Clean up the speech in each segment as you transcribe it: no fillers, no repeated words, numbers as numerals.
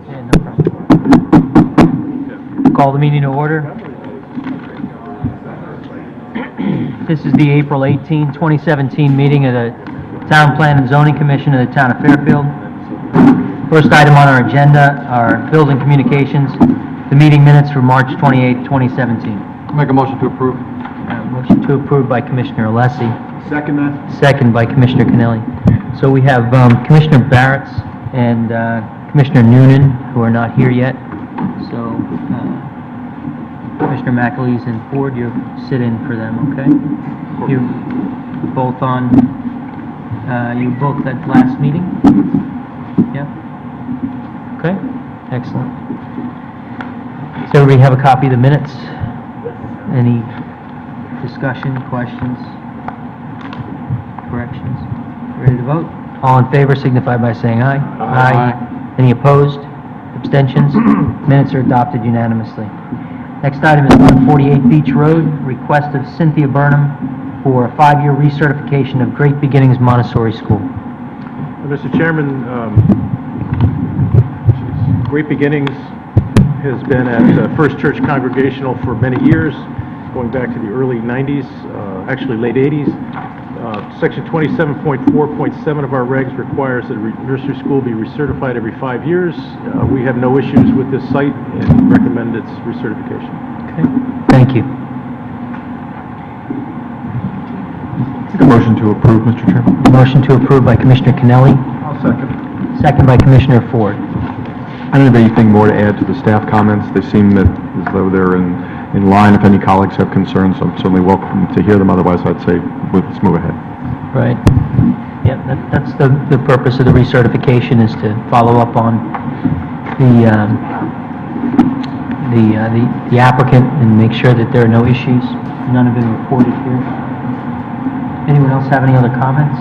Yeah, no problem. Call the meeting to order. This is the April 18, 2017 meeting of the Town Plan and Zoning Commission of the Town of Fairfield. First item on our agenda are bills and communications, the meeting minutes for March 28, 2017. Make a motion to approve. Motion to approve by Commissioner Alessi, Second that. second by Commissioner Kennelly. So we have Commissioner Barretts and Commissioner Noonan, who are not here yet. So Commissioner McAleese and Ford, you sit in for them, okay? You both on, you both at last meeting? Yeah? Okay, excellent. So everybody have a copy of the minutes? Any discussion, questions, corrections? Ready to vote? All in favor signify by saying aye. Aye. Any opposed? Abstentions? Minutes are adopted unanimously. Next item is 148 Beach Road, request of Cynthia Burnham for a 5-year recertification of Great Beginnings Montessori School. Mr. Chairman, Great Beginnings has been at First Church Congregational for many years, going back to the early 90s, actually late 80s. Section 27.4.7 of our regs requires that a nursery school be recertified every 5 years. We have no issues with this site and recommend its recertification. Okay, thank you. Make a motion to approve, Mr. Chairman. Motion to approve by Commissioner Kennelly, I'll second. second by Commissioner Ford. I don't have anything more to add to the staff comments. They seem that as though they're in line. If any colleagues have concerns, I'm certainly welcome to hear them. Otherwise, I'd say let's move ahead. Right. Yeah, that's the purpose of the recertification, is to follow up on the applicant and make sure that there are no issues. None have been reported here. Anyone else have any other comments?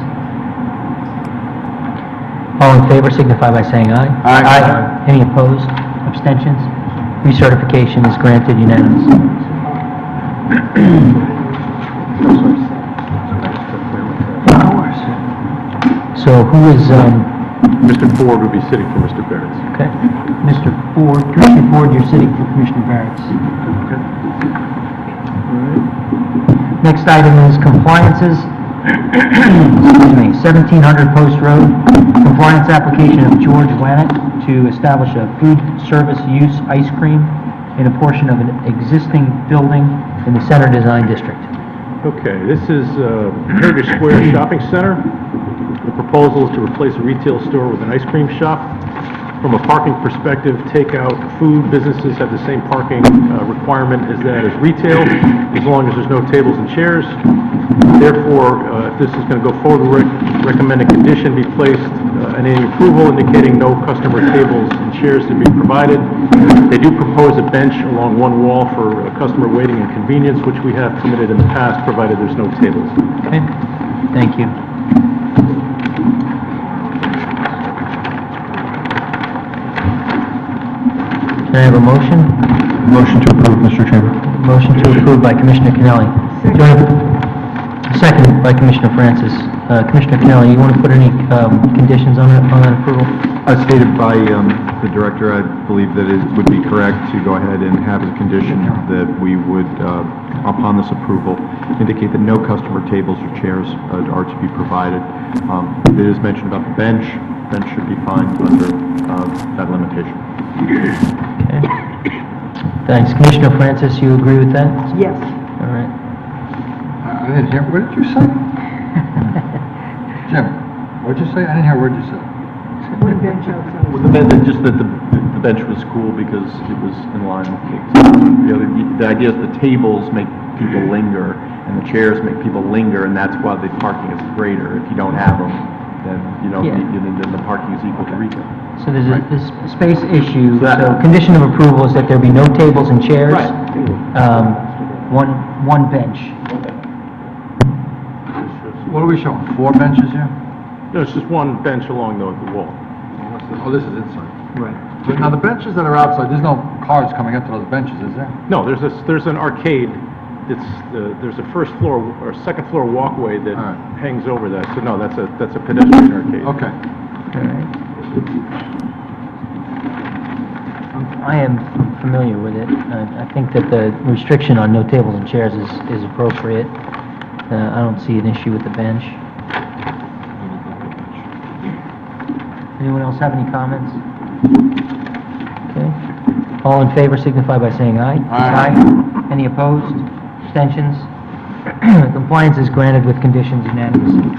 All in favor signify by saying aye. Aye. Any opposed? Abstentions? Recertification is granted unanimously. So who is, Mr. Ford will be sitting for Mr. Barretts. okay, Mr. Ford, Commissioner Ford, you're sitting for Commissioner Barretts. Next item is compliances. Excuse me, 1700 Post Road, compliance application of George Wannett to establish a food service use ice cream in a portion of an existing building in the Center Design District. Okay, this is Heritage Square Shopping Center. The proposal is to replace a retail store with an ice cream shop. From a parking perspective, takeout food businesses have the same parking requirement as that as retail, as long as there's no tables and chairs. Therefore, if this is going to go forward, we recommend a condition be placed in any approval indicating no customer tables and chairs to be provided. They do propose a bench along one wall for customer waiting and convenience, which we have permitted in the past, provided there's no tables. Okay, thank you. Can I have a motion? Motion to approve, Mr. Chairman. Motion to approve by Commissioner Kennelly. Do I have a second by Commissioner Francis? Commissioner Kennelly, you want to put any conditions on that approval? As stated by the director, I believe that it would be correct to go ahead and have as a condition that we would, upon this approval, indicate that no customer tables or chairs are to be provided. It is mentioned about the bench. Bench should be fine under that limitation. Okay. Thanks. Commissioner Francis, you agree with that? Yes. All right. I didn't hear, what did you say? Jim, what did you say? I didn't hear a word you said. One bench outside. Well, just that the bench was cool because it was in line with the idea is the tables make people linger and the chairs make people linger, and that's why the parking is greater. If you don't have them, then you don't Yeah. then the parking is equal to retail. So there's this space issue, so condition of approval is that there be no tables and chairs. One bench. What are we showing, 4 benches here? No, it's just one bench along the wall. Oh, this is inside. Right. But now, the benches that are outside, there's no cars coming up to those benches, is there? No, there's an arcade there's a first floor, or second floor walkway that All right. hangs over that, so no, that's a pedestrian arcade. Okay. I am familiar with it. I think that the restriction on no tables and chairs is appropriate. I don't see an issue with the bench. Anyone else have any comments? Okay. All in favor signify by saying aye. Aye. Any opposed? Abstentions? Compliance is granted with conditions unanimously.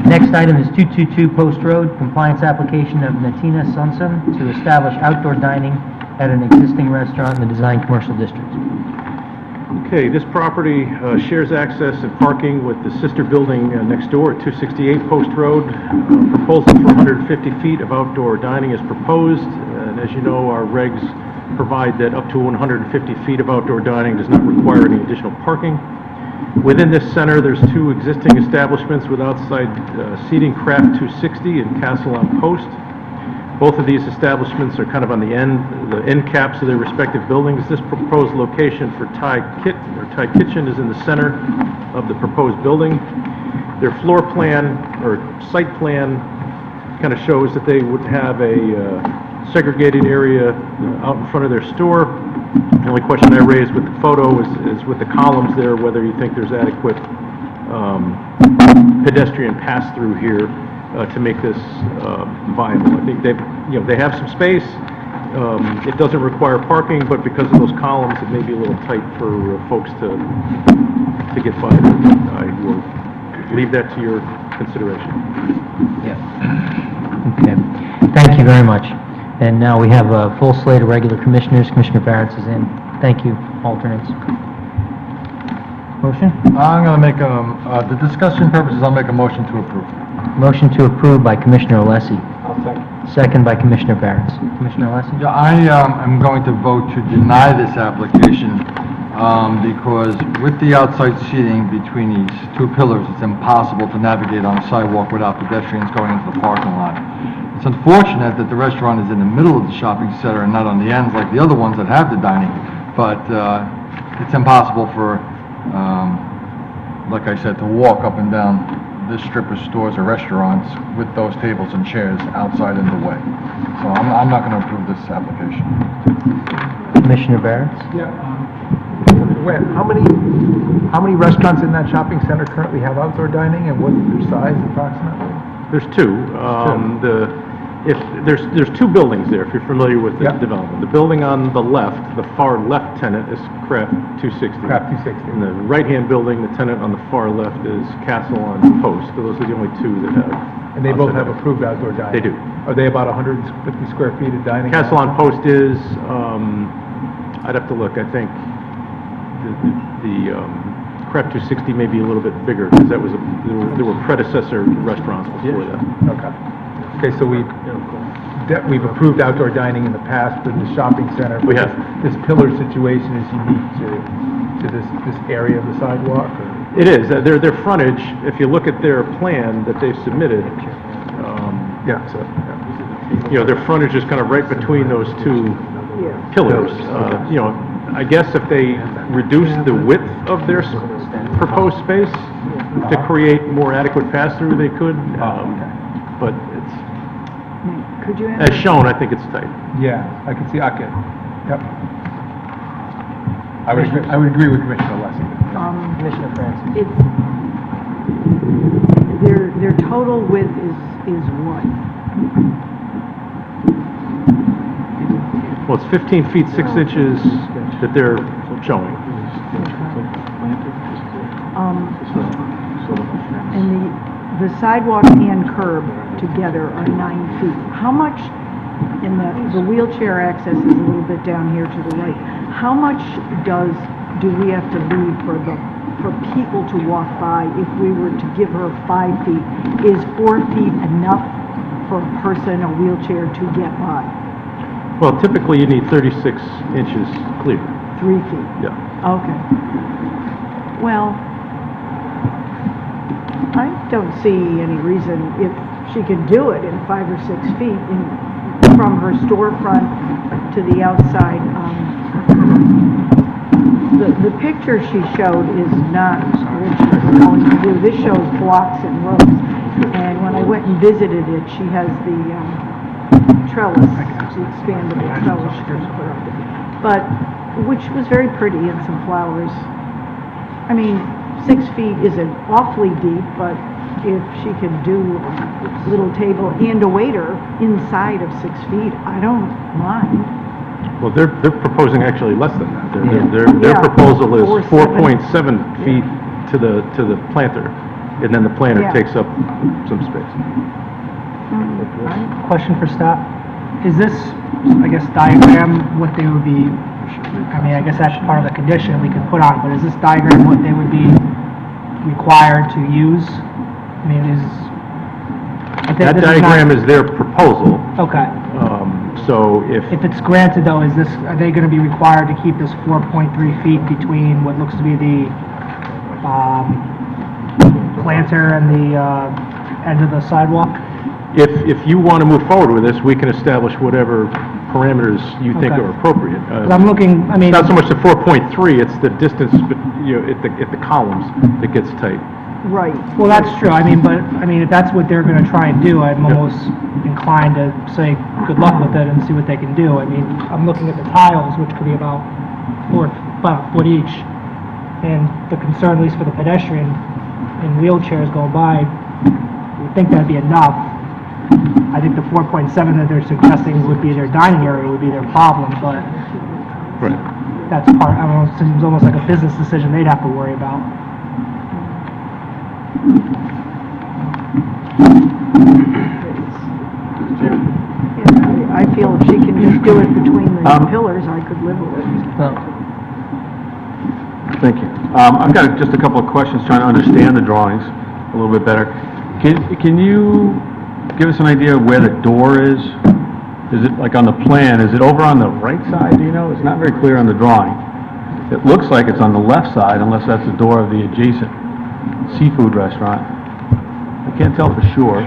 Next item is 222 Post Road, compliance application of Natina Sunsum to establish outdoor dining at an existing restaurant in the design commercial district. Okay, this property shares access and parking with the sister building next door at 268 Post Road. Proposal for 150 feet of outdoor dining is proposed, and as you know, our regs provide that up to 150 feet of outdoor dining does not require any additional parking. Within this center, there's two existing establishments with outside seating, Craft 260 and Castle on Post. Both of these establishments are kind of on the end caps of their respective buildings. This proposed location for Thai Kitchen is in the center of the proposed building. Their floor plan, or site plan, kind of shows that they would have a segregated area out in front of their store. The only question I raised with the photo is with the columns there, whether you think there's adequate pedestrian pass-through here to make this viable. I think they have some space. It doesn't require parking, but because of those columns, it may be a little tight for folks to get by. I will leave that to your consideration. Yeah. Okay. Thank you very much. And now we have a full slate of regular commissioners. Commissioner Barretts is in. Thank you, alternates. Motion? I'm going to make the discussion purposes, I'll make a motion to approve. Motion to approve by Commissioner Alessi. I'll second. Second by Commissioner Barretts. Commissioner Alessi? Yeah, I am going to vote to deny this application because with the outside seating between these two pillars, it's impossible to navigate on a sidewalk without pedestrians going into the parking lot. It's unfortunate that the restaurant is in the middle of the shopping center and not on the ends like the other ones that have the dining, but it's impossible for, like I said, to walk up and down this strip of stores or restaurants with those tables and chairs outside in the way. So I'm not going to approve this application. Commissioner Barretts? Yeah, how many restaurants in that shopping center currently have outdoor dining, and what's their size approximately? There's two. There's two buildings there, if you're familiar with the Yep. development. The building on the left, the far left tenant, is Craft 260. Craft 260. And the right-hand building, the tenant on the far left is Castle on Post. So those are the only two that have. And they both outside have dining. Approved outdoor dining? They do. Are they about 150 square feet of dining? Castle on Post is, I'd have to look, I think the Craft 260 may be a little bit bigger, because there were predecessor restaurants before that. Okay, so we've approved outdoor dining in the past for the shopping center. We have. This pillar situation is unique to this area of the sidewalk? Or? It is. Their frontage, if you look at their plan that they've submitted, their frontage is kind of right between those two pillars. I guess if they reduce the width of their proposed space to create more adequate pass-through, they could. But it's, Could you as shown, I think it's tight. Yeah, I can see, okay, yep. I would agree with Commissioner Alessi. Commissioner Francis? It's, their total width is what? Well, it's 15 feet 6 inches that they're showing. And the sidewalk and curb together are 9 feet. How much, and the wheelchair access is a little bit down here to the right, how much do we have to leave for people to walk by if we were to give her 5 feet? Is 4 feet enough for a person, a wheelchair, to get by? Well, typically you need 36 inches clear. 3 feet? Yeah. Okay. Well, I don't see any reason if she could do it in 5 or 6 feet from her storefront to the outside The picture she showed is not what she's going to do. This shows blocks and rows. And when I went and visited it, she has the trellis, the expandable trellis she can put up. But, which was very pretty, and some flowers. I mean, 6 feet isn't awfully deep, but if she could do a little table and a waiter inside of 6 feet, I don't mind. Well, they're proposing actually less than that. Yeah. Their proposal is 4.7. 4.7 feet to the planter, and then the planter Yeah. takes up some space. Question for staff. Is this, I guess, diagram what they would be, I mean, I guess that's part of the condition we could put on, but is this diagram what they would be required to use? I mean, I think That this is not- diagram is their proposal, Okay. so if, If it's granted though, are they gonna be required to keep this 4.3 feet between what looks to be the, planter and the, end of the sidewalk? if you want to move forward with this, we can establish whatever parameters you think Okay. are appropriate. 'Cause I'm looking, I mean. It's not so much the 4.3, it's the distance, at the columns that gets tight. Right. Well, that's true, I mean, if that's what they're gonna try and do, I'm almost inclined to say, good luck with it and see what they can do. I mean, I'm looking at the tiles, which could be about a foot each, and the concern, at least for the pedestrian in wheelchairs going by, we think that'd be enough. I think the 4.7 that they're suggesting would be their dining area, would be their problem, but Right. that's part, I don't know, it seems almost like a business decision they'd have to worry about. I feel if she can just do it between the pillars, I could live with it. Well, Thank you. I've got just a couple of questions, trying to understand the drawings a little bit better. Can you give us an idea of where the door is? Is it, like on the plan, is it over on the right side, do you know? It's not very clear on the drawing. It looks like it's on the left side, unless that's the door of the adjacent seafood restaurant. I can't tell for sure.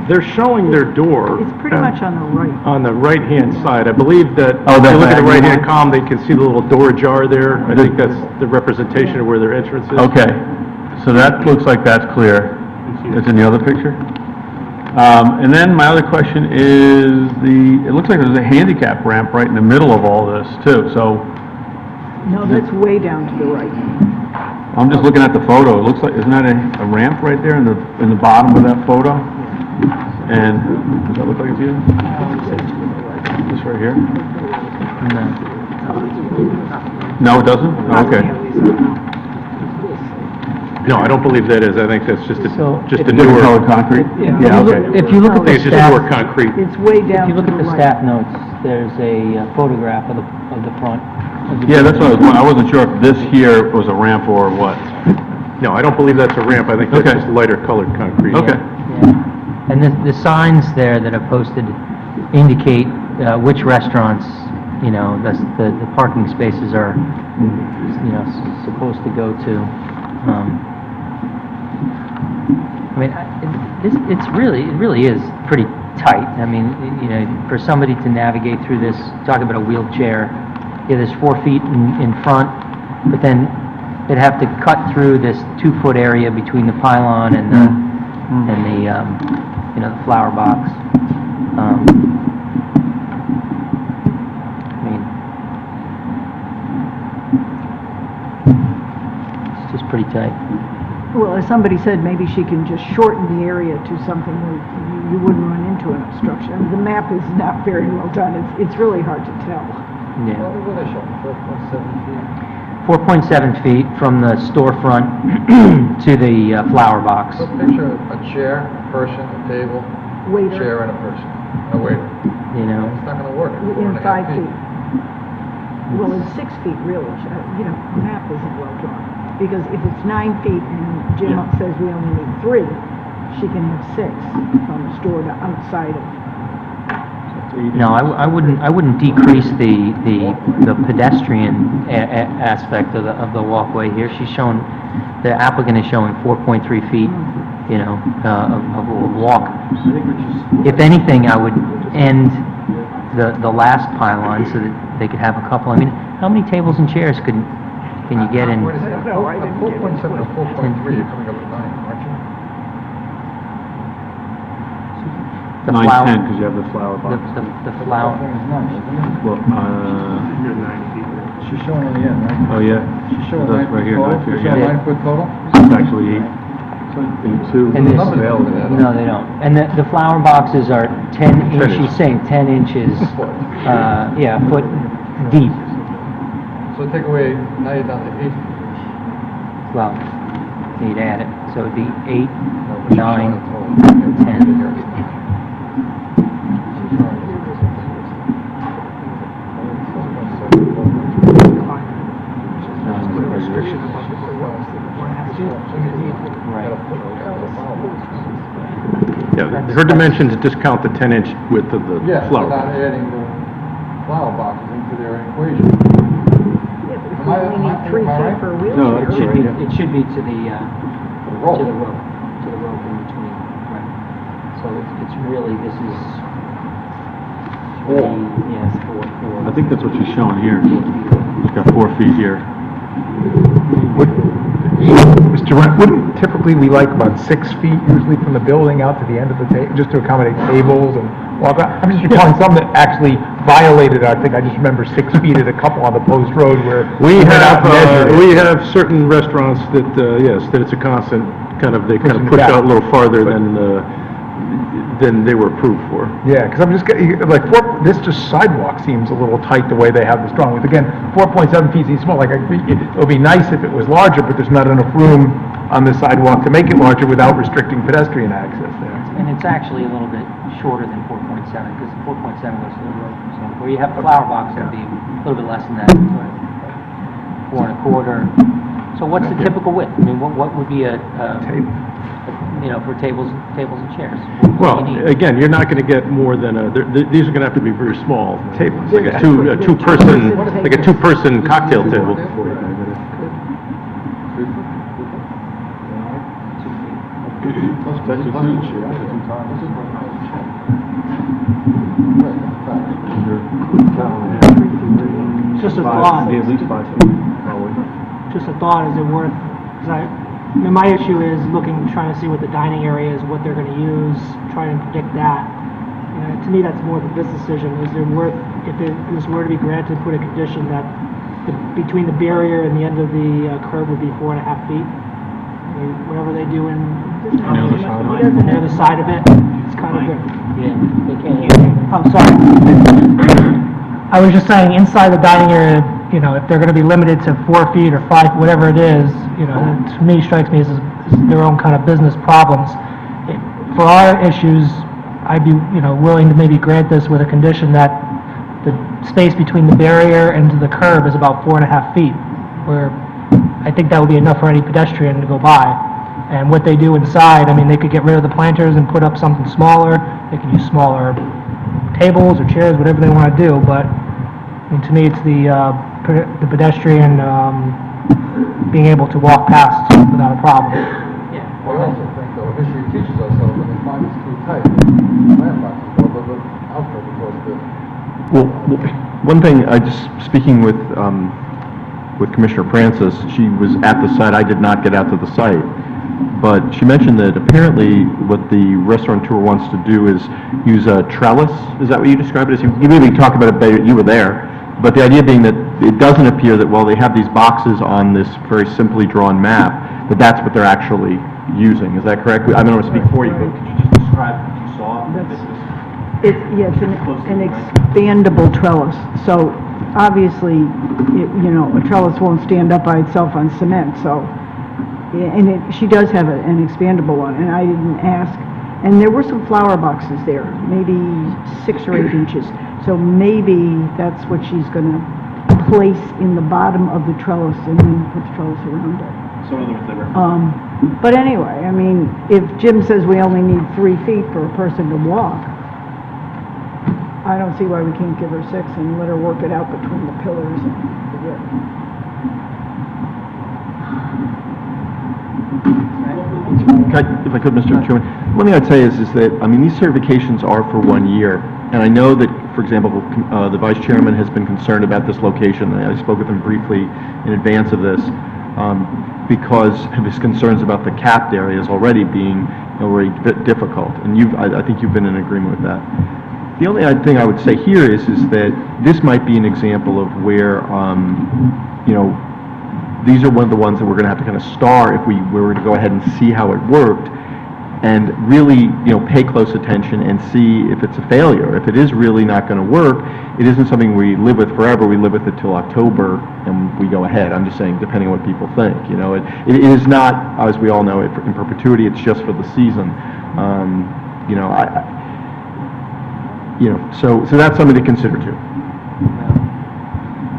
They're showing their door. It's pretty much on the right. On the right-hand side. I believe that, Oh, if that you look at the diagonal right-hand one? column, they can see the little door ajar there. I think that's the representation of where their entrance is. Okay, so that looks like that's clear. It's in the other picture? And then my other question is it looks like there's a handicap ramp right in the middle of all this too, so No, that's way down to the right. I'm just looking at the photo. It looks like, isn't that a ramp right there in the bottom of that photo? And, does that look like it's you? This right here? No, it doesn't? Oh, okay. No, I don't believe that is. I think that's just So, a Different newer... colored concrete? Yeah, okay. if you look I at think the it's just newer staff, concrete. It's way if down you to look the at the right. staff notes, there's a photograph of the front. Of the Yeah, that's what building. I wasn't sure if this here was a ramp or what. No, I don't believe that's a ramp. I think that's Okay. just lighter colored concrete. Okay. Yeah. And the signs there that are posted indicate which restaurants, you know, the parking spaces are, you know, supposed to go to. I mean, it really is pretty tight. I mean, you know, for somebody to navigate through this, talk about a wheelchair, yeah, there's 4 feet in front, but then they'd have to cut through this 2-foot area between the pylon and the, you know, the flower box. I mean, it's just pretty tight. Well, as somebody said, maybe she can just shorten the area to something where you wouldn't run into an obstruction. I mean, the map is not very well done. It's really hard to tell. Yeah. 4.7 feet from the storefront to the flower box. So picture a chair, a person, a table, Waiter. chair and a person, a waiter. You know, It's not gonna work. It's In 4.5 5 feet. Well, it's 6 feet really. You know, the map isn't well drawn. Because if it's 9 feet and Jim says we only need 3, she can have 6 from the store to outside of. no, I wouldn't decrease the pedestrian aspect of the walkway here. She's showing, the applicant is showing 4.3 feet, you know, of walk. If anything, I would end the last pylon so that they could have a couple. I mean, how many tables and chairs can you get in? What is that? No, I didn't get 4.7 or 4.3, you're coming up with 9, aren't you? The 9, flower- 10, because you have the flower box. The flower, Well, She's showing on the end, right? oh, yeah. She's showing That's 9 right foot here, total, 9 feet, she's showing yeah. 9 foot total? It's actually 8 and 2. And this- Numbers don't add up. no, they don't. And the flower boxes are 10 inches, she's inches. saying 10 inches, yeah, a foot deep. So take away, now you're down to 8 feet. Well, you'd add it, so it'd be 8, No, but she's 9, showing a total. 10. Yeah, her dimensions discount the 10-inch width of the Yeah, flower without box. adding the flower boxes into their equation. Yeah, but if we only need 3 Am I feet right? for a No, wheelchair. that's right. It should be to the rope. to the rope in between, right? So it's really, this is 3, yes, 4. I think that's what she's showing here. She's got 4 feet here. Mr. Rent, wouldn't typically we like about 6 feet usually from the building out to the end of the table, just to accommodate tables and walk around? I'm just recalling some that actually violated, I think, I just remember 6 feet at a couple on the post road where. We went out have, and measured it. we have certain restaurants that, yes, that it's a constant, they kind of Pushing push back. out a little farther than they were approved for. Yeah, because I'm just getting, like, this just sidewalk seems a little tight the way they have this drawing. Again, 4.7 feet seems small, like, it would be nice if it was larger, but there's not enough room on the sidewalk to make it larger without restricting pedestrian access there. And it's actually a little bit shorter than 4.7, because 4.7 goes to the road, so where you have the flower box, it'd be a little bit less than that, 4 1/4. So what's the typical width? I mean, what would be Table. you know, for tables and chairs? What do Well, you need? again, you're not gonna get more than these are gonna have to be very small. Tables. Like a two-person cocktail table. Just a thought. Be at least 5 feet, probably. Just a thought, is it worth, because I mean, my issue is trying to see what the dining area is, what they're gonna use, trying to predict that. You know, to me, that's more of a business decision. Is there worth, if this were to be granted, put a condition that between the barrier and the end of the curb would be 4.5 feet? I mean, whatever they do on the other side of it, it's kind of good. Yeah, they can't hear you. I'm sorry. I was just saying, inside the dining area, you know, if they're gonna be limited to 4 feet or 5, whatever it is, you know, to me, strikes me as their own kind of business problems. For our issues, I'd be, you know, willing to maybe grant this with a condition that the space between the barrier and the curb is about 4.5 feet, where I think that would be enough for any pedestrian to go by. And what they do inside, I mean, they could get rid of the planters and put up something smaller, they could use smaller tables or chairs, whatever they want to do, but, I mean, to me, it's the pedestrian, being able to walk past without a problem. Yeah. I also think, though, history teaches us, though, when they find it's too tight, land boxes, they'll look out for it because the Well, one thing, speaking with Commissioner Francis, she was at the site, I did not get out to the site, but she mentioned that apparently what the restaurateur wants to do is use a trellis, is that what you described it as? You maybe talked about it better, you were there, but the idea being that it doesn't appear that while they have these boxes on this very simply drawn map, that that's what they're actually using, is that correct? I don't want to speak for you, but could you just describe what you saw? It's an expandable trellis, so obviously, you know, a trellis won't stand up by itself on cement, so, and she does have an expandable one, and I didn't ask, and there were some flower boxes there, maybe 6 or 8 inches, so maybe that's what she's gonna place in the bottom of the trellis and then put the trellis around it. So in other words, they were... But anyway, I mean, if Jim says we only need 3 feet for a person to walk, I don't see why we can't give her 6 and let her work it out between the pillars and the width. If I could, Mr. Chairman, one thing I'd say is that, I mean, these certifications are for 1 year. And I know that, for example, the vice chairman has been concerned about this location. I spoke with him briefly in advance of this, because of his concerns about the capped areas already being already difficult. And I think you've been in agreement with that. The only other thing I would say here is that this might be an example of where, these are one of the ones that we're going to have to kind of star if we were to go ahead and see how it worked, and really, pay close attention and see if it's a failure. If it is really not going to work, it isn't something we live with forever. We live with it till October, and we go ahead. I'm just saying, depending on what people think. It is not, as we all know, in perpetuity. It's just for the season. So that's something to consider too.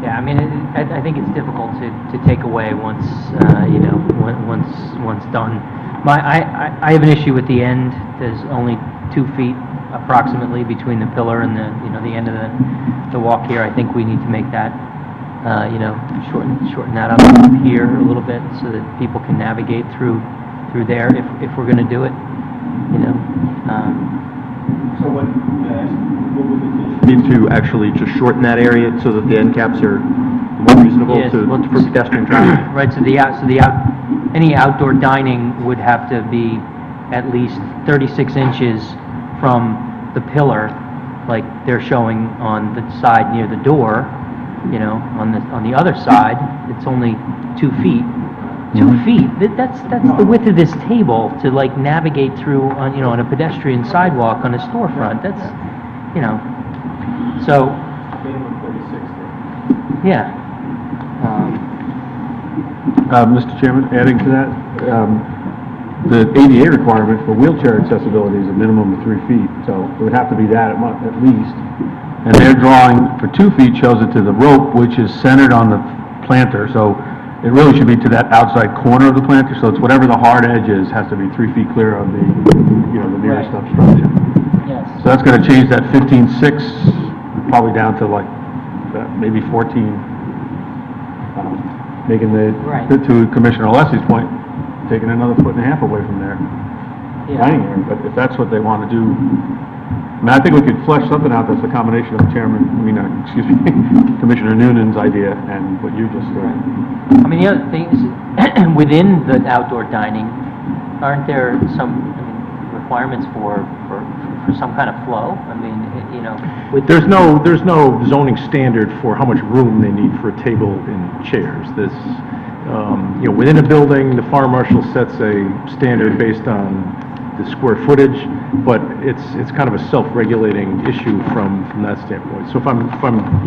Yeah, I mean, I think it's difficult to take away once, once done. I have an issue with the end. There's only 2 feet approximately between the pillar and the end of the walk here. I think we need to make that, shorten that up here a little bit so that people can navigate through there if we're going to do it, So what would the need to actually just shorten that area so that the end caps are more reasonable Yes, well, for pedestrian traffic? Right, so any outdoor dining would have to be at least 36 inches from the pillar, like they're showing on the side near the door. On the other side, it's only 2 feet. 2 feet, that's the width of this table to navigate through on a pedestrian sidewalk on a storefront. That's, so, yeah. Mr. Chairman, adding to that, the ADA requirement for wheelchair accessibility is a minimum of 3 feet, so it would have to be that at least. And their drawing for 2 feet shows it to the rope, which is centered on the planter, so it really should be to that outside corner of the planter, so it's whatever the hard edge is, has to be 3 feet clear of the, the nearest obstruction. Yes. So that's gonna change that 15.6, probably down to maybe 14. Making Right. to Commissioner Alessi's point, taking another 1.5 feet away from their dining area, but if that's what they want to do, I think we could flesh something out that's a combination of Commissioner Noonan's idea and what you just said. I mean, the other thing is, within the outdoor dining, aren't there some requirements for some kind of flow? I mean, There's no zoning standard for how much room they need for a table and chairs. This, within a building, the fire marshal sets a standard based on the square footage, but it's kind of a self-regulating issue from that standpoint. So if I'm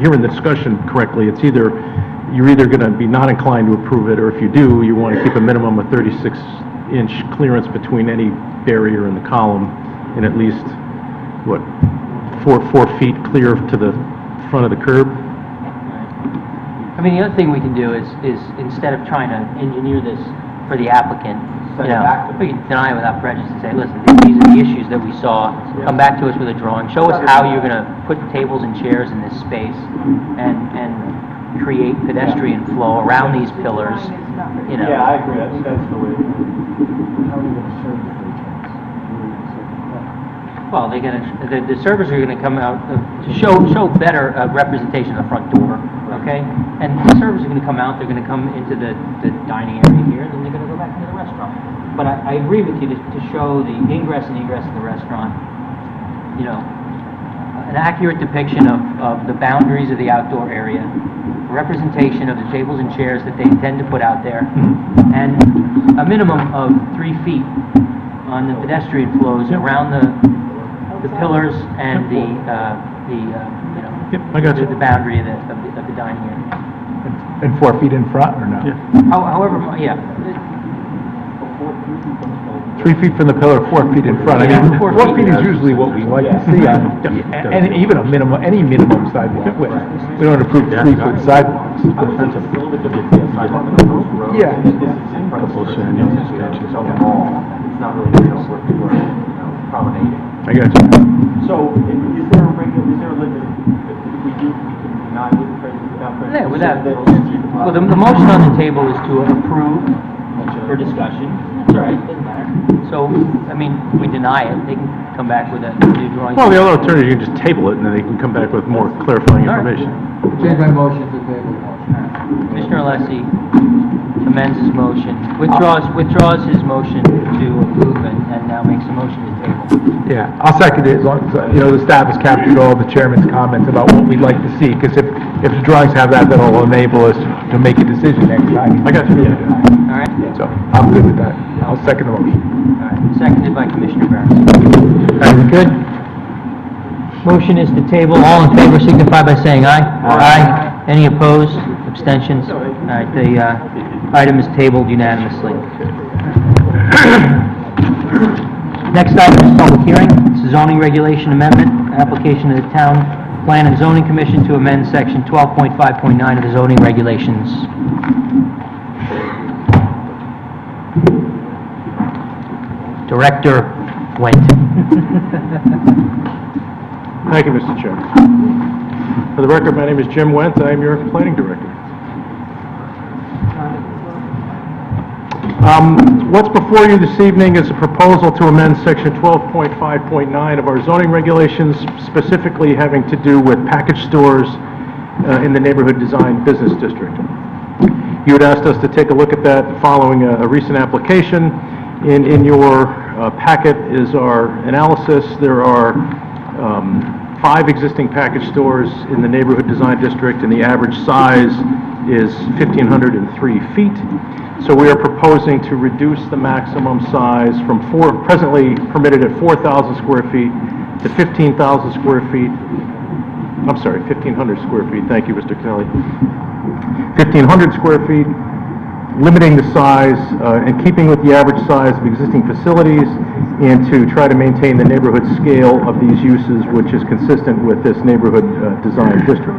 hearing the discussion correctly, it's you're either going to be not inclined to approve it, or if you do, you want to keep a minimum of 36-inch clearance between any barrier in the column, and at least 4 feet clear to the front of the curb. I mean, the other thing we can do is instead of trying to engineer this for the applicant, we can deny it without prejudice and say, listen, these are the issues that we saw. Come back to us with a drawing. Show us how you're going to put tables and chairs in this space and create pedestrian flow around these pillars. Yeah, I agree. That's the way. Well, the servers are going to come out to show better representation of the front door, okay? And the servers are going to come out, they're going to come into the dining area here, and then they're going to go back into the restaurant. But I agree with you to show the ingress and egress of the restaurant, an accurate depiction of the boundaries of the outdoor area, representation of the tables and chairs that they intend to put out there, and a minimum of 3 feet on the pedestrian flows around the pillars and I got you. the boundary of the dining area. And 4 feet in front, or no? However, yeah. 3 feet from the pillar, 4 feet in front. I mean, 4 feet is usually what we like to see on, and even any minimum sidewalk width. We don't approve 3-foot sidewalks. Yeah. It's not really, promenading. I got you. So, is there a limit, if we can deny with prejudice Yeah, well, the motion on the table is to approve for discussion. That's all right, doesn't matter. So, I mean, we deny it, they can come back with a new drawing? Well, the other alternative, you can just table it, and then they can come back with more clarifying All right. information. Change my motion to table the motion. Commissioner Alessi amends his motion, withdraws his motion to approve and now makes a motion to table. Yeah, I'll second it, as long as, the staff has captured all the chairman's comments about what we'd like to see, because if the drawings have that, that'll enable us to make a decision next time. I got you. All right? So, I'm good with that. I'll second the motion. All right, seconded by Commissioner Barron. Very good. Motion is to table. All in favor signify by saying aye. Aye. Any opposed? Abstentions? All right, the item is tabled unanimously. Next item is public hearing. It's a zoning regulation amendment, application of the Town Plan and Zoning Commission to amend section 12.5.9 of the zoning regulations. Director Went. Thank you, Mr. Chairman. For the record, my name is Jim Wendt. I am your planning director. What's before you this evening is a proposal to amend section 12.5.9 of our zoning regulations, specifically having to do with package stores in the neighborhood design business district. You had asked us to take a look at that following a recent application. In your packet is our analysis. There are 5 existing package stores in the neighborhood design district, and the average size is 1,503 feet. So we are proposing to reduce the maximum size from presently permitted at 4,000 square feet to 15,000 square feet. I'm sorry, 1,500 square feet. Thank you, Mr. Kelly. 1,500 square feet, limiting the size and keeping with the average size of existing facilities, and to try to maintain the neighborhood scale of these uses, which is consistent with this neighborhood design district.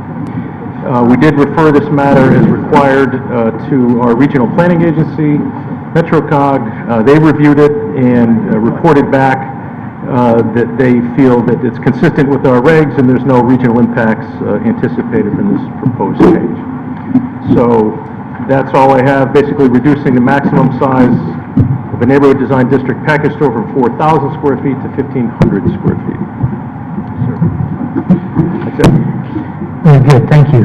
We did refer this matter as required to our regional planning agency, MetroCog. They reviewed it and reported back that they feel that it's consistent with our regs and there's no regional impacts anticipated from this proposed change. So that's all I have, basically reducing the maximum size of a neighborhood design district package store from 4,000 square feet to 1,500 square feet. That's it. Very good, thank you.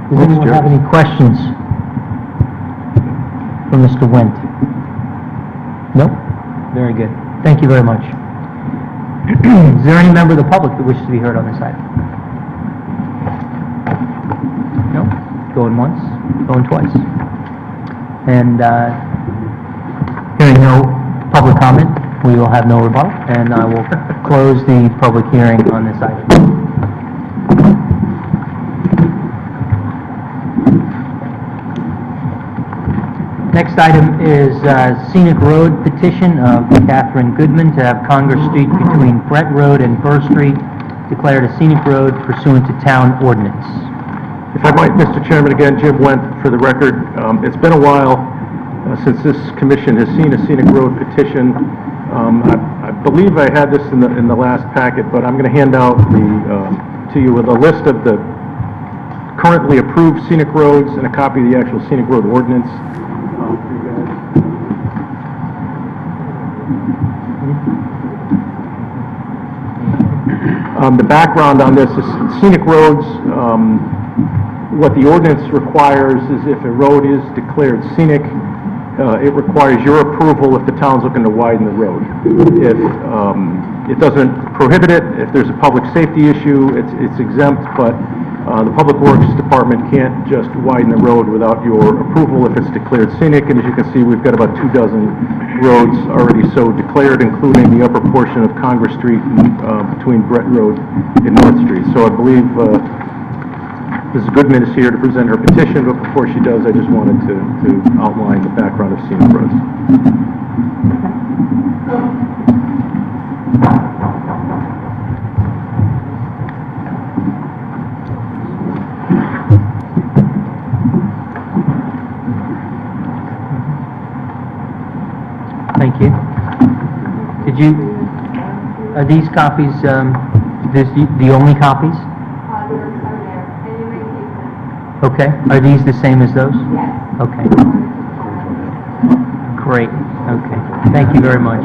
Does anyone have any questions for Mr. Wendt? Nope? Very good. Thank you very much. Is there any member of the public that wishes to be heard on this item? No? Going once, going twice. And hearing no public comment, we will have no rebuttal, and I will close the public hearing on this item. Next item is Scenic Road petition of Catherine Goodman to have Congress Street between Brett Road and Burr Street declared a scenic road pursuant to town ordinance. If I might, Mr. Chairman, again, Jim Wendt for the record. It's been a while since this commission has seen a scenic road petition. I believe I had this in the last packet, but I'm going to hand out to you with a list of the currently approved scenic roads and a copy of the actual scenic road ordinance. The background on this is scenic roads. What the ordinance requires is if a road is declared scenic, it requires your approval if the town's looking to widen the road. If it doesn't prohibit it, if there's a public safety issue, it's exempt, but the Public Works Department can't just widen the road without your approval if it's declared scenic. And as you can see, we've got about 24 roads already so declared, including the upper portion of Congress Street between Brett Road and North Street. So I believe Mrs. Goodman is here to present her petition, but before she does, I just wanted to outline the background of scenic roads. Thank you. Are these copies, the only copies? Okay. Are these the same as those? Yes. Okay. Great. Okay. Thank you very much.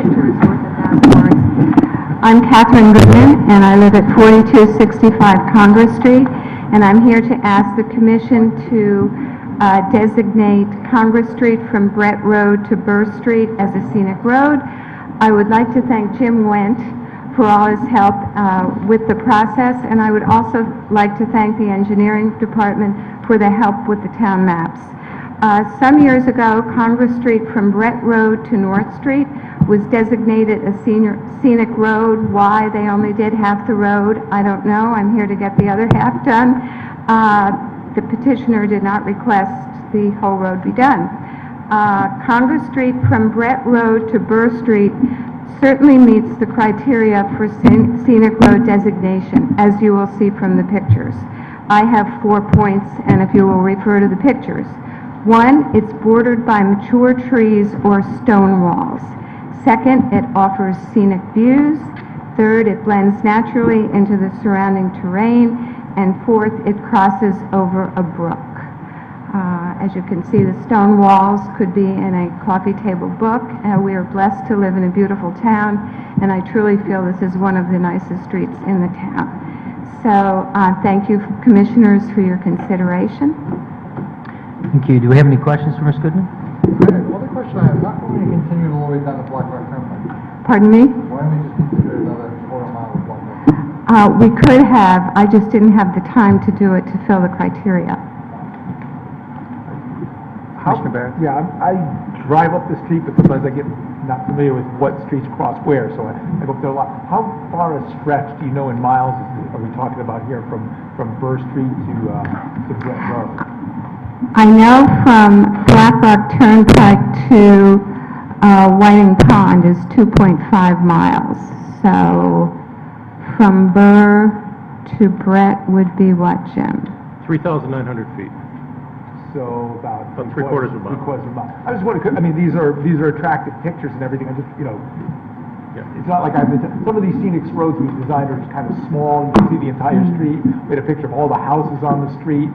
I'm Catherine Goodman, and I live at 4265 Congress Street, and I'm here to ask the Commission to designate Congress Street from Brett Road to Burr Street as a scenic road. I would like to thank Jim Wendt for all his help with the process, and I would also like to thank the engineering department for the help with the town maps. Some years ago, Congress Street from Brett Road to North Street was designated a scenic road. Why they only did half the road, I don't know. I'm here to get the other half done. The petitioner did not request the whole road be done. Congress Street from Brett Road to Burr Street certainly meets the criteria for scenic road designation, as you will see from the pictures. I have 4 points, and if you will refer to the pictures. 1, it's bordered by mature trees or stone walls. 2nd, it offers scenic views. 3rd, it blends naturally into the surrounding terrain. And 4th, it crosses over a brook. As you can see, the stone walls could be in a coffee table book. We are blessed to live in a beautiful town, and I truly feel this is one of the nicest streets in the town. So, thank you, Commissioners, for your consideration. Thank you. Do we have any questions for Ms. Goodman? Well, the question I have, not going to continue all the way down the Black Rock Turnpike. Pardon me? Why don't we just consider another quarter mile of Black Rock? We could have, I just didn't have the time to do it to fill the criteria. Commissioner Barrett? Yeah, I drive up the street, but sometimes I get not familiar with what streets cross where, so I go up there a lot. How far a stretch, do you know in miles, are we talking about here from Burr Street to Brett Road? I know from Black Rock Turnpike to Whiting Pond is 2.5 miles. So from Burr to Brett would be what, Jim? 3,900 feet. So about three-quarters of a mile. Three-quarters of a mile. I just want to, I mean, these are attractive pictures and everything. I just, it's not like some of these scenic roads we've designed are just kind of small. You can see the entire street. We had a picture of all the houses on the street.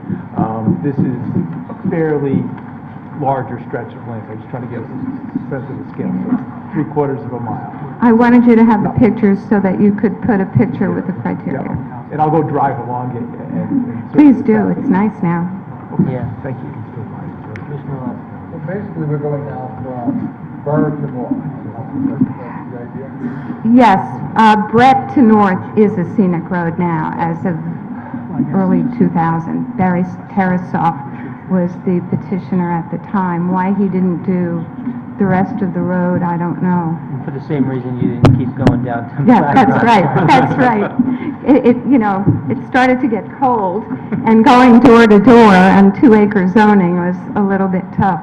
This is a fairly larger stretch of length. I'm just trying to get a sense of the scale. So 3/4 of a mile. I wanted you to have the pictures so that you could put a picture with the criteria. Yeah. And I'll go drive along it and Please do, it's nice now. Yeah. Thank you. Commissioner Lester? So basically, we're going now from Burr to North. That's the idea? Yes, Brett to North is a scenic road now as of early 2000. Barry Tarasoff was the petitioner at the time. Why he didn't do the rest of the road, I don't know. And for the same reason you didn't keep going down to Yeah, Black that's Rock. right, that's right. It started to get cold, and going door to door on 2-acre zoning was a little bit tough.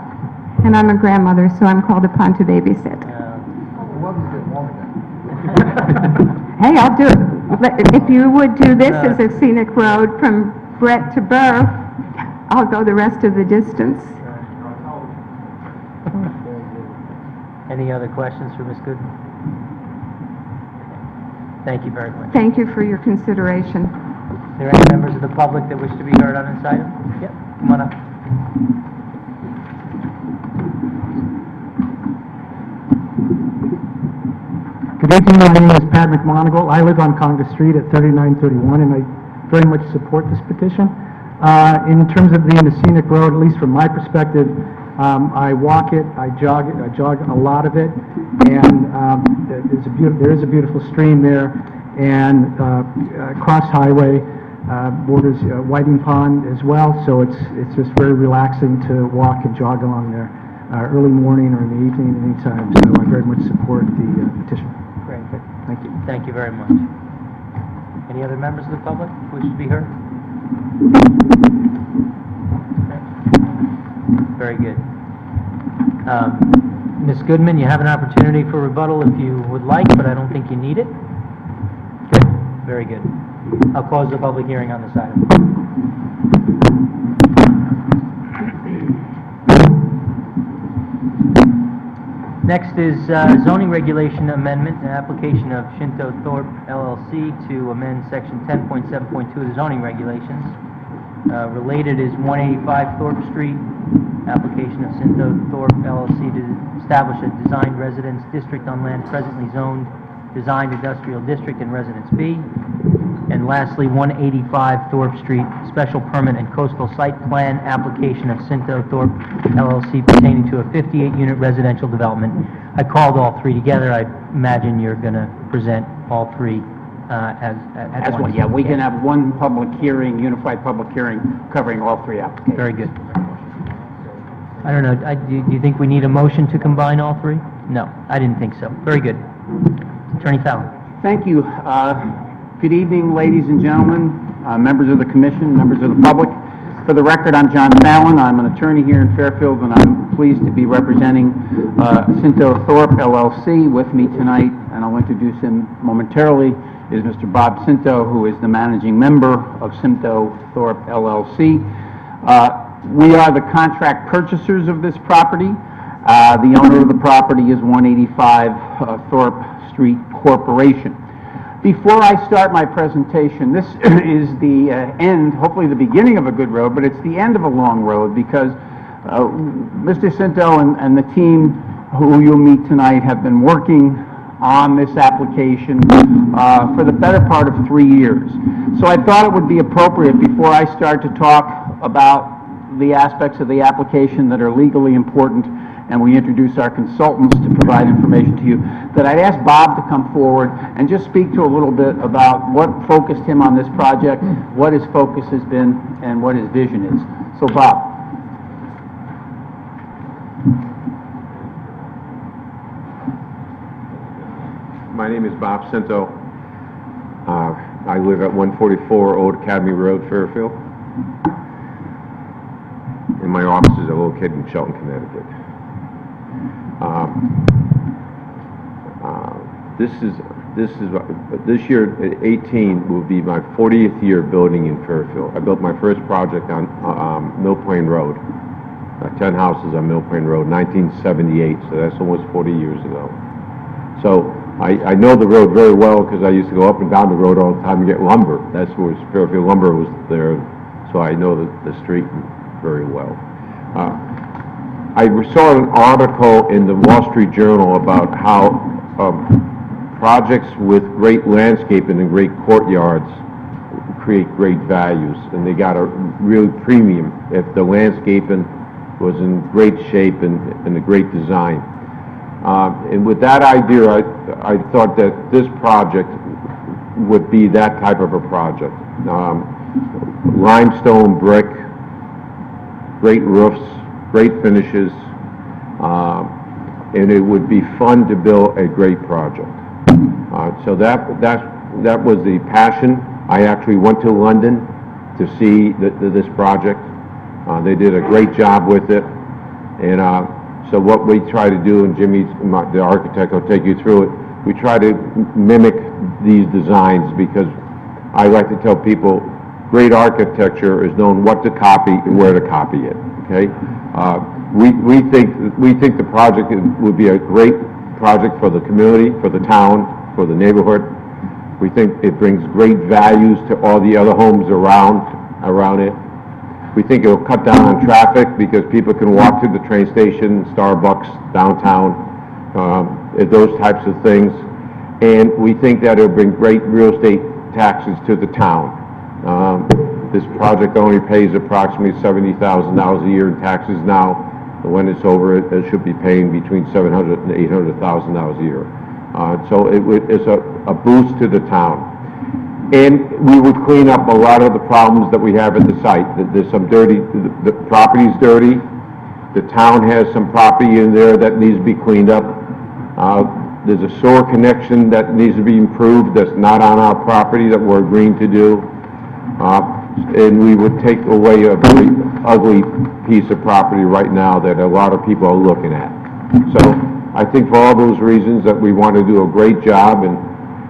And I'm a grandmother, so I'm called upon to babysit. The weather's getting warmer then. Hey, I'll do it. If you would do this as a scenic road from Brett to Burr, I'll go the rest of the distance. Any other questions for Ms. Goodman? Thank you very much. Thank you for your consideration. Are there any members of the public that wish to be heard on this item? Yep, come on up. Good evening, my name is Pat McMonigal. I live on Congress Street at 3931, and I very much support this petition. In terms of being a scenic road, at least from my perspective, I walk it, I jog a lot of it, and there is a beautiful stream there, and Cross Highway borders Whiting Pond as well, so it's just very relaxing to walk and jog along there early morning or in the evening, anytime. So I very much support the petition. Great. Thank you. Thank you very much. Any other members of the public who wish to be heard? Very good. Ms. Goodman, you have an opportunity for rebuttal if you would like, but I don't think you need it. Good? Very good. I'll close the public hearing on this item. Next is zoning regulation amendment, an application of Shinto Thorpe LLC to amend section 10.7.2 of the zoning regulations. Related is 185 Thorpe Street, application of Shinto Thorpe LLC to establish a designed residence district on land presently zoned Designed Industrial District in Residence B. And lastly, 185 Thorpe Street, special permit and coastal site plan application of Cinto Thorpe LLC pertaining to a 58-unit residential development. I called all three together. I imagine you're going to present all three at As once. well, yeah, we can have one public hearing, unified public hearing, covering all three applications. Very good. I don't know, do you think we need a motion to combine all three? No, I didn't think so. Very good. Attorney Fallon. Thank you. Good evening, ladies and gentlemen, members of the commission, members of the public. For the record, I'm John Fallon. I'm an attorney here in Fairfield, and I'm pleased to be representing Cinto Thorpe LLC. With me tonight, and I'll introduce him momentarily, is Mr. Bob Cinto, who is the managing member of Cinto Thorpe LLC. We are the contract purchasers of this property. The owner of the property is 185 Thorpe Street Corporation. Before I start my presentation, this is the end, hopefully the beginning of a good road, but it's the end of a long road because Mr. Cinto and the team who you'll meet tonight have been working on this application for the better part of 3 years. So I thought it would be appropriate before I start to talk about the aspects of the application that are legally important and we introduce our consultants to provide information to you, that I'd ask Bob to come forward and just speak to a little bit about what focused him on this project, what his focus has been, and what his vision is. So Bob. My name is Bob Cinto. I live at 144 Old Academy Road, Fairfield. And my offices are located in Shelton, Connecticut. This year, 18, will be my 40th year building in Fairfield. I built my first project on Mill Plain Road, 10 houses on Mill Plain Road, 1978, so that's almost 40 years ago. So I know the road very well because I used to go up and down the road all the time to get lumber. That's where Fairfield Lumber was there, so I know the street very well. I saw an article in the Wall Street Journal about how projects with great landscaping and great courtyards create great values, and they got a real premium if the landscaping was in great shape and a great design. And with that idea, I thought that this project would be that type of a project. Limestone brick, great roofs, great finishes, and it would be fun to build a great project. So that was the passion. I actually went to London to see this project. They did a great job with it, and so what we try to do, and Jimmy, the architect, will take you through it, we try to mimic these designs because I like to tell people great architecture is known what to copy and where to copy it, okay? We think the project would be a great project for the community, for the town, for the neighborhood. We think it brings great values to all the other homes around it. We think it will cut down on traffic because people can walk to the train station, Starbucks, downtown, those types of things. And we think that it will bring great real estate taxes to the town. This project only pays approximately $70,000 a year in taxes now. When it's over, it should be paying between $700,000 and $800,000 a year. So it's a boost to the town. And we would clean up a lot of the problems that we have at the site. There's some dirty, the property's dirty. The town has some property in there that needs to be cleaned up. There's a sewer connection that needs to be improved that's not on our property that we're agreeing to do. And we would take away a very ugly piece of property right now that a lot of people are looking at. So I think for all those reasons that we want to do a great job, and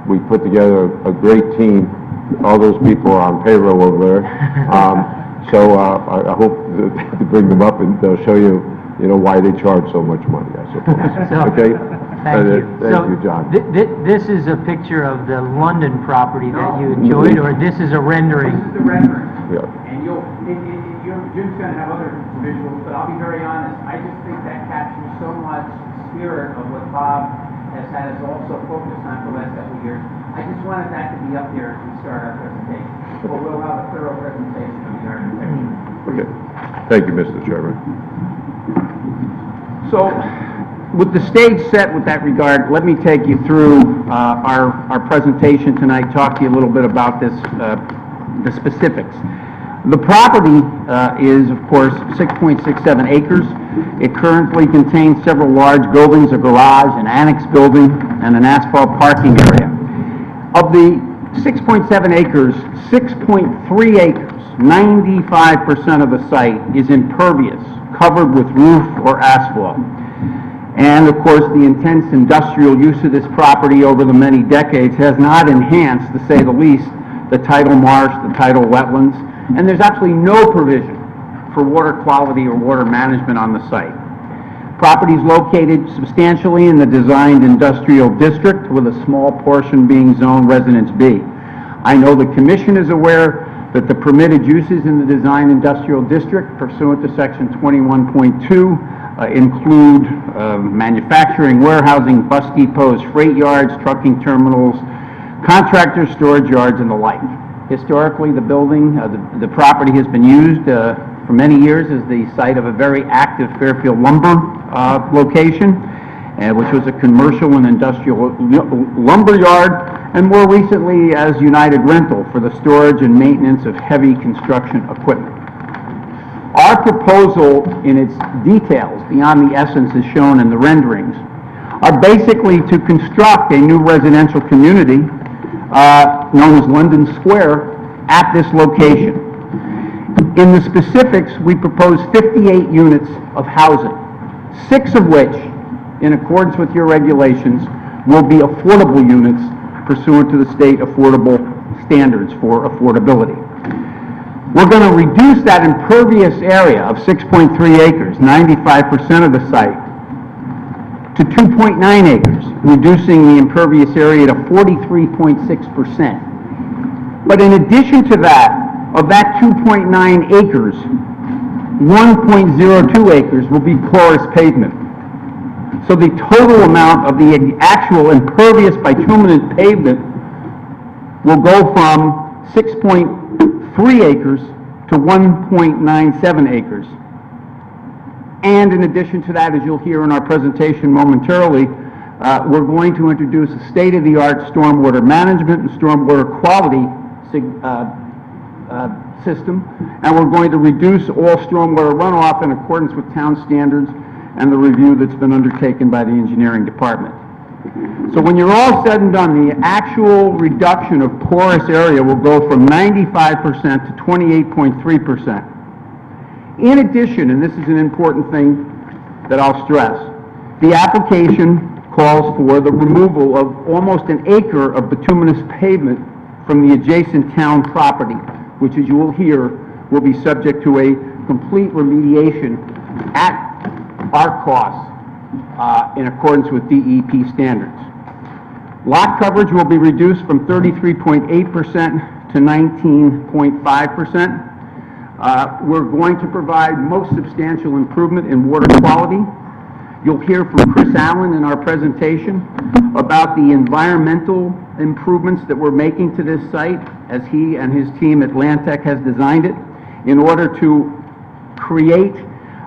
we put together a great team. All those people are on payroll over there. So I hope to bring them up and they'll show you, why they charge so much money, I suppose. Okay? Thank you. Thank you, John. This is a picture of the London property that you enjoyed, or this is a rendering? This is the rendering. Yeah. And Jim's going to have other visuals, but I'll be very honest, I just think that captures so much spirit of what Bob has had us also focused on for the last couple of years. I just wanted that to be up there as we start our presentation. But we'll have a thorough presentation of the architecture. Okay. Thank you, Mr. Chairman. So, with the stage set with that regard, let me take you through our presentation tonight, talk to you a little bit about this, the specifics. The property is, of course, 6.67 acres. It currently contains several large buildings, a garage, an annex building, and an asphalt parking area. Of the 6.7 acres, 6.3 acres, 95% of the site is impervious, covered with roof or asphalt. And of course, the intense industrial use of this property over the many decades has not enhanced, to say the least, the tidal marsh, the tidal wetlands, and there's actually no provision for water quality or water management on the site. Property is located substantially in the designed industrial district, with a small portion being zoned Residence B. I know the Commission is aware that the permitted uses in the designed industrial district pursuant to Section 21.2 include manufacturing, warehousing, bus depots, freight yards, trucking terminals, contractors, storage yards, and the like. Historically, the building, the property has been used for many years as the site of a very active Fairfield lumber location, which was a commercial and industrial lumber yard, and more recently as United Rental for the storage and maintenance of heavy construction equipment. Our proposal in its details, beyond the essence as shown in the renderings, are basically to construct a new residential community known as London Square at this location. In the specifics, we propose 58 units of housing, 6 of which, in accordance with your regulations, will be affordable units pursuant to the state affordable standards for affordability. We're going to reduce that impervious area of 6.3 acres, 95% of the site, to 2.9 acres, reducing the impervious area to 43.6%. But in addition to that, of that 2.9 acres, 1.02 acres will be porous pavement. So the total amount of the actual impervious bituminous pavement will go from 6.3 acres to 1.97 acres. And in addition to that, as you'll hear in our presentation momentarily, we're going to introduce a state-of-the-art stormwater management and stormwater quality system, and we're going to reduce all stormwater runoff in accordance with town standards and the review that's been undertaken by the engineering department. So when you're all said and done, the actual reduction of porous area will go from 95% to 28.3%. In addition, and this is an important thing that I'll stress, the application calls for the removal of almost an acre of bituminous pavement from the adjacent town property, which, as you will hear, will be subject to a complete remediation at our cost in accordance with DEP standards. Lot coverage will be reduced from 33.8% to 19.5%. We're going to provide most substantial improvement in water quality. You'll hear from Chris Allen in our presentation about the environmental improvements that we're making to this site as he and his team at Lantec has designed it in order to create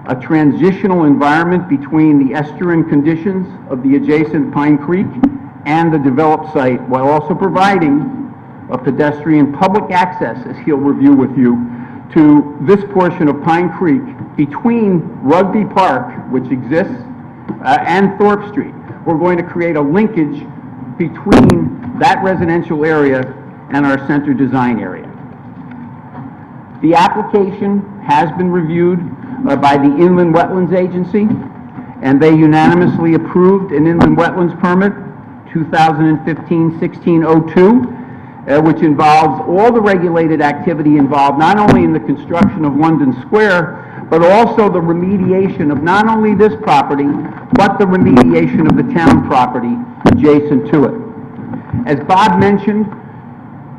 a transitional environment between the estuarine conditions of the adjacent Pine Creek and the developed site, while also providing a pedestrian public access, as he'll review with you, to this portion of Pine Creek between Rugby Park, which exists, and Thorpe Street. We're going to create a linkage between that residential area and our center design area. The application has been reviewed by the Inland Wetlands Agency, and they unanimously approved an inland wetlands permit, 2015-1602, which involves all the regulated activity involved, not only in the construction of London Square, but also the remediation of not only this property, but the remediation of the town property adjacent to it. As Bob mentioned,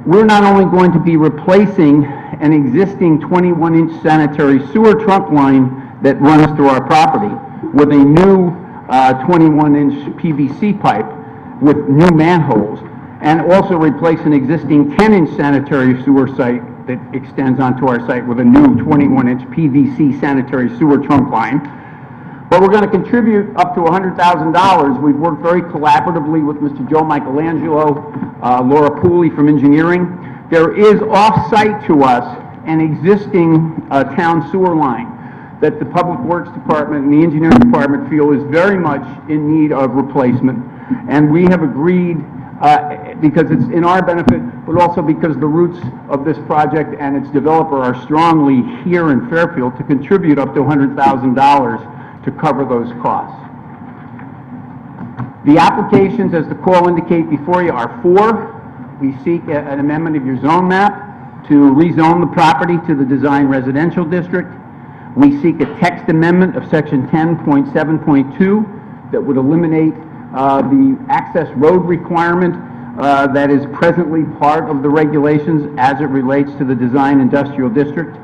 we're not only going to be replacing an existing 21-inch sanitary sewer trunk line that runs through our property with a new 21-inch PVC pipe, with new manholes, and also replace an existing 10-inch sanitary sewer site that extends onto our site with a new 21-inch PVC sanitary sewer trunk line. But we're going to contribute up to $100,000. We've worked very collaboratively with Mr. Joe Michelangelo, Laura Pooley from engineering. There is off-site to us an existing town sewer line that the Public Works Department and the Engineering Department feel is very much in need of replacement. And we have agreed, because it's in our benefit, but also because the roots of this project and its developer are strongly here in Fairfield, to contribute up to $100,000 to cover those costs. The applications, as the call indicate before you, are 4. We seek an amendment of your zone map to rezone the property to the design residential district. We seek a text amendment of section 10.7.2 that would eliminate the access road requirement that is presently part of the regulations as it relates to the design industrial district.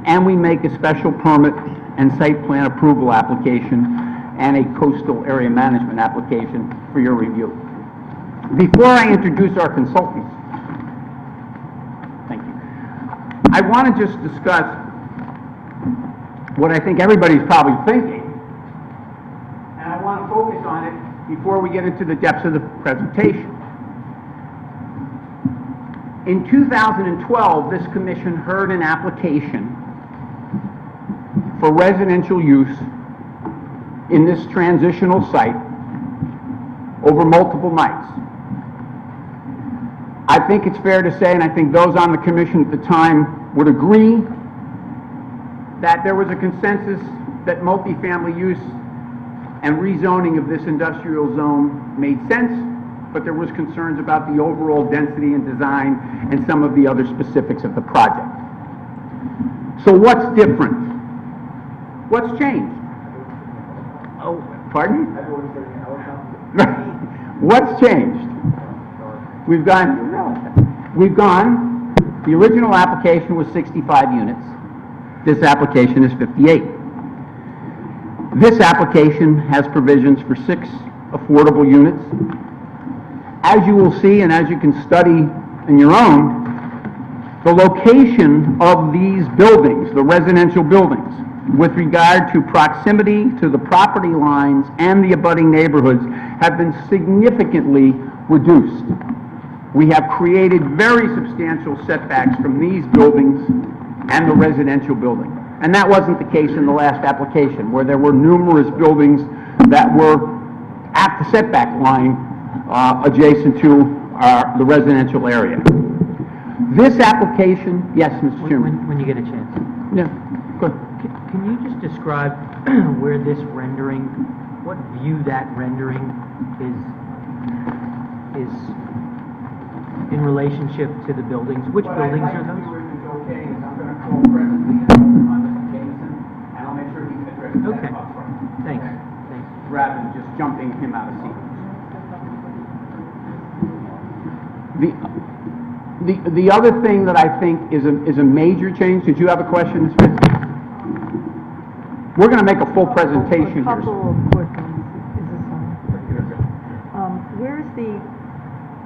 And we make a special permit and site plan approval application and a coastal area management application for your review. Before I introduce our consultants, thank you, I want to just discuss what I think everybody's probably thinking, and I want to focus on it before we get into the depths of the presentation. In 2012, this commission heard an application for residential use in this transitional site over multiple nights. I think it's fair to say, and I think those on the commission at the time would agree, that there was a consensus that multifamily use and rezoning of this industrial zone made sense, but there was concerns about the overall density and design and some of the other specifics of the project. So what's different? What's changed? Oh, pardon? What's changed? We've gone, the original application was 65 units. This application is 58. This application has provisions for 6 affordable units. As you will see, and as you can study in your own, the location of these buildings, the residential buildings, with regard to proximity to the property lines and the abutting neighborhoods, have been significantly reduced. We have created very substantial setbacks from these buildings and the residential building. And that wasn't the case in the last application, where there were numerous buildings that were at the setback line adjacent to the residential area. This application, yes, Mr. Chairman? When you get a chance. Yeah, good. Can you just describe where this rendering, what view that rendering is in relationship to the buildings? Which buildings are those? Okay, is I'm going to call presently on Mr. Jameson, and I'll make sure he can address that Okay. up front. Thanks. Okay? Thanks. Rather than just jumping him out of seat. The other thing that I think is a major change, did you have a question, Ms. Smith? We're going to make a full presentation A here. couple of quick ones. Is this on? Where's the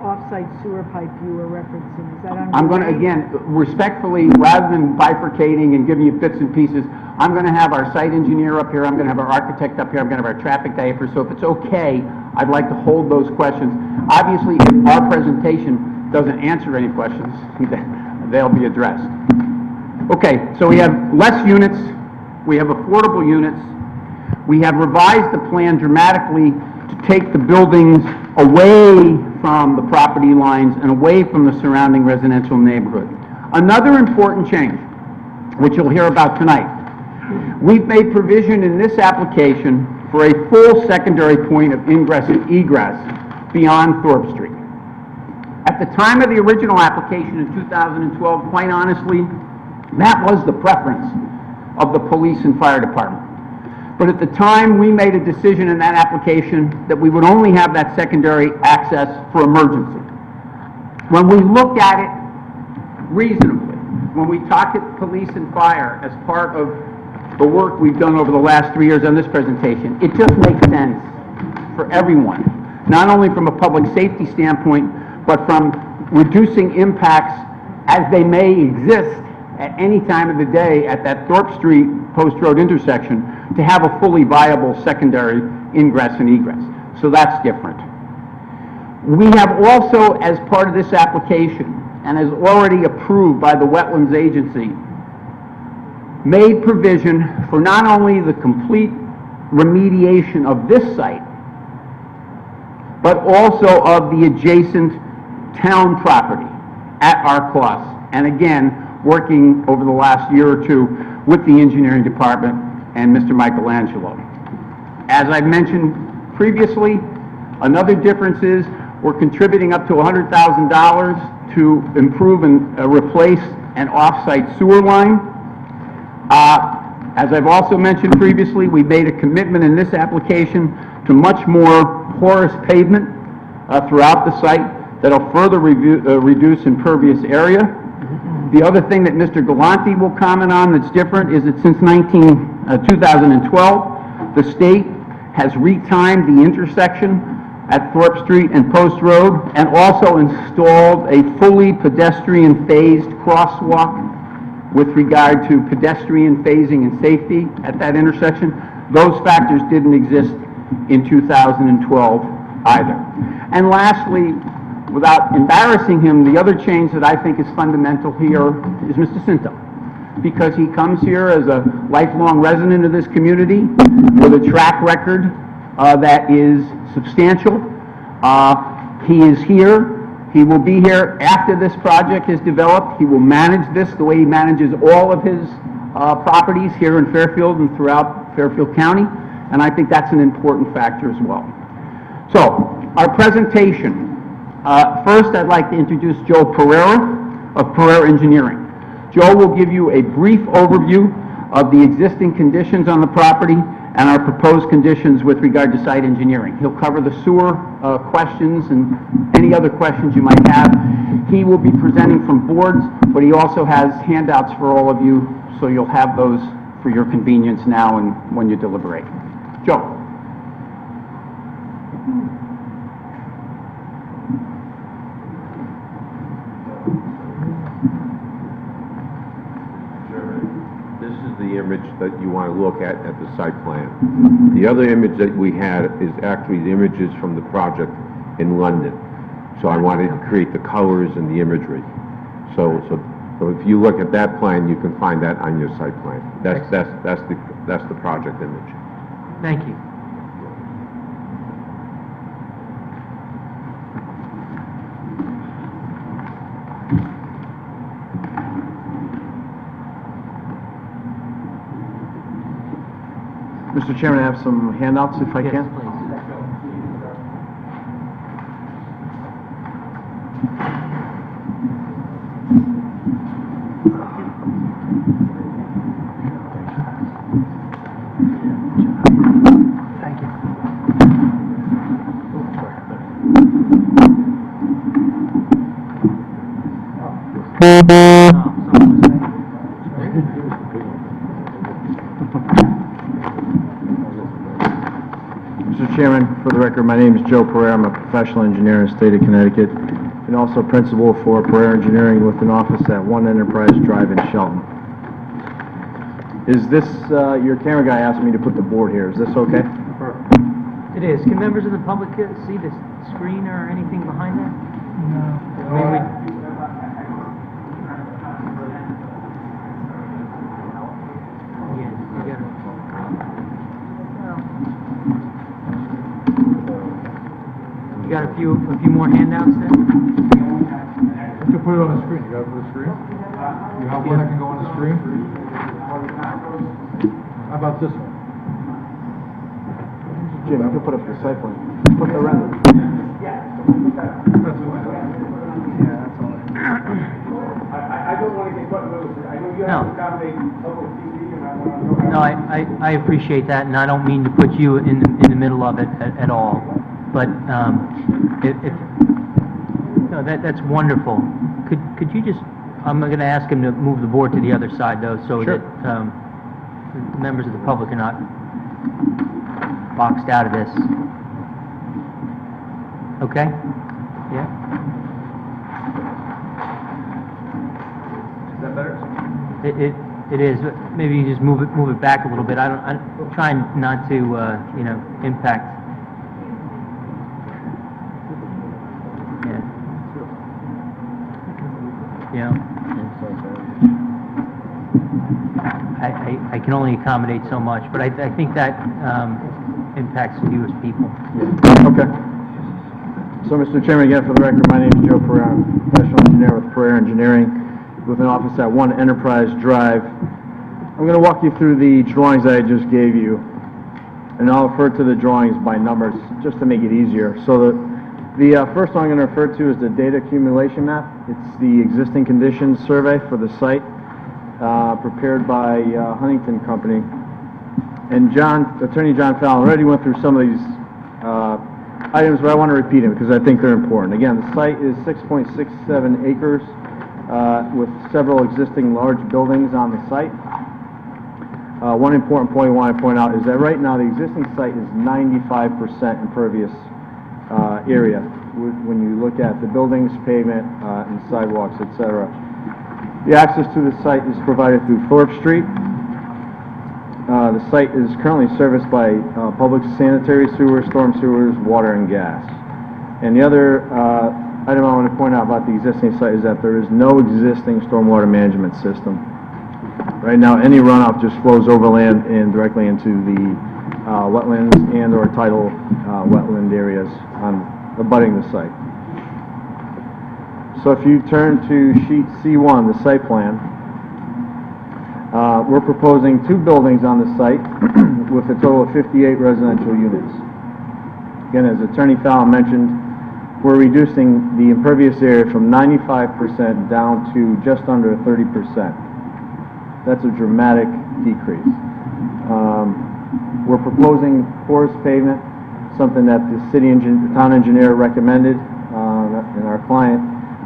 off-site sewer pipe you were referencing? Is that on? I'm going to, again, respectfully, rather than bifurcating and giving you bits and pieces, I'm going to have our site engineer up here, I'm going to have our architect up here, I'm going to have our traffic guy up here, so if it's okay, I'd like to hold those questions. Obviously, if our presentation doesn't answer any questions, they'll be addressed. Okay, so we have less units, we have affordable units, we have revised the plan dramatically to take the buildings away from the property lines and away from the surrounding residential neighborhood. Another important change, which you'll hear about tonight, we've made provision in this application for a full secondary point of ingress and egress beyond Thorpe Street. At the time of the original application in 2012, quite honestly, that was the preference of the police and fire department. But at the time, we made a decision in that application that we would only have that secondary access for emergency. When we look at it reasonably, when we talk at police and fire as part of the work we've done over the last 3 years on this presentation, it just makes sense for everyone not only from a public safety standpoint, but from reducing impacts as they may exist at any time of the day at that Thorpe Street Post Road intersection, to have a fully viable secondary ingress and egress. So that's different. We have also, as part of this application, and as already approved by the Wetlands Agency, made provision for not only the complete remediation of this site, but also of the adjacent town property at our cost. And again, working over the last year or two with the engineering department and Mr. Michelangelo. As I've mentioned previously, another difference is we're contributing up to $100,000 to improve and replace an off-site sewer line. As I've also mentioned previously, we made a commitment in this application to much more porous pavement throughout the site that'll further reduce impervious area. The other thing that Mr. Galante will comment on that's different is that since 2012, the state has retimed the intersection at Thorpe Street and Post Road, and also installed a fully pedestrian phased crosswalk with regard to pedestrian phasing and safety at that intersection. Those factors didn't exist in 2012 either. And lastly, without embarrassing him, the other change that I think is fundamental here is Mr. Cinto, because he comes here as a lifelong resident of this community with a track record that is substantial. He is here. He will be here after this project is developed. He will manage this the way he manages all of his properties here in Fairfield and throughout Fairfield County, and I think that's an important factor as well. So, our presentation. First, I'd like to introduce Joe Pereira of Pereira Engineering. Joe will give you a brief overview of the existing conditions on the property and our proposed conditions with regard to site engineering. He'll cover the sewer questions and any other questions you might have. He will be presenting from boards, but he also has handouts for all of you, so you'll have those for your convenience now and when you deliberate. Joe. The image that you want to look at the site plan. The other image that we had is actually the images from the project in London. So I wanted to create the colors and the imagery. So if you look at that plan, you can find that on your site plan. That's the project image. Thank you. Mr. Chairman, I have some handouts if I can. Yes, please. Thank you. Mr. Chairman, for the record, my name is Joe Pereira. I'm a professional engineer in the state of Connecticut and also principal for Pereira Engineering with an office at One Enterprise Drive in Shelton. Is this, your camera guy asked me to put the board here. Is this okay? It is. Can members of the public see the screen or anything behind that? No. I mean, you got it. You got a few more handouts then? You can put it on the screen. You got it for the screen? You have one that can go on the screen? How about this one? Jim, you can put up the site plan. Put the render. That's fine. I don't want to get put loose. I know you No. have to accommodate public TV and I want to... No, I appreciate that, and I don't mean to put you in the middle of it at all. But no, that's wonderful. Could you just? I'm going to ask him to move the board to the other side, though, so Sure. that the members of the public are not boxed out of this. Okay? Yeah? Is that better? It is, but maybe you just move it back a little bit. I'm trying not to, impact. Yeah. I can only accommodate so much, but I think that, impacts fewer people. Okay. So, Mr. Chairman, again, for the record, my name is Joe Pereira. I'm a professional engineer with Pereira Engineering with an office at 1 Enterprise Drive. I'm going to walk you through the drawings that I just gave you, and I'll refer to the drawings by numbers just to make it easier. So the first one I'm going to refer to is the data accumulation map. It's the existing conditions survey for the site, prepared by Huntington Company. And Attorney John Fallon already went through some of these items, but I want to repeat them because I think they're important. Again, the site is 6.67 acres with several existing large buildings on the site. One important point I want to point out is that right now the existing site is 95% impervious area when you look at the buildings, pavement, and sidewalks, etc. The access to the site is provided through Thorpe Street. The site is currently serviced by public sanitary sewer, storm sewers, water, and gas. And the other item I want to point out about the existing site is that there is no existing stormwater management system. Right now, any runoff just flows overland and directly into the wetlands and or tidal wetland areas abutting the site. So if you turn to sheet C1, the site plan, we're proposing 2 buildings on the site with a total of 58 residential units. Again, as Attorney Fallon mentioned, we're reducing the impervious area from 95% down to just under 30%. That's a dramatic decrease. We're proposing porous pavement, something that the town engineer recommended, and our client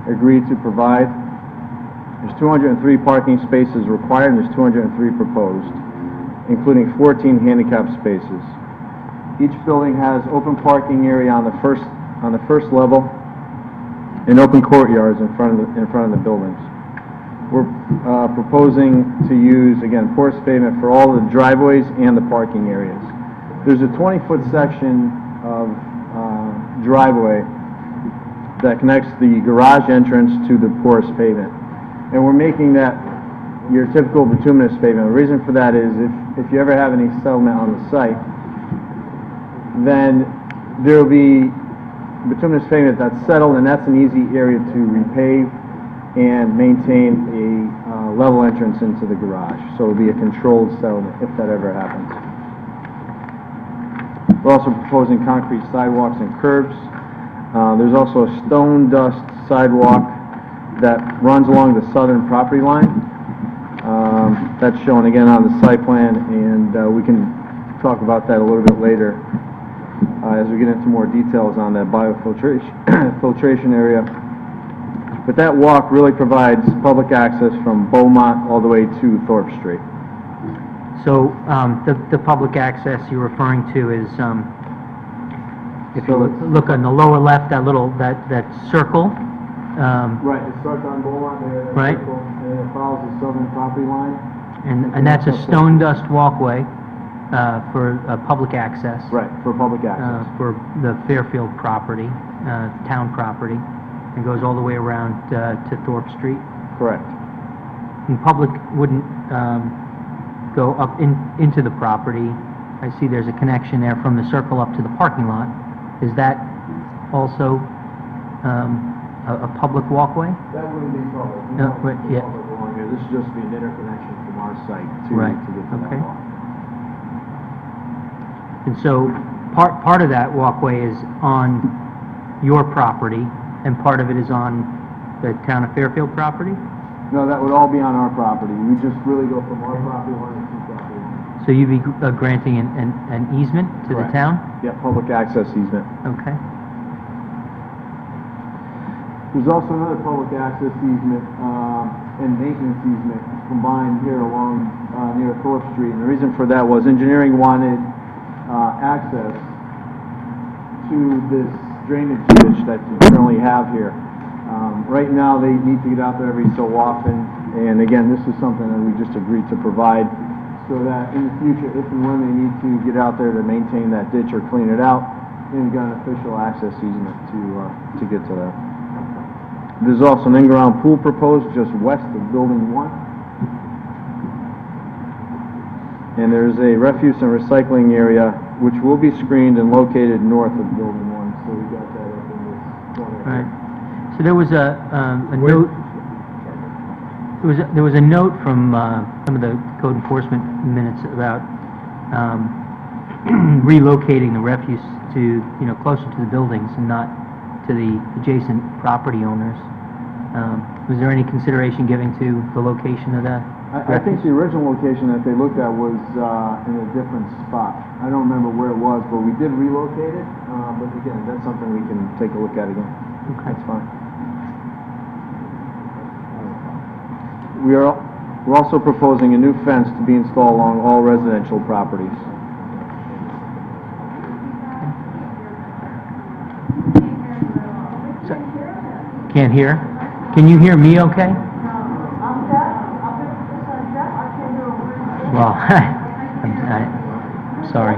agreed to provide. There's 203 parking spaces required, and there's 203 proposed, including 14 handicap spaces. Each building has open parking area on the first level, and open courtyards in front of the buildings. We're proposing to use, again, porous pavement for all the driveways and the parking areas. There's a 20-foot section of driveway that connects the garage entrance to the porous pavement. And we're making that your typical bituminous pavement. The reason for that is if you ever have any settlement on the site, then there will be bituminous pavement that's settled, and that's an easy area to repave and maintain a level entrance into the garage. So it'll be a controlled settlement if that ever happens. We're also proposing concrete sidewalks and curbs. There's also a stone dust sidewalk that runs along the southern property line. That's shown again on the site plan, and we can talk about that a little bit later as we get into more details on that biofiltration area. But that walk really provides public access from Beaumont all the way to Thorpe Street. So, the public access you're referring to is, if you look on the lower left, that circle, Right, it starts on Beaumont there, that Right. circle, and then it follows the southern property line. and that's a stone dust walkway, for, public access. Right, for public access. For the Fairfield property, town property, and goes all the way around, to Thorpe Street. Correct. And public wouldn't, go up into the property. I see there's a connection there from the circle up to the parking lot. Is that also, a public walkway? That wouldn't be public. We No, don't right, do yeah. public along here. This is just be an interconnection from our site to Right, get to okay. that walk. And so, part of that walkway is on your property, and part of it is on the town of Fairfield property? No, that would all be on our property. We just really go from our property line to property line. So you'd be granting an easement to the Correct. town? Yeah, public access easement. Okay. There's also another public access easement and maintenance easement combined here along near Thorpe Street. And the reason for that was engineering wanted access to this drainage ditch that you currently have here. Right now, they need to get out there every so often, and again, this is something that we just agreed to provide so that in the future, if and when they need to get out there to maintain that ditch or clean it out, they've got an official access easement to get to that. There's also an in-ground pool proposed just west of Building 1. And there's a refuse and recycling area which will be screened and located north of Building 1, so we got that up in this corner. All right. So there was a note, there was a note from some of the code enforcement minutes about relocating the refuse to, closer to the buildings and not to the adjacent property owners. Was there any consideration given to the location of that? I think the original location that they looked at was in a different spot. I don't remember where it was, but we did relocate it, but again, that's something we can take a look at again. Okay. That's fine. We're also proposing a new fence to be installed along all residential properties. So, can't hear? Can you hear me okay? Well, I'm sorry.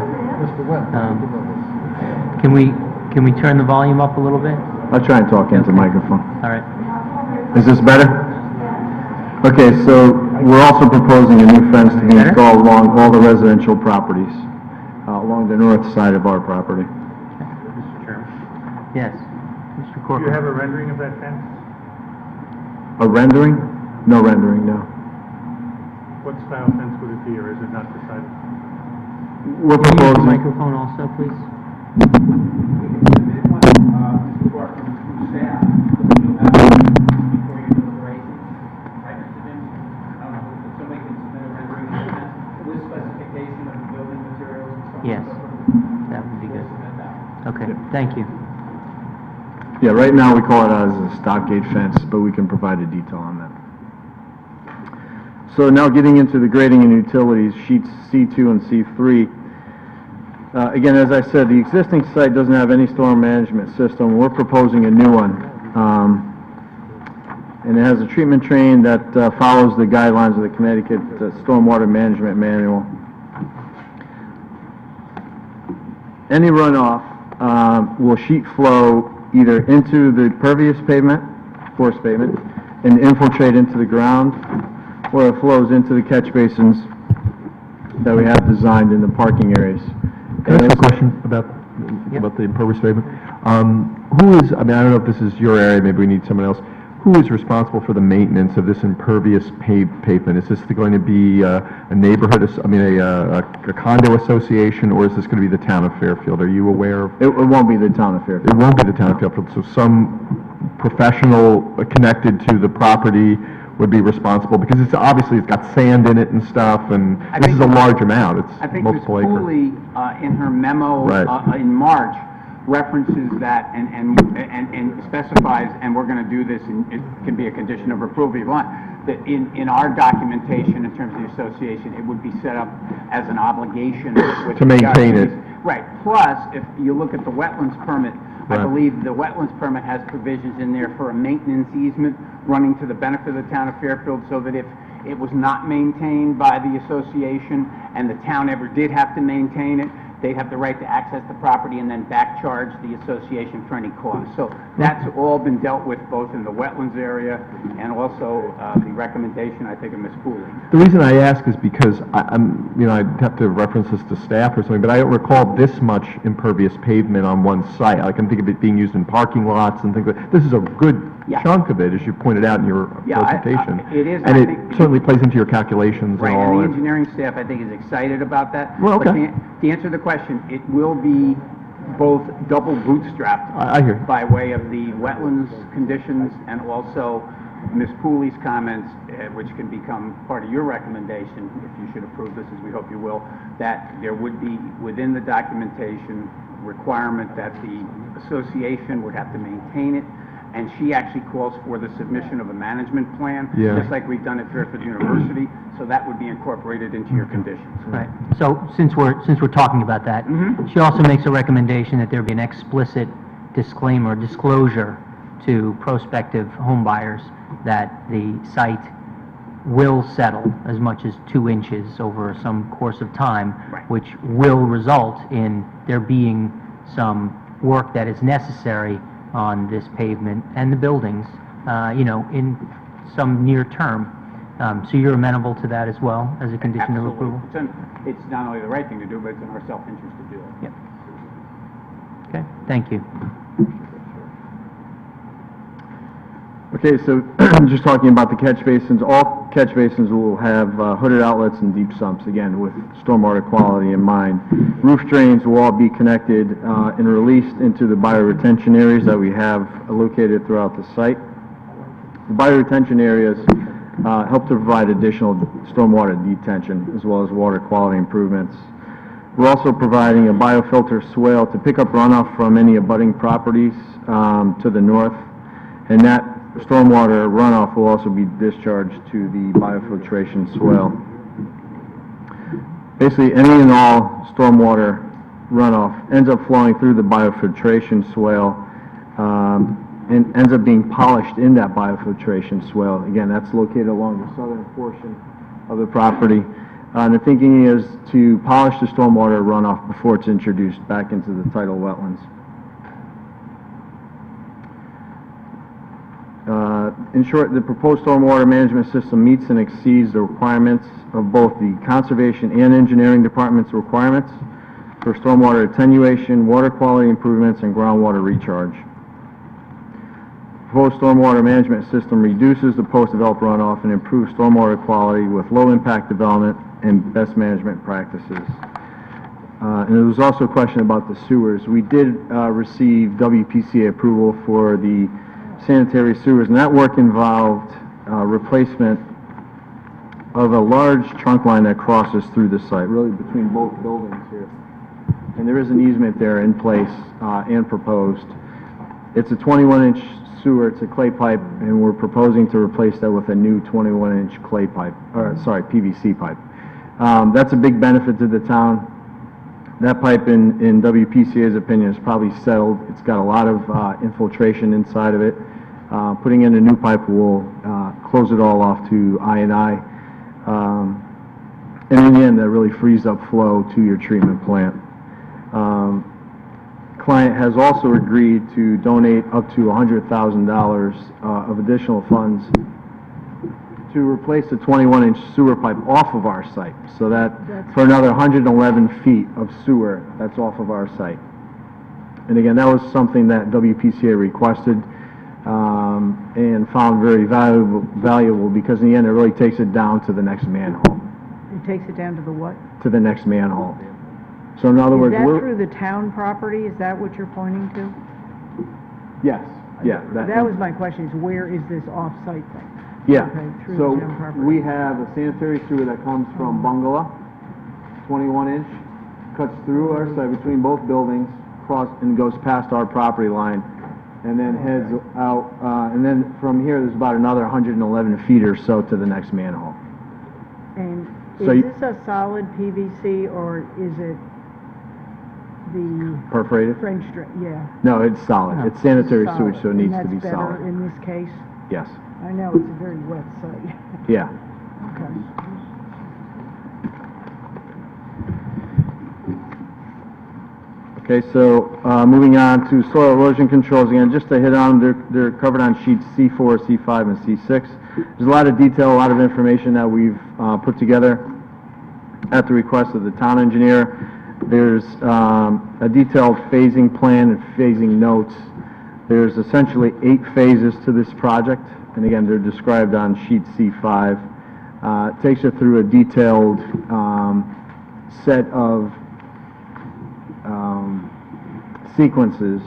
Can we turn the volume up a little bit? I'll try and talk into the microphone. All right. Is this better? Okay, so we're also proposing a new fence to be installed along all the residential properties, along the north side of our property. Mr. Chairman, Yes. Mr. do you Corcoran. have a rendering of that fence? A rendering? No rendering, no. What style fence would it be, or is it not decided? We're Can you use the proposing, microphone also, please? Yes, that would be good. Okay, thank you. yeah, right now we call it as a stockade fence, but we can provide a detail on that. So now getting into the grading and utilities, sheets C2 and C3. Again, as I said, the existing site doesn't have any storm management system. We're proposing a new one. And it has a treatment train that follows the guidelines of the Connecticut Stormwater Management Manual. Any runoff will sheet flow either into the pervious pavement, porous pavement, and infiltrate into the ground, or it flows into the catch basins that we have designed in the parking areas. Can I ask a question about the impervious pavement? Who is, I don't know if this is your area, maybe we need someone else. Who is responsible for the maintenance of this impervious pavement? Is this going to be a neighborhood, a condo association, or is this going to be the town of Fairfield? Are you aware of? It won't be the town of Fairfield. It won't be the town of Fairfield, so some professional connected to the property would be responsible, because it's got sand in it and stuff, and this is a large amount, I it's think Ms. multiple acres. Pooley, in her memo Right. in March, references that and specifies, and we're going to do this, and it can be a condition of approval if you want, that in our documentation in terms of the association, it would be set up as an obligation with To maintain it. Right. Plus, if you look at the wetlands permit, I Right. believe the wetlands permit has provisions in there for a maintenance easement running to the benefit of the town of Fairfield, so that if it was not maintained by the association and the town ever did have to maintain it, they'd have the right to access the property and then back charge the association for any cost. So that's all been dealt with both in the wetlands area and also the recommendation, I think, of Ms. Pooley. The reason I ask is because I'd have to reference this to staff or something, but I don't recall this much impervious pavement on one site. I can think of it being used in parking lots and things like that. This is a good Yeah. chunk of it, as you pointed out in your Yeah, presentation. it is, And I it think- certainly plays into your calculations Right, and all and the that. engineering staff, I think, is excited about that. Well, But okay. to answer the question, it will be both double bootstrapped I hear you. by way of the wetlands conditions and also Ms. Pooley's comments, which can become part of your recommendation, if you should approve this, as we hope you will, that there would be, within the documentation, requirement that the association would have to maintain it, and she actually calls for the submission of a management plan, Yeah. just like we've done at Fairfield University, so that would be incorporated into your conditions. Right. So since we're talking about that, Mhm. she also makes a recommendation that there be an explicit disclosure to prospective home buyers that the site will settle as much as 2 inches over some course of time, which will result in there being some work that is necessary on this pavement and the buildings, in some near term. So you're amenable to that as well, as a condition of approval? It's not only the right thing to do, but it's in our self-interest to do it. Yep. Okay, thank you. Okay, so just talking about the catch basins, all catch basins will have hooded outlets and deep sumps, again, with stormwater quality in mind. Roof drains will all be connected and released into the bioretention areas that we have located throughout the site. The bioretention areas help to provide additional stormwater detention as well as water quality improvements. We're also providing a biofilter swale to pick up runoff from any abutting properties to the north, and that stormwater runoff will also be discharged to the biofiltration swale. Basically, any and all stormwater runoff ends up flowing through the biofiltration swale and ends up being polished in that biofiltration swale. Again, that's located along the southern portion of the property. And the thinking is to polish the stormwater runoff before it's introduced back into the tidal wetlands. In short, the proposed stormwater management system meets and exceeds the requirements of both the conservation and engineering department's requirements for stormwater attenuation, water quality improvements, and groundwater recharge. The proposed stormwater management system reduces the post-developed runoff and improves stormwater quality with low-impact development and best management practices. And there was also a question about the sewers. We did receive WPCA approval for the sanitary sewers, and that work involved replacement of a large trunk line that crosses through the site, really between both buildings here. And there is an easement there in place and proposed. It's a 21-inch sewer, it's a clay pipe, and we're proposing to replace that with a new 21-inch clay pipe, PVC pipe. That's a big benefit to the town. That pipe, in WPCA's opinion, is probably settled. It's got a lot of infiltration inside of it. Putting in a new pipe will close it all off to I&I. And in the end, that really frees up flow to your treatment plant. Client has also agreed to donate up to $100,000 of additional funds to replace the 21-inch sewer pipe off of our site. So that's for another 111 feet of sewer that's off of our site. And again, that was something that WPCA requested and found very valuable because in the end, it really takes it down to the next manhole. It takes it down to the what? To the next manhole. So in other words, Is that through the town property? Is that what you're pointing to? Yes, yeah. That was my question, is where is this off-site thing? Yeah, Okay, through so the town property. we have a sanitary sewer that comes from Bungalow, 21-inch, cuts through our site between both buildings, and goes past our property line, and then heads out, and then from here, there's about another 111 feet or so to the next manhole. And So is you- this a solid PVC or is it the Perforated? French drain? Yeah. No, it's solid. It's sanitary Solid. sewage, so it And needs to that's be better solid. in this case? Yes, I know, it's a very wet site. yeah. Okay. Okay, so moving on to soil erosion controls, again, just to hit on, they're covered on sheets C4, C5, and C6. There's a lot of detail, a lot of information that we've put together at the request of the town engineer. There's a detailed phasing plan and phasing notes. There's essentially 8 phases to this project, and again, they're described on sheet C5. It takes you through a detailed set of sequences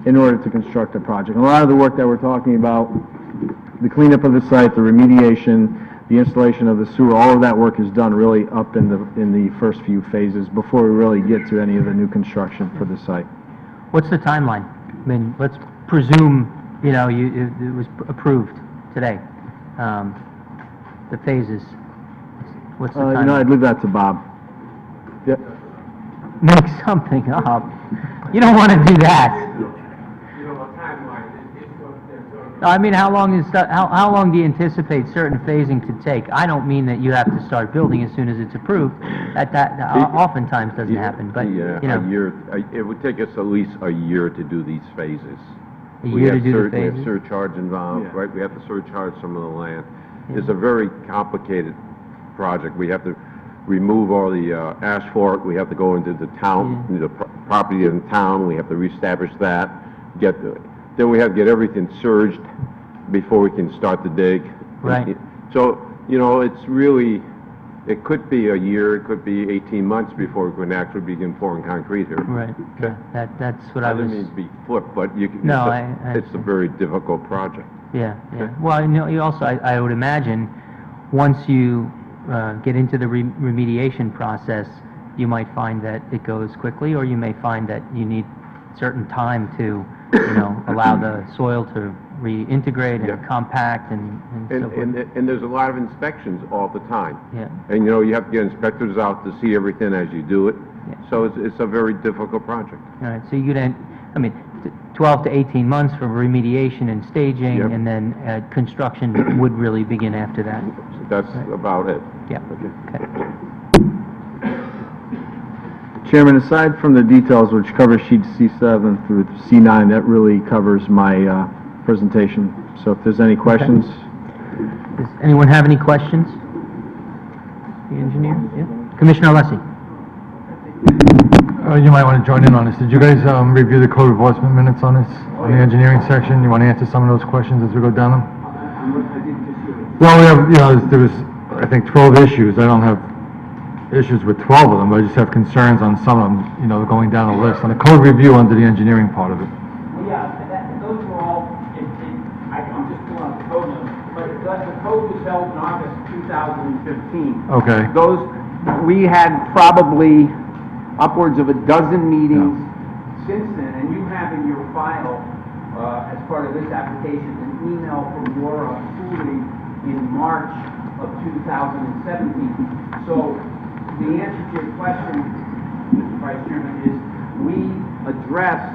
in order to construct a project. And a lot of the work that we're talking about, the cleanup of the site, the remediation, the installation of the sewer, all of that work is done really up in the first few phases before we really get to any of the new construction for the site. What's the timeline? I mean, let's presume, it was approved today, the phases. What's the timeline? I'd leave that to Bob. Yeah. Make something up. You don't want to do that. I mean, how long do you anticipate certain phasing to take? I don't mean that you have to start building as soon as it's approved. That oftentimes doesn't happen, but, Yeah, you know. a year, it would take us at least a year to do these phases. A year to do the We have phases? surcharge involved, right? We have to surcharge some of the land. It's a very complicated project. We have to remove all the asphalt, we have to go into the town, the property in town, we have to reestablish that, then we have to get everything surged before we can start to dig. Right. So, you know, it's really, it could be a year, it could be 18 months before we can actually begin pouring concrete here. Right. Okay. That's what I I was... didn't mean to be flip, but you can, No, it's a very difficult project. Yeah, yeah. Well, you know, you also, I would imagine, once you get into the remediation process, you might find that it goes quickly, or you may find that you need certain time to, you know, allow the soil to reintegrate and Yeah. compact and so forth. And there's a lot of inspections all the time. Yeah. And, you know, you have to get inspectors out to see everything as you do it. Yeah. So it's a very difficult project. All right, so you'd, I mean, 12 to 18 months for remediation and staging, Yep. and then construction would really begin after that. That's about it. Yeah. Okay. Okay. Chairman, aside from the details which cover sheet C7 through C9, that really covers my presentation. So if there's any questions, Does anyone have any questions? The engineer? Yeah. Commissioner Alessi? You might want to join in on this. Did you guys review the code enforcement minutes on this, on the engineering section? You want to answer some of those questions as we go down them? Well, we have, you know, there was, I think, 12 issues. I don't have issues with 12 of them, but I just have concerns on some of them, you know, going down the list. On the code review under the engineering part of it. Well, yeah, those were all, I'm just pulling out the code notes, but the code was held in August 2015. Okay. Those, we had probably upwards of a dozen meetings since then, and you have in your file, as part of this application, an email from Laura Cooley in March of 2017. So, the answer to your question, Mr. Vice Chairman, is we addressed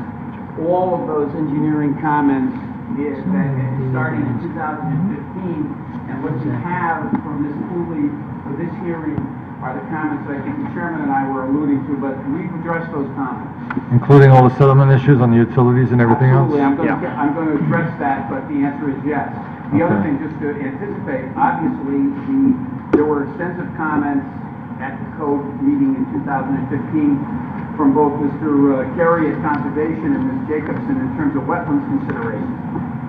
all of those engineering comments starting in 2015, and what you have from Ms. Cooley for this hearing are the comments that I think the chairman and I were alluding to, but we've addressed those comments. Including all the settlement issues on the utilities and everything else? Absolutely, I'm going to address that, but the answer is yes. The other Okay. thing, just to anticipate, obviously, there were extensive comments at the code meeting in 2015 from both Mr. Carey at Conservation and Ms. Jacobson in terms of wetlands considerations.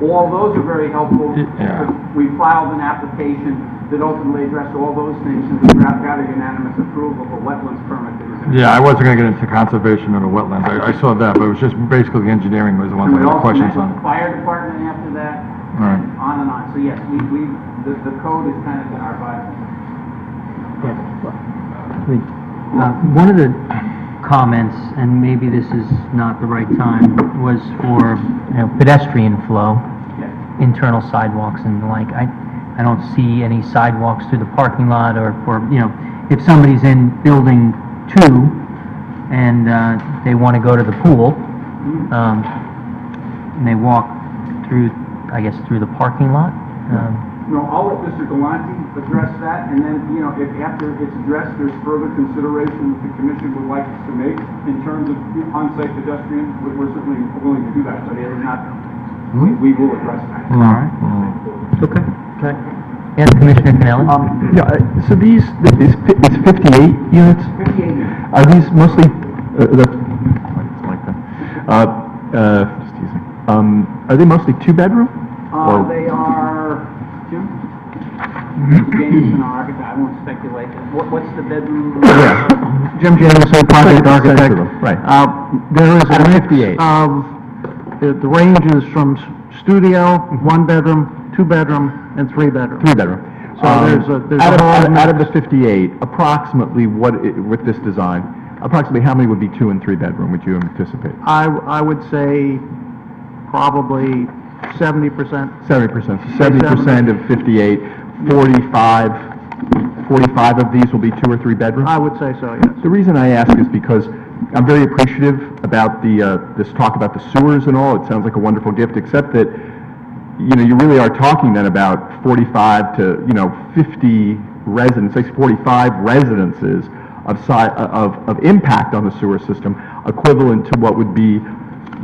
All those are very helpful. Yeah. We filed an application that ultimately addressed all those things, and we got a unanimous approval of a wetlands permit that was in. Yeah, I wasn't going to get into conservation or the wetlands. I saw that, but it was just basically the engineering was the one And that we I had also questions met with on. the fire department after that, Right. and on and on. So yes, the code is kind of in our Bible. One of the comments, and maybe this is not the right time, was for, you know, pedestrian flow, internal sidewalks and the like. I don't see any sidewalks through the parking lot, or for, you know, if somebody's in building 2 and they want to go to the pool, and they walk through, I guess, through the parking lot. No, I'll let Mr. Galante address that, and then, you know, if after it's addressed, there's further consideration that the commission would like us to make in terms of on-site pedestrian, we're certainly willing to do that, but it is not, we will address that. All right. Okay. Okay. Yes, Commissioner Canelli? So these, it's 58 units? 58 units. Are these mostly, it's like that. Excuse me. Are they mostly two-bedroom? They are, Jim? Jameson, our architect, I won't speculate. What's the bedroom? Jim Jameson, project architect. Right. There is Out a of mix 58. of, the range is from studio, 1-bedroom, 2-bedroom, and 3-bedroom. Three-bedroom. So there's out a whole of, out of mix. the 58, approximately with this design, approximately how many would be 2- and 3-bedroom, would you anticipate? I would say probably 70%. 70%. So 70% of 58, 45 of these will be 2- or 3-bedroom? I would say so, yes. The reason I ask is because I'm very appreciative about this talk about the sewers and all. It sounds like a wonderful gift, except that you really are talking then about 45 to, 50 residents, say 45 residences of impact on the sewer system, equivalent to what would be,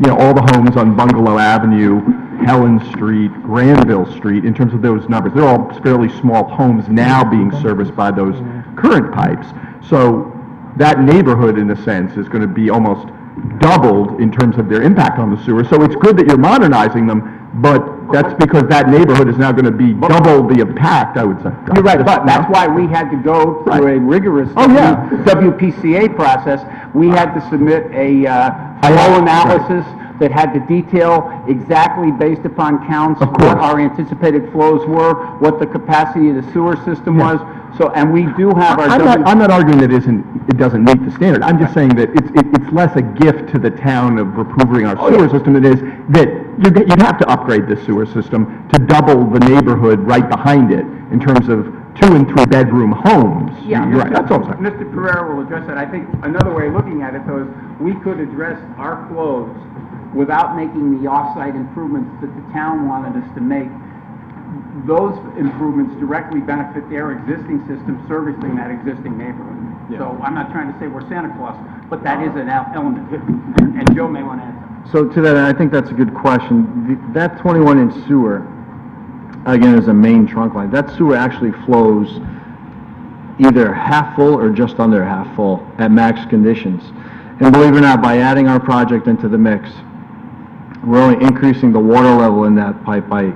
all the homes on Bungalow Avenue, Helen Street, Granville Street, in terms of those numbers. They're all fairly small homes now being serviced by those current pipes. So that neighborhood, in a sense, is going to be almost doubled in terms of their impact on the sewer. So it's good that you're modernizing them, but that's because that neighborhood is now going to be double the impact, I would say. You're right, but that's why we had to go through a rigorous WPCA process. We had to submit a flow analysis that had to detail exactly based upon counts what our anticipated flows were, what the capacity of the sewer system was. So, and we do have our... I'm not arguing that it doesn't meet the standard. I'm just saying that it's less a gift to the town of improving our sewer system than it is that you'd have to upgrade the sewer system to double the neighborhood right behind it in terms of 2 and 3 bedroom homes. Yeah, You're right. That's all I'm saying. Mr. Pereira will address that. I think another way of looking at it, though, is we could address our flows without making the off-site improvements that the town wanted us to make. Those improvements directly benefit their existing system servicing that existing neighborhood. So I'm not trying to say we're Santa Claus, but that is an element. And Joe may want to add something. So to that, I think that's a good question. That 21-inch sewer, again, is a main trunk line. That sewer actually flows either half full or just under half full at max conditions. And believe it or not, by adding our project into the mix, we're only increasing the water level in that pipe by,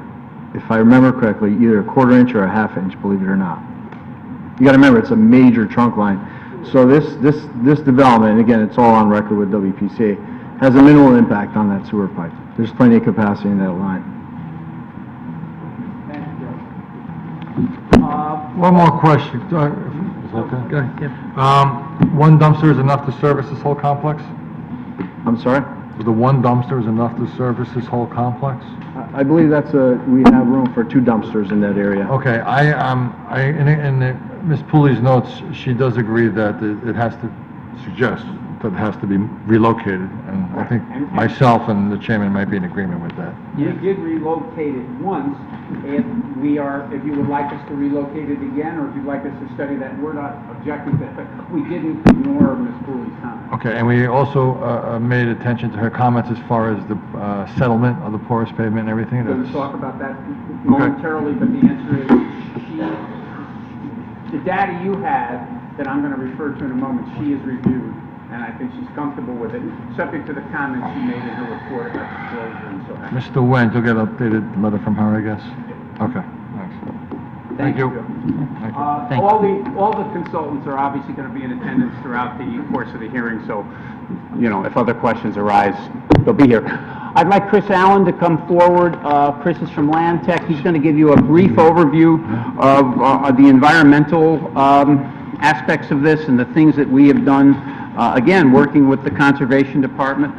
if I remember correctly, either a 1/4 inch or a 1/2 inch, believe it or not. You gotta remember, it's a major trunk line. So this development, and again, it's all on record with WPCA, has a minimal impact on that sewer pipe. There's plenty of capacity in that line. Thank you, Joe. One more question. Is that okay? Go ahead, yeah. One dumpster is enough to service this whole complex? I'm sorry? The one dumpster is enough to service this whole complex? I believe we have room for 2 dumpsters in that area. Okay, in Ms. Pooley's notes, she does agree that it has to suggest that it has to be relocated, and I think myself and the chairman might be in agreement with that. We did relocate it once. If you would like us to relocate it again, or if you'd like us to study that, we're not objecting to that, but we didn't ignore Ms. Pooley's comment. Okay, and we also made attention to her comments as far as the settlement of the porous pavement and everything. We'll talk about that momentarily, but the answer is, the data you have, that I'm going to refer to in a moment, she has reviewed, and I think she's comfortable with it, subject to the comments she made in her report about disclosure and so on. Mr. Wendt, you'll get an updated letter from her, I guess? Okay, thanks. Thank you. Thank you. All the consultants are obviously going to be in attendance throughout the course of the hearing, so, if other questions arise, they'll be here. I'd like Chris Allen to come forward. Chris is from Land Tech. He's going to give you a brief overview of the environmental aspects of this and the things that we have done, again, working with the Conservation Department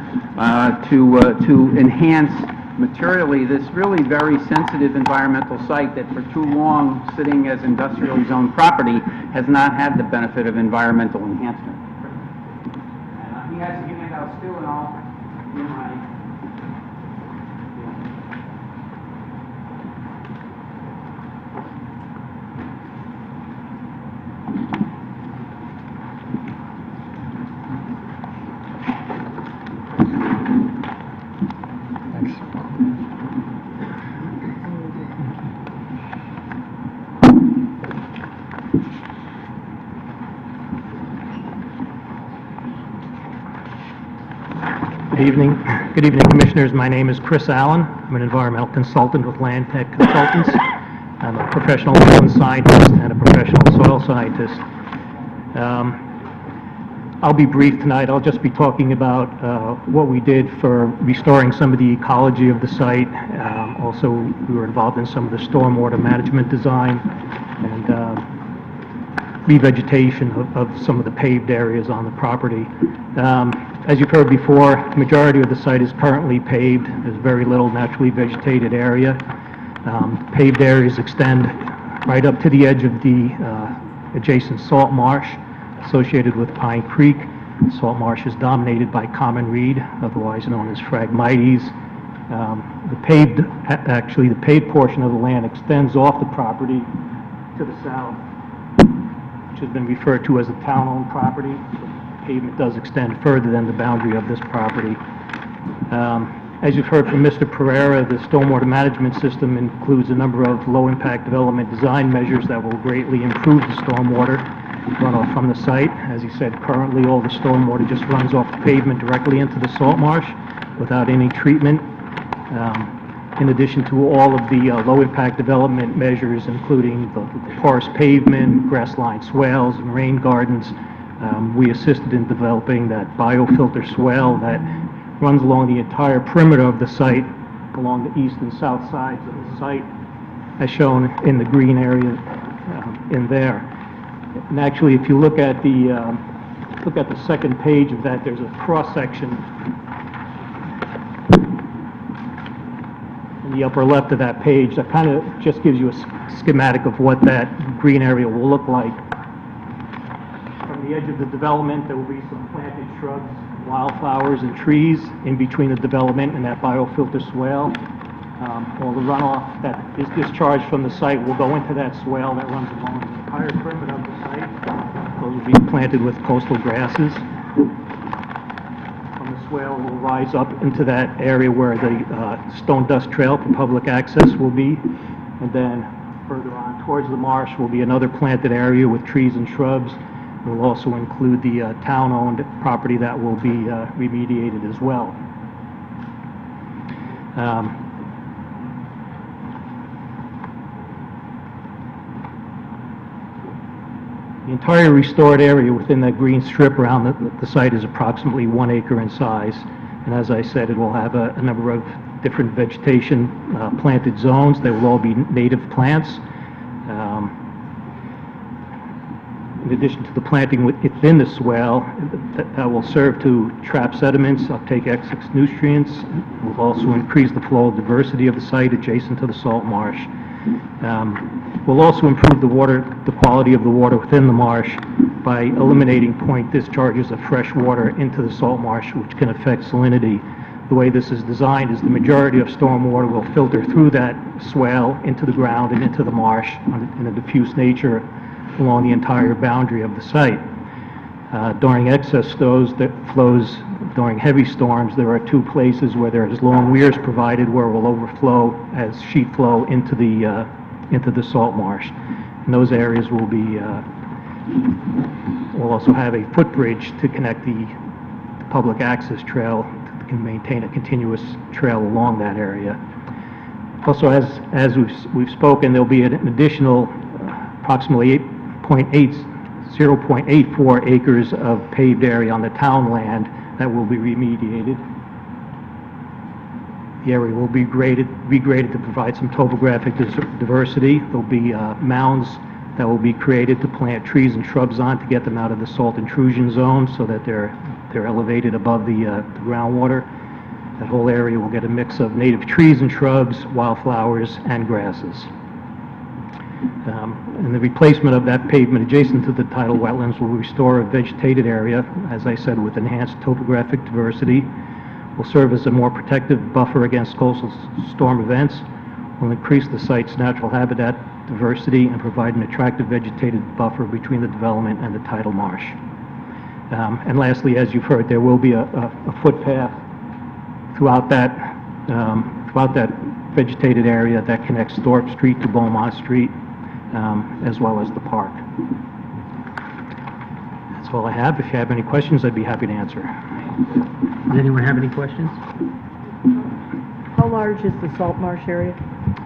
to enhance materially this really very sensitive environmental site that for too long, sitting as industrially zoned property, has not had the benefit of environmental enhancement. And he has a handout still, and I'll give my... Good evening, Commissioners. My name is Chris Allen. I'm an environmental consultant with Land Tech Consultants. I'm a professional wetland scientist and a professional soil scientist. I'll be brief tonight. I'll just be talking about what we did for restoring some of the ecology of the site. Also, we were involved in some of the stormwater management design and revegetation of some of the paved areas on the property. As you've heard before, the majority of the site is currently paved. There's very little naturally vegetated area. Paved areas extend right up to the edge of the adjacent salt marsh associated with Pine Creek. The salt marsh is dominated by common reed, otherwise known as Phragmites. Actually, the paved portion of the land extends off the property to the south, which has been referred to as the town-owned property. The pavement does extend further than the boundary of this property. As you've heard from Mr. Pereira, the stormwater management system includes a number of low-impact development design measures that will greatly improve the stormwater runoff from the site. As he said, currently all the stormwater just runs off the pavement directly into the salt marsh without any treatment. In addition to all of the low-impact development measures, including the porous pavement, grass-lined swales, and rain gardens, we assisted in developing that biofilter swale that runs along the entire perimeter of the site, along the east and south sides of the site, as shown in the green area in there. And actually, if you look at the second page of that, there's a cross-section in the upper left of that page that kind of just gives you a schematic of what that green area will look like. From the edge of the development, there will be some planted shrubs, wildflowers, and trees in between the development and that biofilter swale. All the runoff that is discharged from the site will go into that swale that runs along the entire perimeter of the site. Those will be planted with coastal grasses. From the swale, it will rise up into that area where the stone dust trail for public access will be. And then further on towards the marsh will be another planted area with trees and shrubs. It will also include the town-owned property that will be remediated as well. The entire restored area within that green strip around the site is approximately 1 acre in size. And as I said, it will have a number of different vegetation planted zones. They will all be native plants. In addition to the planting within the swale, that will serve to trap sediments, uptake excess nutrients. It will also increase the flow of diversity of the site adjacent to the salt marsh. Will also improve the quality of the water within the marsh by eliminating point discharges of fresh water into the salt marsh, which can affect salinity. The way this is designed is the majority of storm water will filter through that swale into the ground and into the marsh in a diffuse nature along the entire boundary of the site. During excess flows during heavy storms, there are 2 places where there is long weirs provided where it will overflow as sheet flow into the salt marsh. And those areas will also have a footbridge to connect the public access trail to maintain a continuous trail along that area. Also, as we've spoken, there'll be an additional approximately 0.84 acres of paved area on the town land that will be remediated. The area will be regraded to provide some topographic diversity. There'll be mounds that will be created to plant trees and shrubs on to get them out of the salt intrusion zone so that they're elevated above the groundwater. That whole area will get a mix of native trees and shrubs, wildflowers, and grasses. And the replacement of that pavement adjacent to the tidal wetlands will restore a vegetated area, as I said, with enhanced topographic diversity, will serve as a more protective buffer against coastal storm events, will increase the site's natural habitat diversity, and provide an attractive vegetated buffer between the development and the tidal marsh. And lastly, as you've heard, there will be a footpath throughout that vegetated area that connects Thorpe Street to Beaumont Street, as well as the park. That's all I have. If you have any questions, I'd be happy to answer. Does anyone have any questions? How large is the salt marsh area?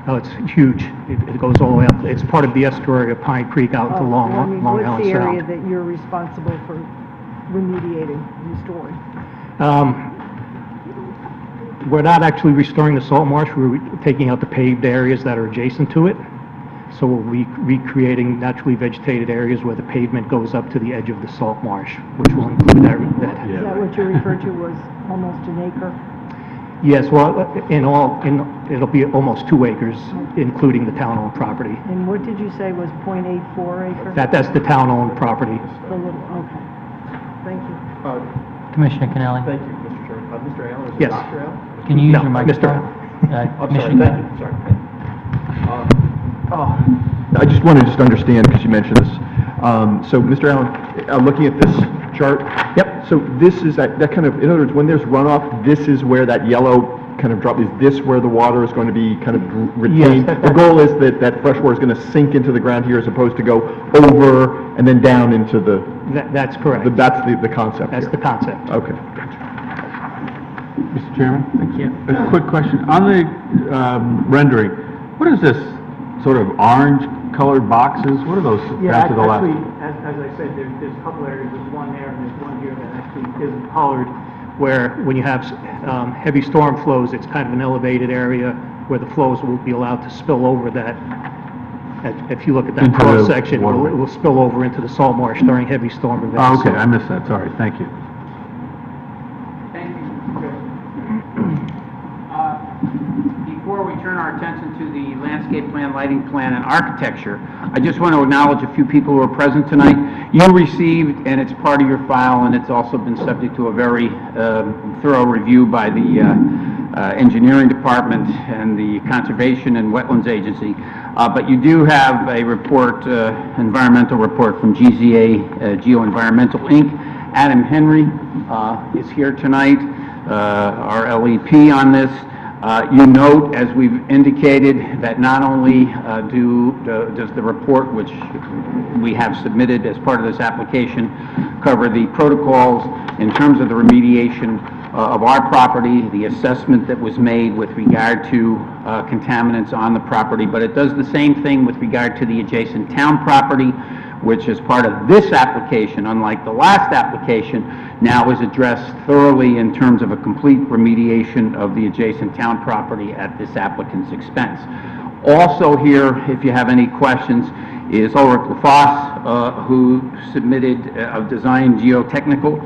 Oh, it's huge. It goes all the way up. It's part of the estuary of Pine Creek out to Long Island What's the area Sound. that you're responsible for remediating, restoring? We're not actually restoring the salt marsh. We're taking out the paved areas that are adjacent to it. So we'll be recreating naturally vegetated areas where the pavement goes up to the edge of the salt marsh, which will include that. Is that what you referred to was almost an acre? Yes, well, it'll be almost 2 acres, including the town-owned property. And what did you say was .84 acre? That's the town-owned property. The little, okay. Thank you. Commissioner Kennelly? Thank you, Mr. Chairman. Mr. Allen, is it Yes. Dr. Allen? Can you use No, your microphone? Commissioner Knapp? sorry. I just want to just understand, because you mentioned this. So, Mr. Allen, I'm looking at this chart. Yep. So this is that kind of, in other words, when there's runoff, this is where that yellow kind of drop, is this where the water is going to be kind of retained? Yes, The goal is that fresh water is going to sink into the ground here as opposed to go over and then down into the, That's correct. that's the concept That's here. the concept. Okay. Mr. Chairman? Thank you. A quick question. On the rendering, what is this sort of orange-colored boxes? What are those down to the left? As I said, there's a couple areas, there's one there and there's one here that actually isn't colored, where when you have heavy storm flows, it's kind of an elevated area where the flows will be allowed to spill over that. If you look at that Into the cross-section, waterway. it will spill over into the salt marsh during heavy storm events. Oh, okay, I missed that, sorry, thank you. Thank you. Before we turn our attention to the landscape plan, lighting plan, and architecture, I just want to acknowledge a few people who are present tonight. You received, and it's part of your file, and it's also been subject to a very thorough review by the engineering department and the Conservation and Wetlands Agency. But you do have a report, environmental report from GZA Geo-Environmental Inc. Adam Henry is here tonight, our LEP on this. You note, as we've indicated, that not only does the report, which we have submitted as part of this application, cover the protocols in terms of the remediation of our property, the assessment that was made with regard to contaminants on the property, but it does the same thing with regard to the adjacent town property, which is part of this application, unlike the last application, now is addressed thoroughly in terms of a complete remediation of the adjacent town property at this applicant's expense. Also here, if you have any questions, is Ulrich Lafosse, who submitted a design geotechnical,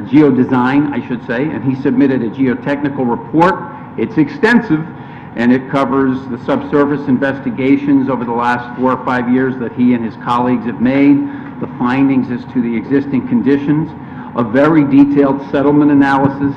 geodesign, I should say, and he submitted a geotechnical report. It's extensive, and it covers the subsurface investigations over the last 4 or 5 years that he and his colleagues have made, the findings as to the existing conditions, a very detailed settlement analysis,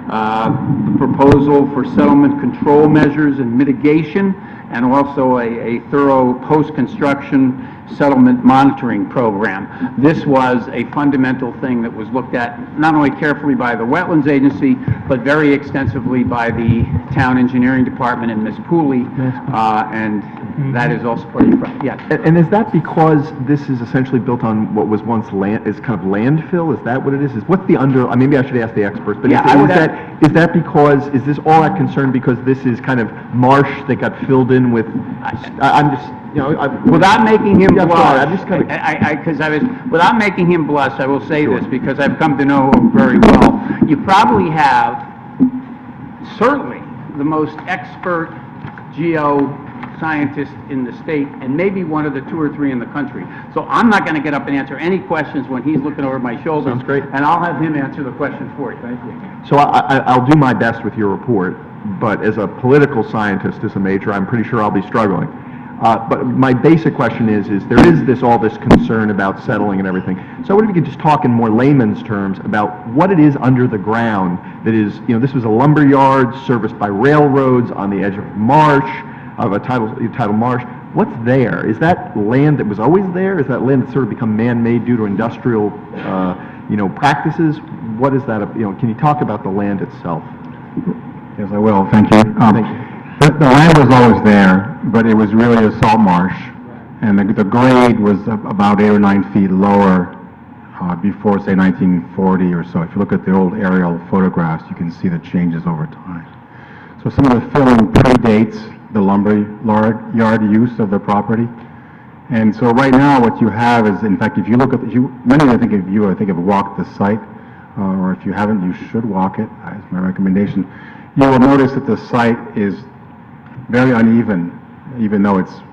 the proposal for settlement control measures and mitigation, and also a thorough post-construction settlement monitoring program. This was a fundamental thing that was looked at not only carefully by the Wetlands Agency, but very extensively by the Town Engineering Department and Ms. Pooley, and that is also part of your, yeah. And is that because this is essentially built on what was once land, is kind of landfill? Is that what it is? What's the maybe I should ask the experts, but Yeah, is that because, is this all that concern because this is kind of marsh that got filled in with, I'm just, you know, Without making him Yeah, blush, sorry, I'm just kinda- without making him blush, I will say this, because I've come to know him very well. You probably have, certainly, the most expert geoscientist in the state, and maybe one of the 2 or 3 in the country. So I'm not gonna get up and answer any questions when he's looking over my shoulder. Sounds great. And I'll have him answer the questions for you. Thank you. So I'll do my best with your report, but as a political scientist, as a major, I'm pretty sure I'll be struggling. But my basic question is there is all this concern about settling and everything. So I wonder if you could just talk in more layman's terms about what it is under the ground that is, you know, this was a lumber yard serviced by railroads on the edge of marsh, of a tidal marsh. What's there? Is that land that was always there? Is that land that's sort of become man-made due to industrial, practices? What is that, can you talk about the land itself? Yes, I will, thank you. Thank you. The land was always there, but it was really a salt marsh, and the grade was about 8 or 9 feet lower before, say, 1940 or so. If you look at the old aerial photographs, you can see the changes over time. So some of the filling predates the lumber yard use of the property. And so right now, what you have is, in fact, if you look at, many I think have walked the site, or if you haven't, you should walk it, as my recommendation. You will notice that the site is very uneven, even though it's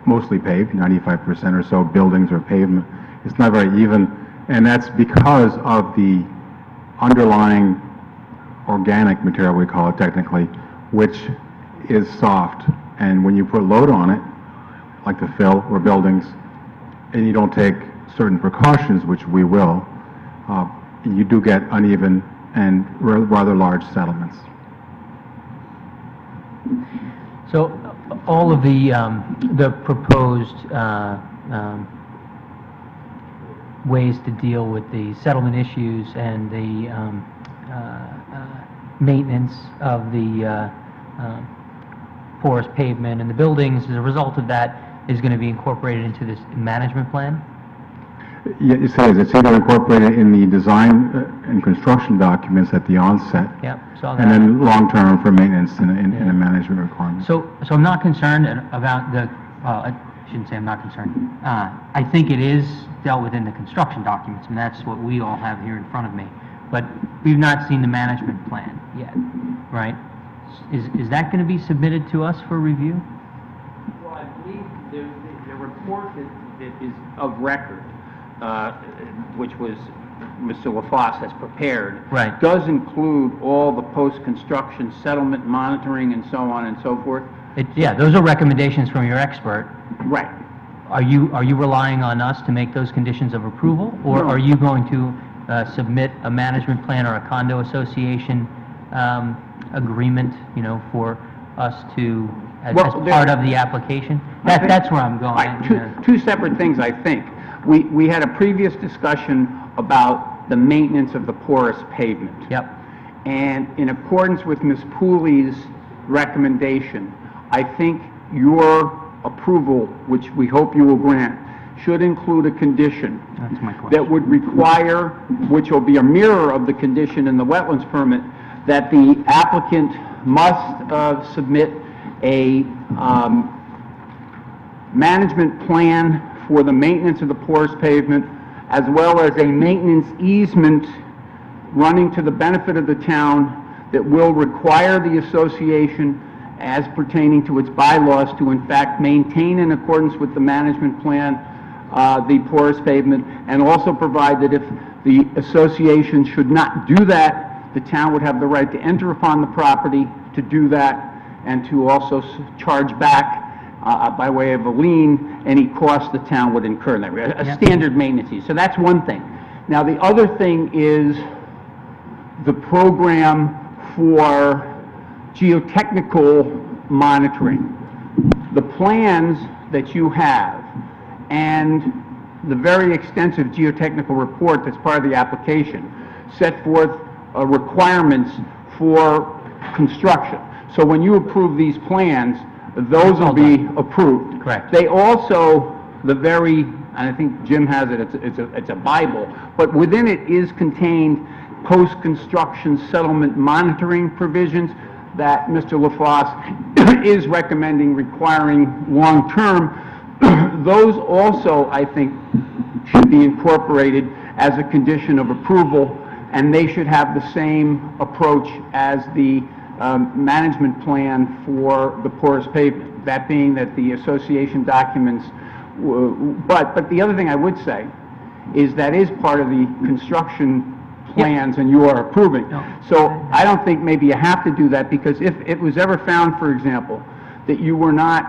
mostly paved, 95% or so buildings are pavement. It's not very even, and that's because of the underlying organic material, we call it technically, which is soft. And when you put load on it, like the fill or buildings, and you don't take certain precautions, which we will, you do get uneven and rather large settlements. So all of the proposed ways to deal with the settlement issues and the maintenance of the porous pavement and the buildings as a result of that is going to be incorporated into this management plan? Yeah, it says it's either incorporated in the design and construction documents at the onset, Yep, saw and that. then long-term for maintenance in a management requirement. So I'm not concerned about the, well, I shouldn't say I'm not concerned. I think it is dealt with in the construction documents, and that's what we all have here in front of me. But we've not seen the management plan yet, right? Is that going to be submitted to us for review? Well, I believe the report that is of record, which was Mr. LaFosse has prepared, Right. does include all the post-construction settlement monitoring and so on and so forth. Yeah, those are recommendations from your expert. Right. Are you relying on us to make those conditions of approval? Or No. are you going to submit a management plan or a condo association agreement, you know, for us to, as part of the application? That's where I'm going. Right, two separate things, I think. We had a previous discussion about the maintenance of the porous pavement. Yep. And in accordance with Ms. Pooley's recommendation, I think your approval, which we hope you will grant, should include a condition That's my question. that would require, which will be a mirror of the condition in the wetlands permit, that the applicant must submit a management plan for the maintenance of the porous pavement, as well as a maintenance easement running to the benefit of the town that will require the association, as pertaining to its bylaws, to in fact maintain in accordance with the management plan the porous pavement, and also provide that if the association should not do that, the town would have the right to enter upon the property to do that, and to also charge back by way of a lien any cost the town would incur in that, a standard maintenance fee. So that's one thing. Now, the other thing is the program for geotechnical monitoring. The plans that you have and the very extensive geotechnical report that's part of the application set forth requirements for construction. So when you approve these plans, those will be approved. Correct. They also, and I think Jim has it, it's a Bible, but within it is contained post-construction settlement monitoring provisions that Mr. LaFosse is recommending requiring long-term. Those also, I think, should be incorporated as a condition of approval, and they should have the same approach as the management plan for the porous pavement. That being that the association documents, but the other thing I would say is that is part of the construction plans and you are approving. So I don't think maybe you have to do that, because if it was ever found, for example, that you were not,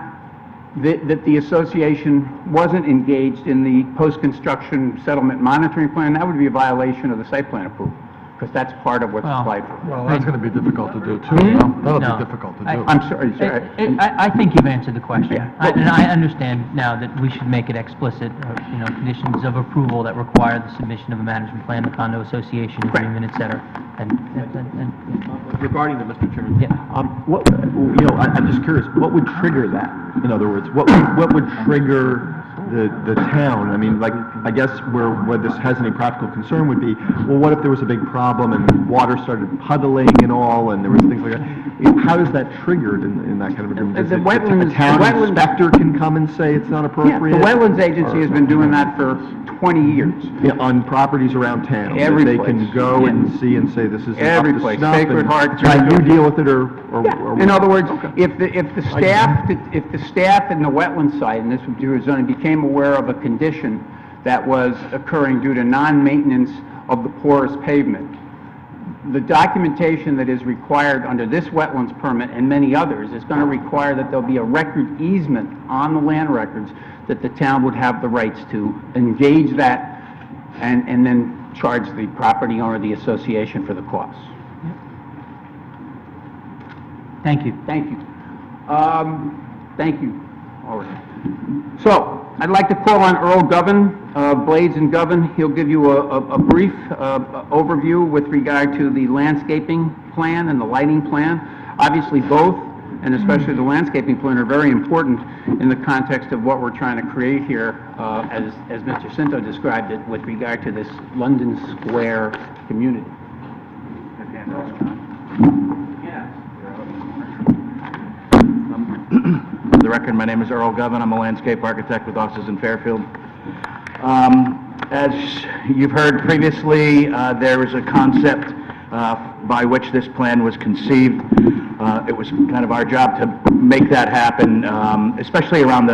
that the association wasn't engaged in the post-construction settlement monitoring plan, that would be a violation of the site plan approval, because that's part of what's applied for. Well, that's going to be difficult to do, too, you know? That'll be difficult to do. I'm sorry, I think you've answered the question. And I understand now that we should make it explicit, you know, conditions of approval that require the submission of a management plan, the condo association agreement, et cetera. And Regarding that, Mr. Chairman, Yeah. I'm just curious, what would trigger that? In other words, what would trigger the town? I mean, like, I guess where this has any practical concern would be, well, what if there was a big problem and water started puddling and all, and there was things like that? How is that triggered in that kind of agreement? The A wetlands- town the wetlands- inspector can come and say it's not Yeah, appropriate? the Wetlands Agency has been doing that for 20 years. Yeah, on properties around town? that Every They place. can go and see and say, this is up Every to place. snuff, Sacred and Heart, try you deal with it, or... In other words, Okay. if the staff in the wetland site, and this would do zoning, became aware of a condition that was occurring due to non-maintenance of the porous pavement, the documentation that is required under this wetlands permit and many others is going to require that there'll be a record easement on the land records that the town would have the rights to engage that and then charge the property owner, the association, for the costs. Thank you. Thank you. Thank you. All right. So, I'd like to call on Earl Govan, Blades and Govan. He'll give you a brief overview with regard to the landscaping plan and the lighting plan. Obviously, both, and especially the landscaping plan, are very important in the context of what we're trying to create here, as Mr. Cinto described it, with regard to this London Square community. For the record, my name is Earl Govan. I'm a landscape architect with offices in Fairfield. As you've heard previously, there is a concept by which this plan was conceived. It was kind of our job to make that happen, especially in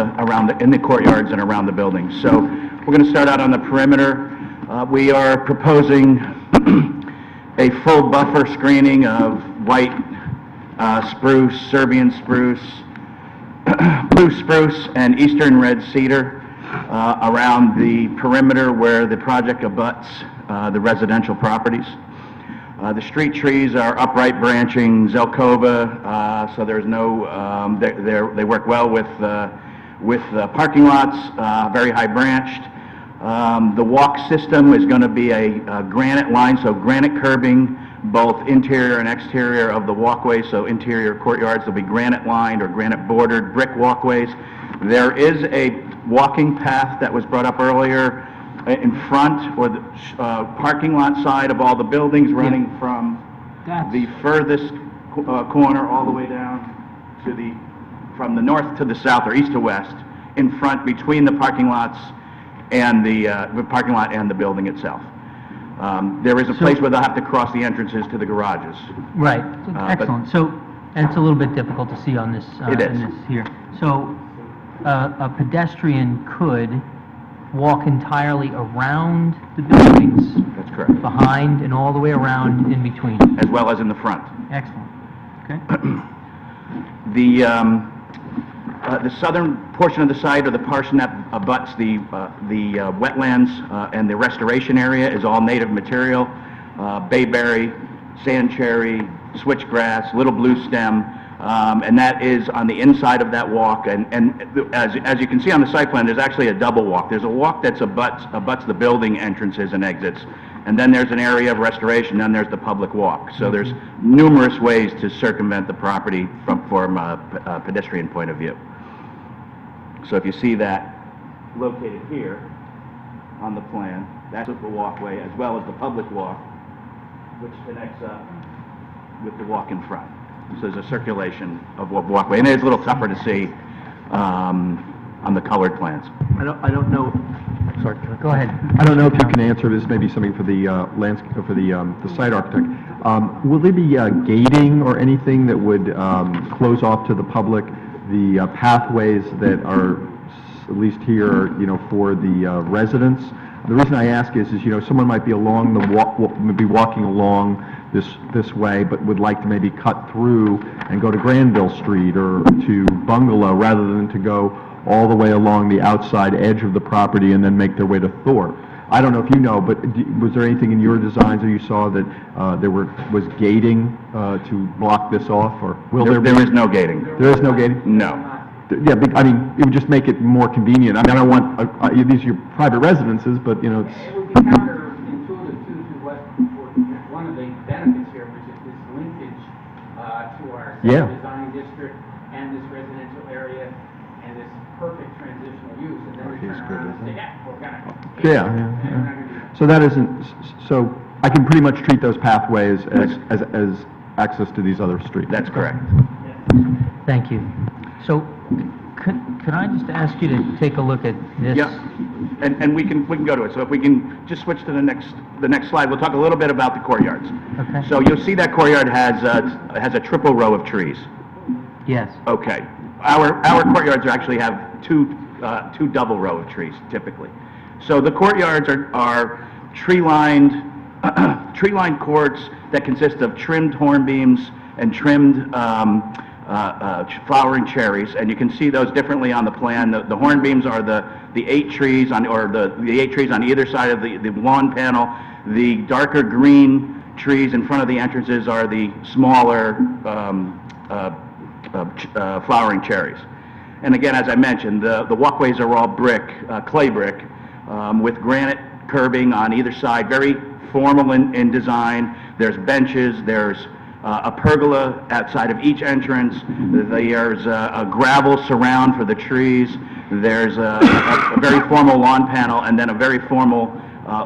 the courtyards and around the buildings. So we're going to start out on the perimeter. We are proposing a full buffer screening of white spruce, Serbian spruce, blue spruce, and eastern red cedar around the perimeter where the project abuts the residential properties. The street trees are upright branching Zelkova, so there's no, they work well with parking lots, very high branched. The walk system is going to be a granite line, so granite curbing, both interior and exterior of the walkway, so interior courtyards will be granite lined or granite bordered brick walkways. There is a walking path that was brought up earlier in front, or the parking lot side of all the buildings, running from the furthest corner all the way down to from the north to the south, or east to west, in front between the parking lots and the parking lot and the building itself. There is a place where they'll have to cross the entrances to the garages. Right, excellent. So, and it's a little bit difficult to see on this, It is. in this here. So, a pedestrian could walk entirely around the buildings? That's correct. Behind and all the way around in between? As well as in the front. Excellent. Okay. The southern portion of the site, or the portion that abuts the wetlands and the restoration area, is all native material, bayberry, sand cherry, switchgrass, little blue stem, and that is on the inside of that walk. And as you can see on the site plan, there's actually a double walk. There's a walk that's abuts the building entrances and exits, and then there's an area of restoration, then there's the public walk. So there's numerous ways to circumvent the property from a pedestrian point of view. So if you see that located here on the plan, that's the walkway as well as the public walk, which connects up with the walk in front. So there's a circulation of walkway, and it's a little tougher to see on the colored plans. I don't know. Sorry. Go ahead. I don't know if you can answer this. Maybe something for the the site architect. Will there be gating or anything that would close off to the public the pathways that are, at least here, for the residents? The reason I ask is someone might be along the walking along this way, but would like to maybe cut through and go to Granville Street or to Bungalow, rather than to go all the way along the outside edge of the property and then make their way to Thorpe. I don't know if you know, but was there anything in your designs that you saw that was gating to block this off, or will there be? There is no gating. There is no gating? No. Yeah, but, I mean, it would just make it more convenient. I mean, I don't want, these are your private residences, but, It it's... would be counterintuitive to what one of the benefits here, which is this linkage to our design district and this residential area and this perfect transitional use. And then we turn around and say, yeah, we're gonna. Yeah. So that isn't, so I can pretty much treat those pathways as access to these other streets? That's correct. Thank you. So, could I just ask you to take a look at this? Yeah, and we can go to it. So if we can just switch to the next slide, we'll talk a little bit about the courtyards. Okay. So you'll see that courtyard has a triple row of trees. Yes. Okay. Our courtyards actually have two double row of trees typically. So the courtyards are tree-lined courts that consist of trimmed hornbeams and trimmed flowering cherries, and you can see those differently on the plan. The hornbeams are the 8 trees on, or the 8 trees on either side of the lawn panel. The darker green trees in front of the entrances are the smaller flowering cherries. And again, as I mentioned, the walkways are all brick, clay brick, with granite curbing on either side, very formal in design. There's benches, there's a pergola outside of each entrance, there's a gravel surround for the trees, there's a very formal lawn panel, and then a very formal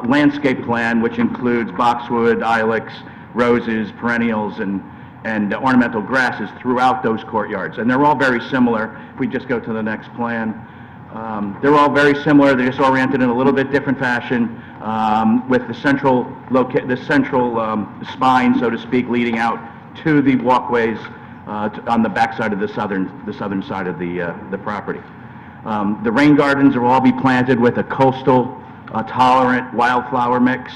landscape plan, which includes boxwood, ilex, roses, perennials, and ornamental grasses throughout those courtyards. And they're all very similar. If we just go to the next plan, they're all very similar. They're just oriented in a little bit different fashion, with the central spine, so to speak, leading out to the walkways on the backside of the southern side of the property. The rain gardens will all be planted with a coastal tolerant wildflower mix.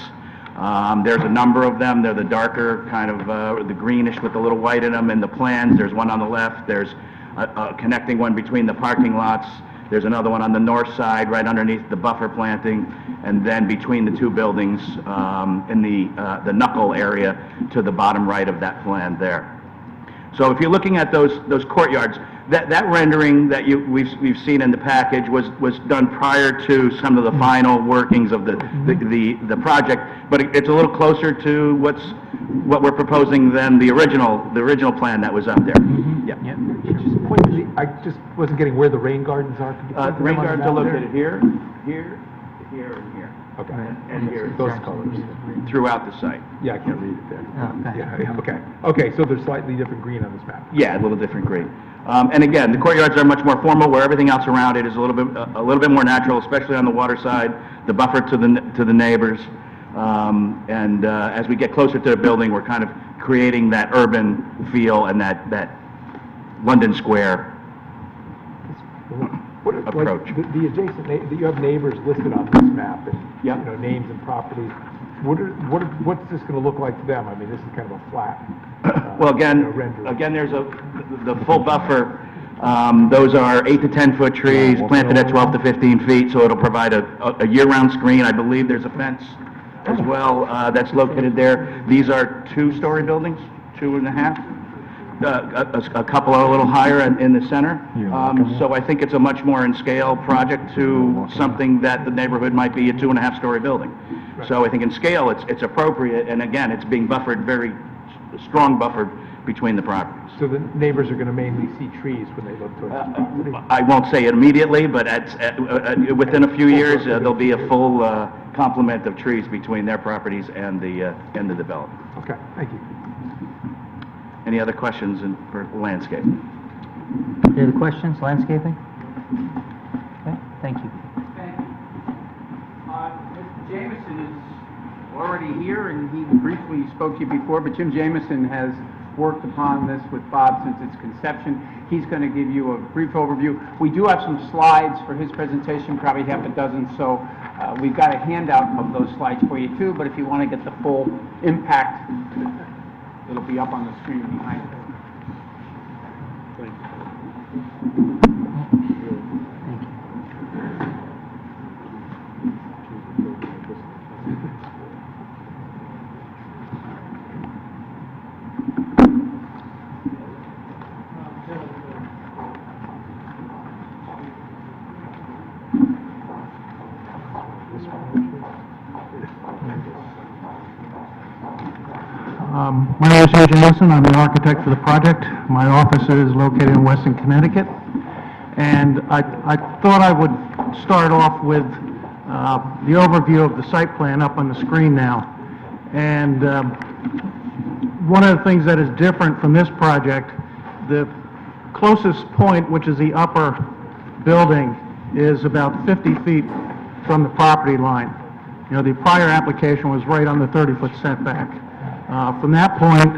There's a number of them. They're the darker, kind of the greenish with a little white in them in the plans. There's one on the left. There's a connecting one between the parking lots. There's another one on the north side, right underneath the buffer planting, and then between the two buildings in the knuckle area to the bottom right of that plan there. So if you're looking at those courtyards, that rendering that we've seen in the package was done prior to some of the final workings of the project, but it's a little closer to what we're proposing than the original plan that was up there. Yeah. Just point to I just wasn't getting where the rain gardens are. Could you point to Rain them on the gardens are map there? located here, and here. Okay. And here. Those colors. Throughout the site. Yeah, I can't read it there. Okay. Yeah, okay. Okay, so there's slightly different green on this map. Yeah, a little different grade. And again, the courtyards are much more formal, where everything else around it is a little bit more natural, especially on the water side, the buffer to the neighbors. As we get closer to the building, we're kind of creating that urban feel and that London Square What, approach. Like, the adjacent, you have neighbors listed on this map, and, Yep. you know, names and properties. What's this gonna look like to them? I mean, this is kind of a flat, Well, rendering. again, there's the full buffer. Those are 8 to 10 foot trees planted at 12 to 15 feet, so it'll provide a year-round screen. I believe there's a fence as well that's located there. These are 2-story buildings, 2.5. A couple are a little higher in the center. So I think it's a much more in scale project to something that the neighborhood might be a 2.5-story building. So I think in scale, it's appropriate, and again, it's being buffered, very strong buffered between the properties. So the neighbors are gonna mainly see trees when they look towards the property? I won't say it immediately, but within a few years, there'll be a full complement of trees between their properties and the development. Okay, thank you. Any other questions for landscape? Any other questions, landscaping? Okay, thank you. Mr. Jameson is already here, and he briefly spoke to you before, but Jim Jameson has worked upon this with Bob since its conception. He's going to give you a brief overview. We do have some slides for his presentation, probably half a dozen, so we've got a handout of those slides for you too, but if you want to get the full impact, it'll be up on the screen behind you. My name is Joe Jameson. I'm the architect for the project. My office is located in Weston, Connecticut. And I thought I would start off with the overview of the site plan up on the screen now. And one of the things that is different from this project, the closest point, which is the upper building, is about 50 feet from the property line. You know, the prior application was right on the 30-foot setback. From that point,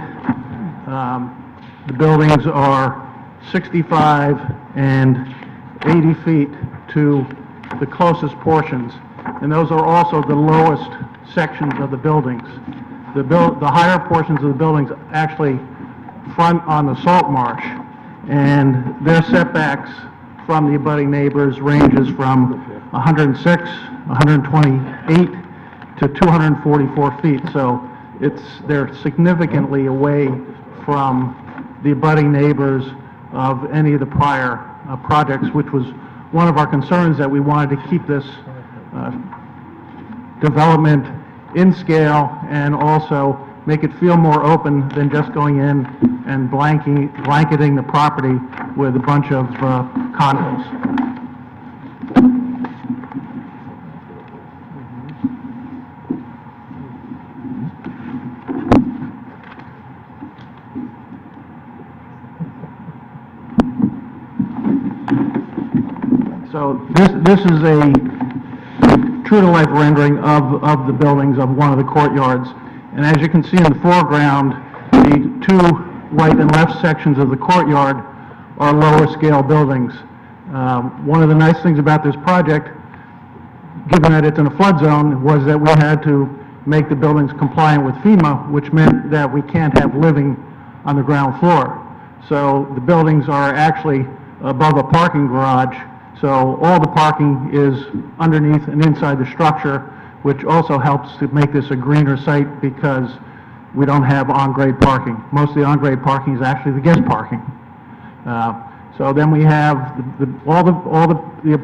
the buildings are 65 and 80 feet to the closest portions, and those are also the lowest sections of the buildings. The higher portions of the buildings actually front on the salt marsh, and their setbacks from the abutting neighbors ranges from 106, 128 to 244 feet. So they're significantly away from the abutting neighbors of any of the prior projects, which was one of our concerns, that we wanted to keep this development in scale and also make it feel more open than just going in and blanketing the property with a bunch of condos. So this is a true-to-life rendering of the buildings of one of the courtyards. And as you can see in the foreground, the two right and left sections of the courtyard are lower-scale buildings. One of the nice things about this project, given that it's in a flood zone, was that we had to make the buildings compliant with FEMA, which meant that we can't have living on the ground floor. So the buildings are actually above a parking garage, so all the parking is underneath and inside the structure, which also helps to make this a greener site because we don't have on-grade parking. Most of the on-grade parking is actually the guest parking. So then we have all the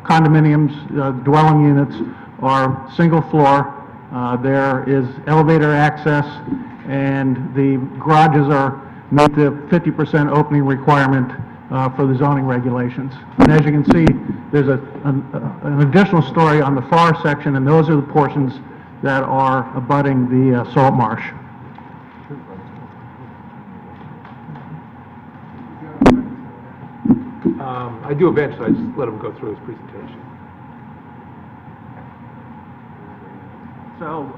condominiums, dwelling units are single floor. There is elevator access, and the garages meet the 50% opening requirement for the zoning regulations. And as you can see, there's an additional story on the far section, and those are the portions that are abutting the salt marsh. I do eventually, I just let him go through his presentation. So,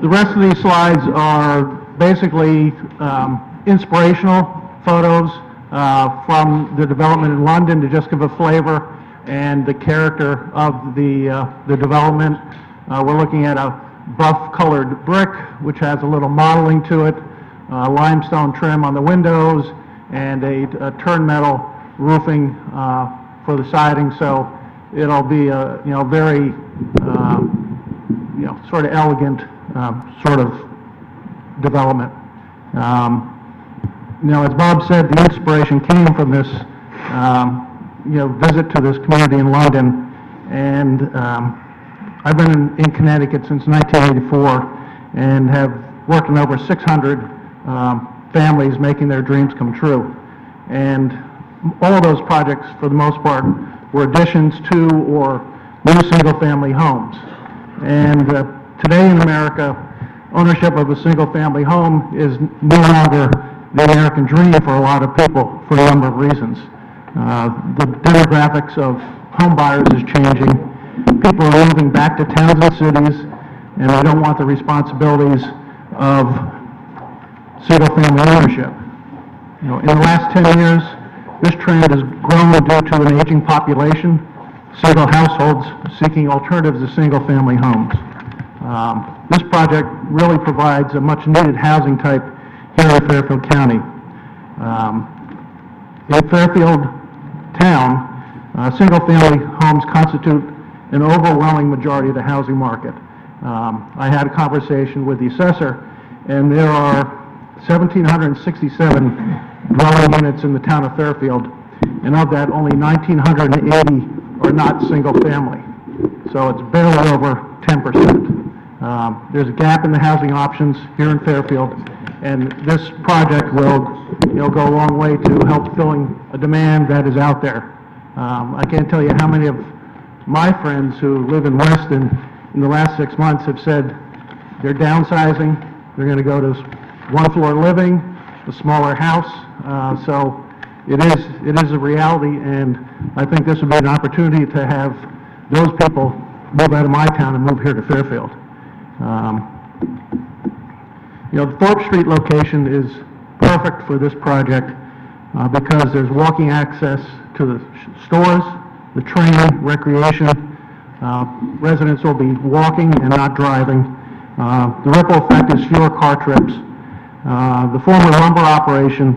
the rest of these slides are basically inspirational photos from the development in London to just give a flavor and the character of the development. We're looking at a buff-colored brick, which has a little modeling to it, limestone trim on the windows, and a turn metal roofing for the siding. So it'll be a very sort of elegant sort of development. As Bob said, the inspiration came from this visit to this community in London, and I've been in Connecticut since 1984 and have worked in over 600 families making their dreams come true. And all of those projects, for the most part, were additions to or new single-family homes. And today in America, ownership of a single-family home is no longer the American dream for a lot of people for a number of reasons. The demographics of home buyers is changing. People are moving back to towns and cities, and they don't want the responsibilities of single-family ownership. In the last 10 years, this trend has grown due to an aging population, single households seeking alternatives to single-family homes. This project really provides a much-needed housing type here in Fairfield County. In Fairfield town, single-family homes constitute an overwhelming majority of the housing market. I had a conversation with the assessor, and there are 1,767 dwelling units in the town of Fairfield, and of that, only 1,980 are not single-family. So it's barely over 10%. There's a gap in the housing options here in Fairfield, and this project will go a long way to help filling a demand that is out there. I can't tell you how many of my friends who live in Weston in the last 6 months have said they're downsizing, they're going to go to one-floor living, a smaller house. So it is a reality, and I think this would be an opportunity to have those people move out of my town and move here to Fairfield. The Thorpe Street location is perfect for this project because there's walking access to the stores, the train, recreation. Residents will be walking and not driving. The ripple effect is fewer car trips. The former lumber operation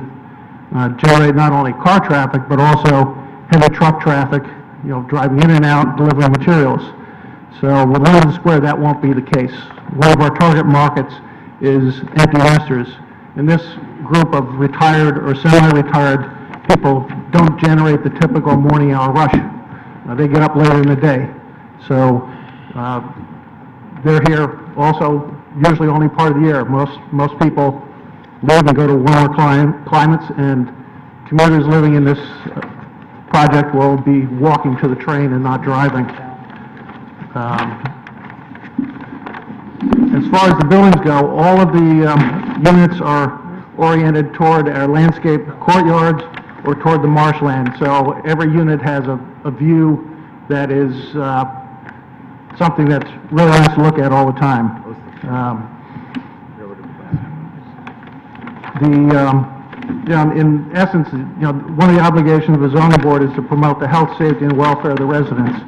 generate not only car traffic, but also heavy truck traffic, driving in and out, delivering materials. So with Linden Square, that won't be the case. One of our target markets is empty nesters. And this group of retired or semi-retired people don't generate the typical morning hour rush. They get up later in the day. So they're here also usually only part of the year. Most people live and go to warmer climates, and commuters living in this project will be walking to the train and not driving. As far as the buildings go, all of the units are oriented toward our landscape courtyards or toward the marshland. So every unit has a view that is something that's really nice to look at all the time. In essence, one of the obligations of the zoning board is to promote the health, safety, and welfare of the residents.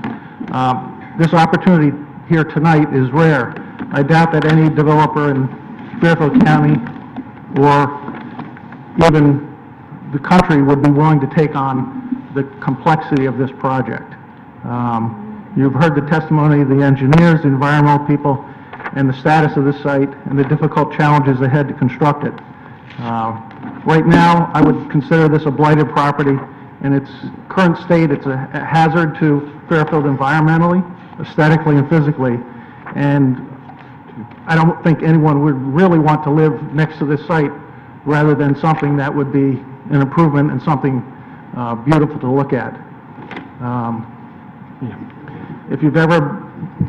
This opportunity here tonight is rare. I doubt that any developer in Fairfield County or even the country would be willing to take on the complexity of this project. You've heard the testimony of the engineers, the environmental people, and the status of the site and the difficult challenges ahead to construct it. Right now, I would consider this a blighted property. In its current state, it's a hazard to Fairfield environmentally, aesthetically, and physically. And I don't think anyone would really want to live next to this site rather than something that would be an improvement and something beautiful to look at. If you've ever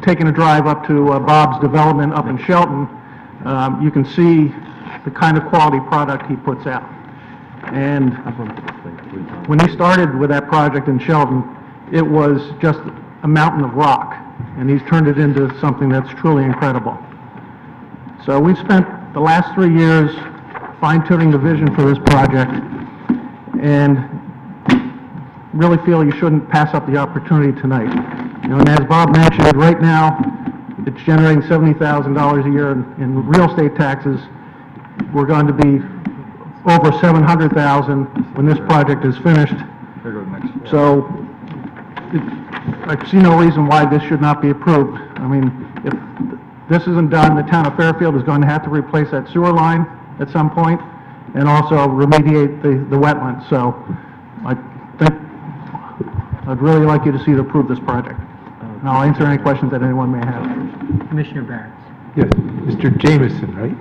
taken a drive up to Bob's development up in Shelton, you can see the kind of quality product he puts out. And when he started with that project in Shelton, it was just a mountain of rock, and he's turned it into something that's truly incredible. So we've spent the last 3 years fine-tuning the vision for this project, and really feel you shouldn't pass up the opportunity tonight. And as Bob mentioned, right now, it's generating $70,000 a year in real estate taxes. We're going to be over $700,000 when this project is finished. So I see no reason why this should not be approved. I mean, if this isn't done, the town of Fairfield is going to have to replace that sewer line at some point and also remediate the wetlands. So I think I'd really like you to see it approve this project. And I'll answer any questions that anyone may have. Commissioner Barron. Yes, Mr. Jameson, right?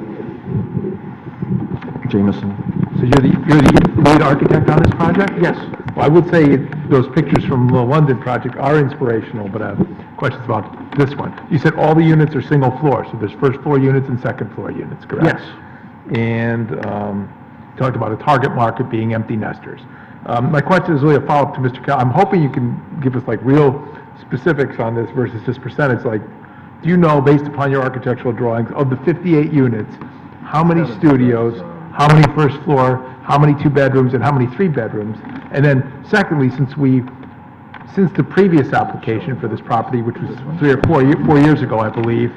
Jameson. So you're the lead architect on this project? Yes. Well, I would say those pictures from the London project are inspirational, but I have questions about this one. You said all the units are single floor, so there's first floor units and second floor units, correct? Yes. And talked about a target market being empty nesters. My question is really a follow-up to Mr. Cal. I'm hoping you can give us like real specifics on this versus this percentage. Like, do you know, based upon your architectural drawings, of the 58 units, how many studios, how many first floor, how many 2 bedrooms, and how many 3 bedrooms? And then secondly, since the previous application for this property, which was 4 years ago, I believe,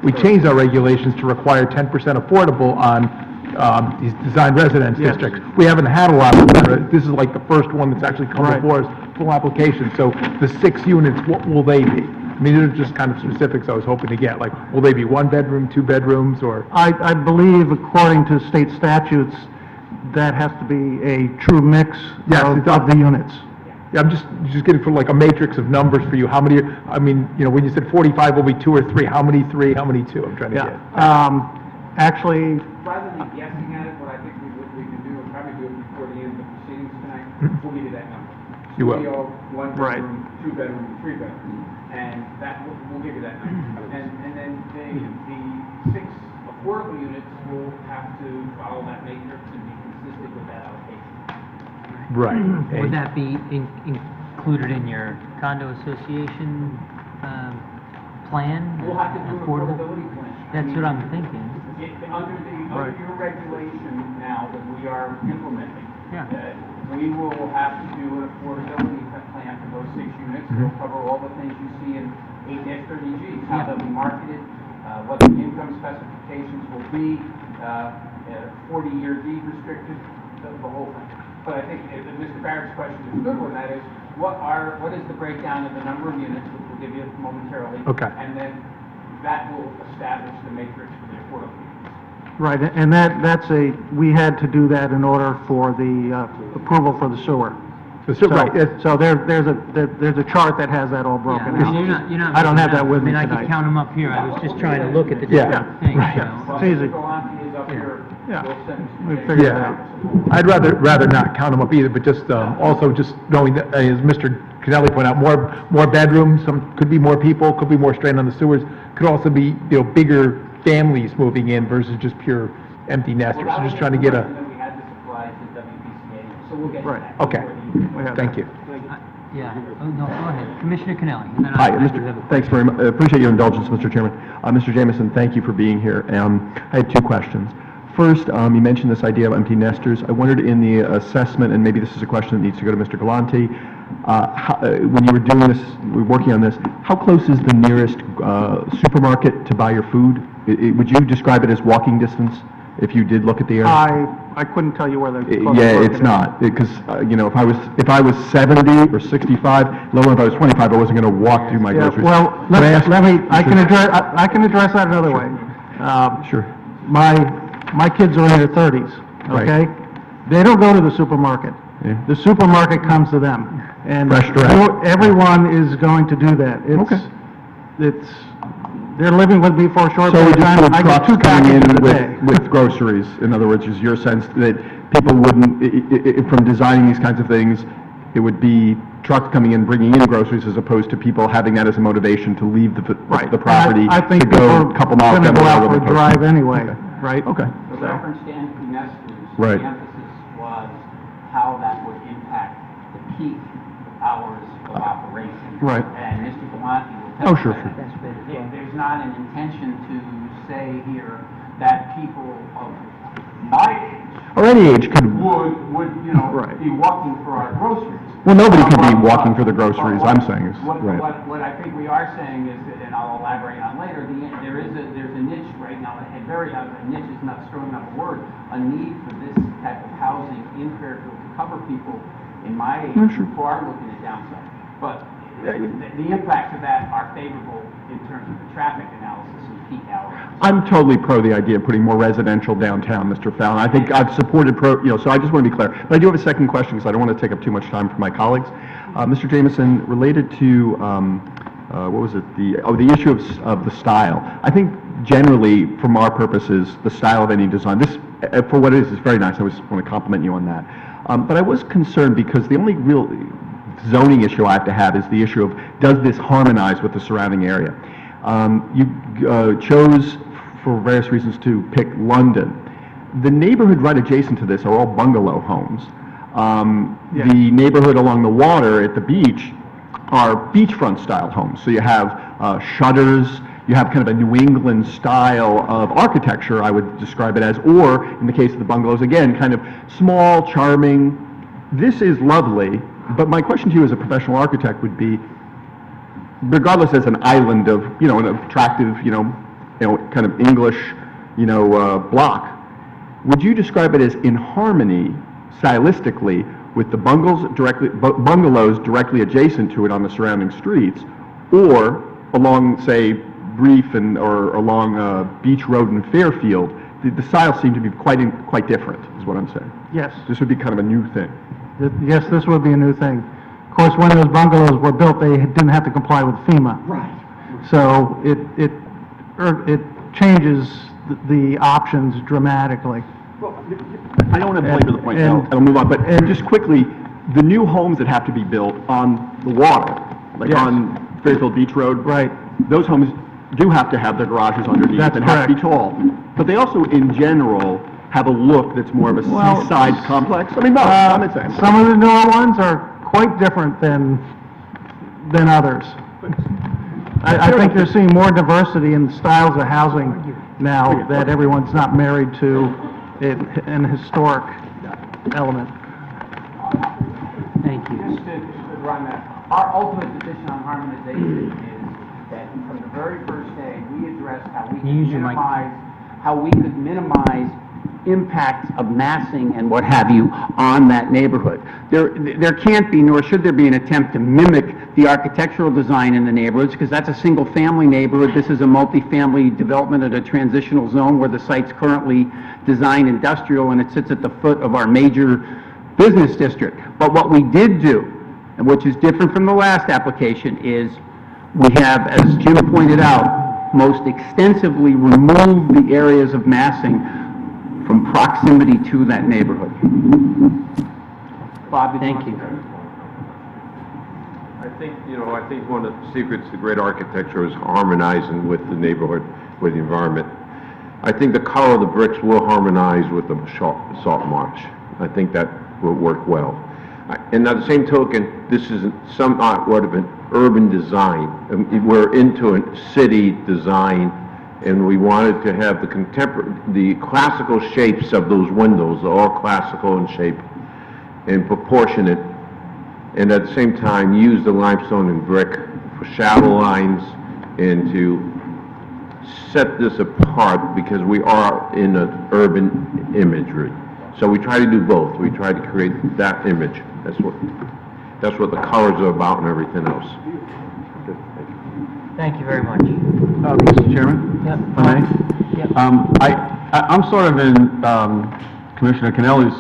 we changed our regulations to require 10% affordable on these design residence districts. We haven't had a lot of them. This is like the first one that's actually come before us, full application. So the 6 units, what will they be? I mean, these are just kind of specifics I was hoping to get. Like, will they be 1 bedroom, 2 bedrooms, or? I believe, according to state statutes, that has to be a true mix of the units. Yeah, I'm just getting for like a matrix of numbers for you. How many, I mean, when you said 45 will be 2 or 3, how many 3, how many 2? I'm trying to get. Actually, Rather than guessing at it, what I think we can do, and probably do it before the end of the proceedings tonight, we'll give you that number. You will. Studio, 1 bedroom, 2 bedroom, 3 bedroom, and that, we'll give you that number. And then the 6 affordable units will have to follow that matrix and be consistent with that allocation. Right. Would that be included in your condo association plan? We'll have to do an affordable? affordability plan. That's what I'm thinking. Under your regulation now that we are implementing, we will have to do an affordability plan for those 6 units. It'll cover all the things you see in 8-30Gs, how they'll be marketed, what the income specifications will be, 40-year deed restricted, the whole thing. But I think Mr. Barrett's question is a good one, that is, what is the breakdown of the number of units, which we'll give you momentarily? Okay. And then that will establish the matrix for the affordable units. Right, and we had to do that in order for the approval for the sewer. Right, So there's a chart that has that all broken Yeah, out. you're not I don't have missing that out. with me I mean, I tonight. could count them up here, I was just trying to look at the Yeah. different things, you know. Well, It's easy. Mr. Galante is up here. Yeah. We'll send We Mr. figured Davis it Yeah. out. I'd rather not count them up either, but just, also just knowing that, as Mr. Canelli pointed out, more bedrooms, could be more people, could be more strain on the sewers, could also be, bigger families moving in versus just pure empty nesters. So just trying to get a, That we had to supply to WPCA, so we'll get to Right. that. okay, We have thank that. you. Yeah, oh, no, go ahead, Commissioner Canelli, and then Hi, I do have a Mr. Thanks very much. Appreciate your indulgence, Mr. Chairman. Mr. Jamison, thank you for being here. I had two questions. First, you mentioned this idea of empty nesters. I wondered in the assessment, and maybe this is a question that needs to go to Mr. Galante, when you were doing this, working on this, how close is the nearest supermarket to buy your food? Would you describe it as walking distance if you did look at the area? I couldn't tell you where the. Yeah, it's not, because, if I was 70 or 65, let alone if I was 25, I wasn't going to walk through my Yeah, groceries. well, Can I ask- I can address that another way. Sure. My kids are in their 30s, Right. okay? They don't go to the supermarket. Yeah. The supermarket comes to them. And Fresh direct. everyone is going to do that. Okay. They're living with me for a short So period we of just time. put I get two trucks coming in packages a day. with groceries, in other words, is your sense that people wouldn't, from designing these kinds of things, it would be trucks coming in, bringing in groceries, as opposed to people having that as a motivation to leave the property And I think to people go are a couple miles gonna down the go road. out where for a they're supposed to. drive anyway, right? Okay. The reference to empty nesters, Right. the emphasis was how that would impact the peak hours of operation. Right. And Mr. Galante will Oh, tell sure, you sure. that there's not an intention to say here that people of my age Or any age could, would, Right. be walking for our groceries. well, nobody could be walking for the groceries, I'm saying is, right. What I think we are saying is, that, and I'll elaborate on later, there's a niche right now, a niche is not a strong enough word, a need for this type of housing in Fairfield to cover people in my age who are looking at downside. But the impacts of that are favorable in terms of the traffic analysis and peak hours. I'm totally pro the idea of putting more residential downtown, Mr. Fallon. I think I've supported so I just want to be clear. But I do have a second question, because I don't want to take up too much time from my colleagues. Mr. Jamison, related to, what was it, the issue of the style. I think generally, from our purposes, the style of any design, this, for what it is very nice. I just want to compliment you on that. But I was concerned because the only real zoning issue I have to have is the issue of, does this harmonize with the surrounding area? You chose, for various reasons, to pick London. The neighborhood right adjacent to this are all bungalow homes. The neighborhood along the water at the beach are beachfront style homes. So you have shutters, you have kind of a New England style of architecture, I would describe it as, or in the case of the bungalows, again, kind of small, charming. This is lovely, but my question to you as a professional architect would be, regardless as an island of, an attractive, kind of English, block, would you describe it as in harmony, stylistically, with the bungalows directly adjacent to it on the surrounding streets, or along, say, Reef or along Beach Road in Fairfield? The styles seem to be quite different, is what I'm saying. Yes. This would be kind of a new thing. Yes, this would be a new thing. Of course, when those bungalows were built, they didn't have to comply with FEMA. Right. So it changes the options dramatically. I don't want to belabor the point, I'll move on, but just quickly, the new homes that have to be built on the water, like Yes. on Fairfield Beach Road. Right. Those homes do have to have their garages underneath That's and have to be correct. tall. But they also, in general, have a look that's more of a Well, seaside complex. I mean, no, I'm not saying. Some of the newer ones are quite different than others. I think you're seeing more diversity in styles of housing now, that everyone's not married to an historic element. Thank you. Just to run that, our ultimate position on harmonization is that from the very first day, we addressed how we Can you use your mic? how we could minimize impacts of massing and what have you on that neighborhood. There can't be, nor should there be, an attempt to mimic the architectural design in the neighborhoods, because that's a single-family neighborhood. This is a multifamily development at a transitional zone where the site's currently designed industrial, and it sits at the foot of our major business district. But what we did do, and which is different from the last application, is we have, as Jim pointed out, most extensively removed the areas of massing from proximity to that neighborhood. Bob, thank you. I think one of the secrets to great architecture is harmonizing with the neighborhood, with the environment. I think the color of the bricks will harmonize with the salt marsh. I think that will work well. And at the same token, this is somewhat of an urban design. We're into a city design, and we wanted to have the classical shapes of those windows, all classical in shape and proportionate, and at the same time use the limestone and brick for shadow lines and to set this apart, because we are in an urban imagery. So we try to do both. We try to create that image. That's what the colors are about and everything else. Good, thank you. Thank you very much. Mr. Chairman? Yep. If I may? Yep. I'm sort of in Commissioner Kennelly's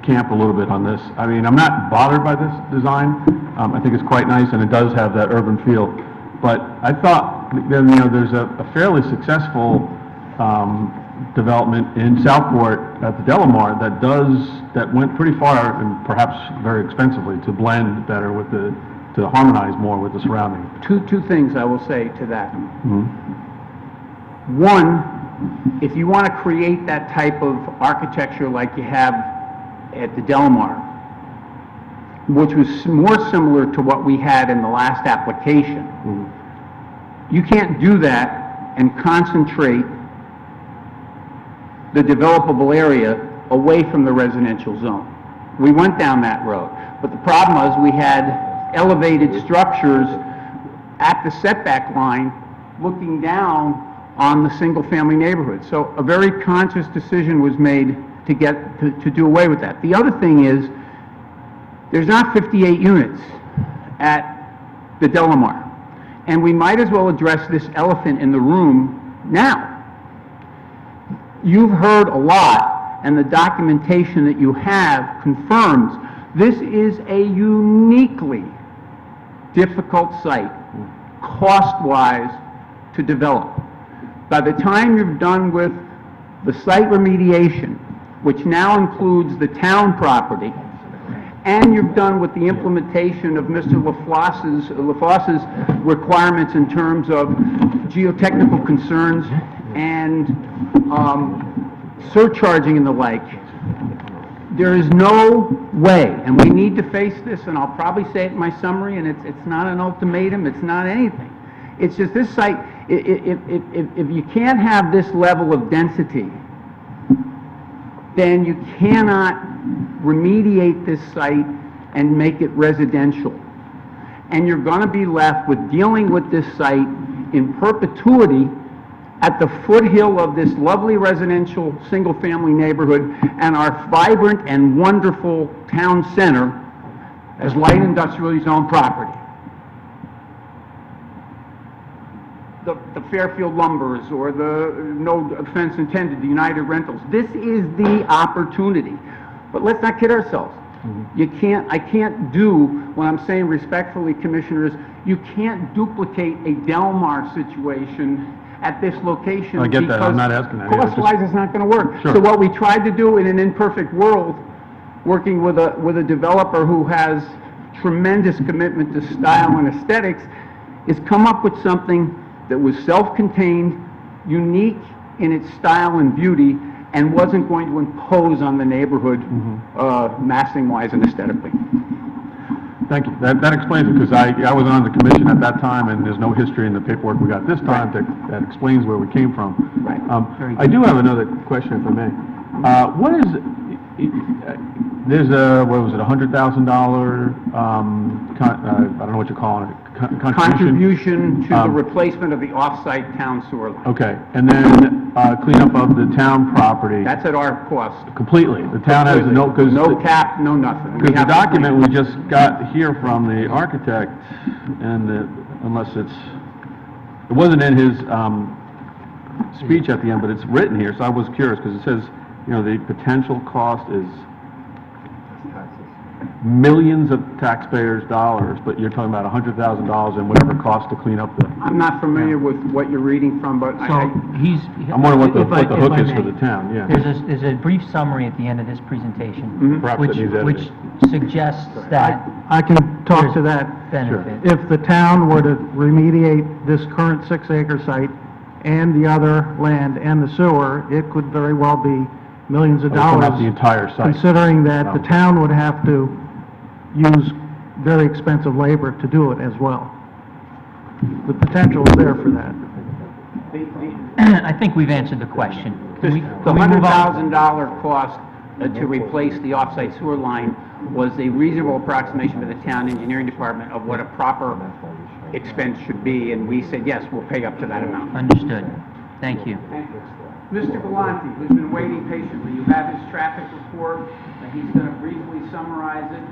camp a little bit on this. I mean, I'm not bothered by this design. I think it's quite nice, and it does have that urban feel. But I thought, there's a fairly successful development in Southport at the Delamar that went pretty far, and perhaps very expensively, to blend better with to harmonize more with the surrounding. Two things I will say to that. Mm-hmm. One, if you want to create that type of architecture like you have at the Delamar, which was more similar to what we had in the last application, you can't do that and concentrate the developable area away from the residential zone. We went down that road, but the problem was we had elevated structures at the setback line looking down on the single-family neighborhood. So a very conscious decision was made to do away with that. The other thing is, there's not 58 units at the Delamar, and we might as well address this elephant in the room now. You've heard a lot, and the documentation that you have confirms this is a uniquely difficult site, cost-wise, to develop. By the time you're done with the site remediation, which now includes the town property, and you're done with the implementation of Mr. LaFosse's requirements in terms of geotechnical concerns and surcharging and the like, there is no way, and we need to face this, and I'll probably say it in my summary, and it's not an ultimatum, it's not anything. It's just this site, if you can't have this level of density, then you cannot remediate this site and make it residential. And you're going to be left with dealing with this site in perpetuity at the foothill of this lovely residential single-family neighborhood and our vibrant and wonderful town center as light industrially zoned property. The Fairfield Lumbers, or the, no offense intended, the United Rentals. This is the opportunity. But let's not kid ourselves. I can't do, what I'm saying respectfully, Commissioners, you can't duplicate a Delmar situation at this location. I get that, I'm not asking that. Cost-wise, it's not going to work. Sure. So what we tried to do in an imperfect world, working with a developer who has tremendous commitment to style and aesthetics, is come up with something that was self-contained, unique in its style and beauty, and wasn't going to impose on the neighborhood, massing-wise and aesthetically. Thank you. That explains it, because I wasn't on the commission at that time, and there's no history in the paperwork we got this time that explains where we came from. Right. I do have another question, if I may. What is, there's a, what was it, $100,000, I don't know what you're calling it, Contribution to the Um, replacement of the off-site town sewer line. Okay, and then cleanup of the town property That's at our cost. completely. The town has no, because... No cap, no nothing. We Because the have to document clean. we just got here from the architect, and unless it wasn't in his speech at the end, but it's written here, so I was curious, because it says, the potential cost is millions of taxpayers' dollars, but you're talking about $100,000 and whatever it costs to clean up the... I'm not familiar with what you're reading from, but So he's... I'm wondering if what the if hook I is for may, the town, yeah. There's a brief summary at the end of this presentation, Mm-hmm. Perhaps which, it needs which editing. suggests that I can talk to that. benefit. If the town were to remediate this current 6-acre site and the other land and the sewer, it could very well be millions of Clean up dollars. the entire site. Considering that the Oh. town would have to use very expensive labor to do it as well. The potential is there for that. I think we've answered the question. Can we The move on? $100,000 cost to replace the off-site sewer line was a reasonable approximation by the town engineering department of what a proper expense should be, and we said, yes, we'll pay up to that amount. Understood. Thank you. Mr. Galante, who's been waiting patiently, you have his traffic report. He's going to briefly summarize it,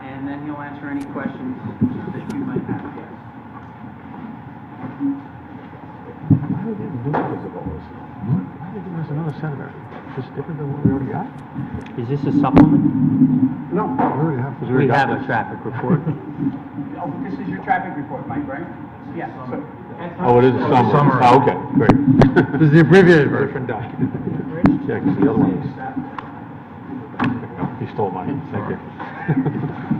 and then he'll answer any questions that you might have. Yes. Why did they do this another senator? Is this different than what we already got? Is this a supplement? No. We have a traffic report. Oh, this is your traffic report, Mike, right? Yes. So- Oh, it is a summary. Oh, okay, great. This is the abbreviated version. Yeah, 'cause the other one is... He stole mine, thank you.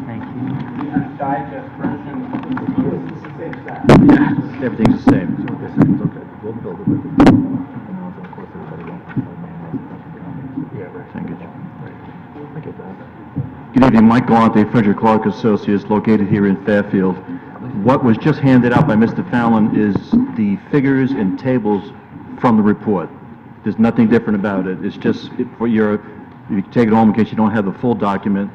Thank you. Digest version. Everything's the same. Okay, we'll build it with it. Thank you. Good evening, Mike Galante, Frederick Clark Associates, located here in Fairfield. What was just handed out by Mr. Fallon is the figures and tables from the report. There's nothing different about it. It's just for you can take it home in case you don't have the full document.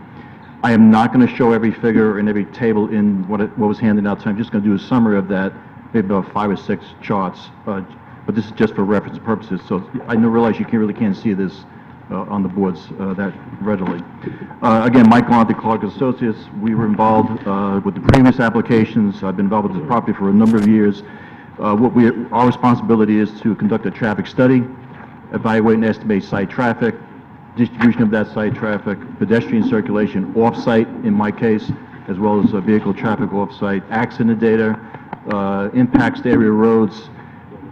I am not going to show every figure and every table in what was handed out, so I'm just going to do a summary of that, maybe about 5 or 6 charts, but this is just for reference purposes, so I realize you really can't see this on the boards that readily. Again, Mike Galante, Clark Associates, we were involved with the previous applications. I've been involved with this property for a number of years. Our responsibility is to conduct a traffic study, evaluate and estimate site traffic, distribution of that site traffic, pedestrian circulation off-site in my case, as well as vehicle traffic off-site, accident data, impacts to area roads,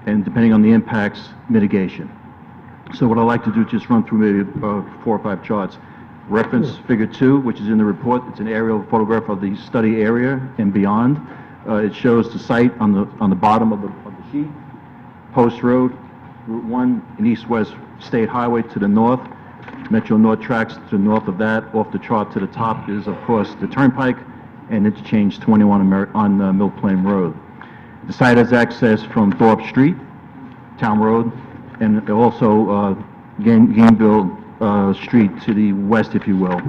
and depending on the impacts, mitigation. So what I'd like to do is just run through maybe 4 or 5 charts. Reference figure 2, which is in the report. It's an aerial photograph of the study area and beyond. It shows the site on the bottom of the sheet. Post Road, Route 1, an east-west state highway to the north. Metro North tracks to the north of that. Off the chart to the top is, of course, the Turnpike and interchange 21 on Mill Plain Road. The site has access from Thorpe Street, Town Road, and also Gameville Street to the west, if you will.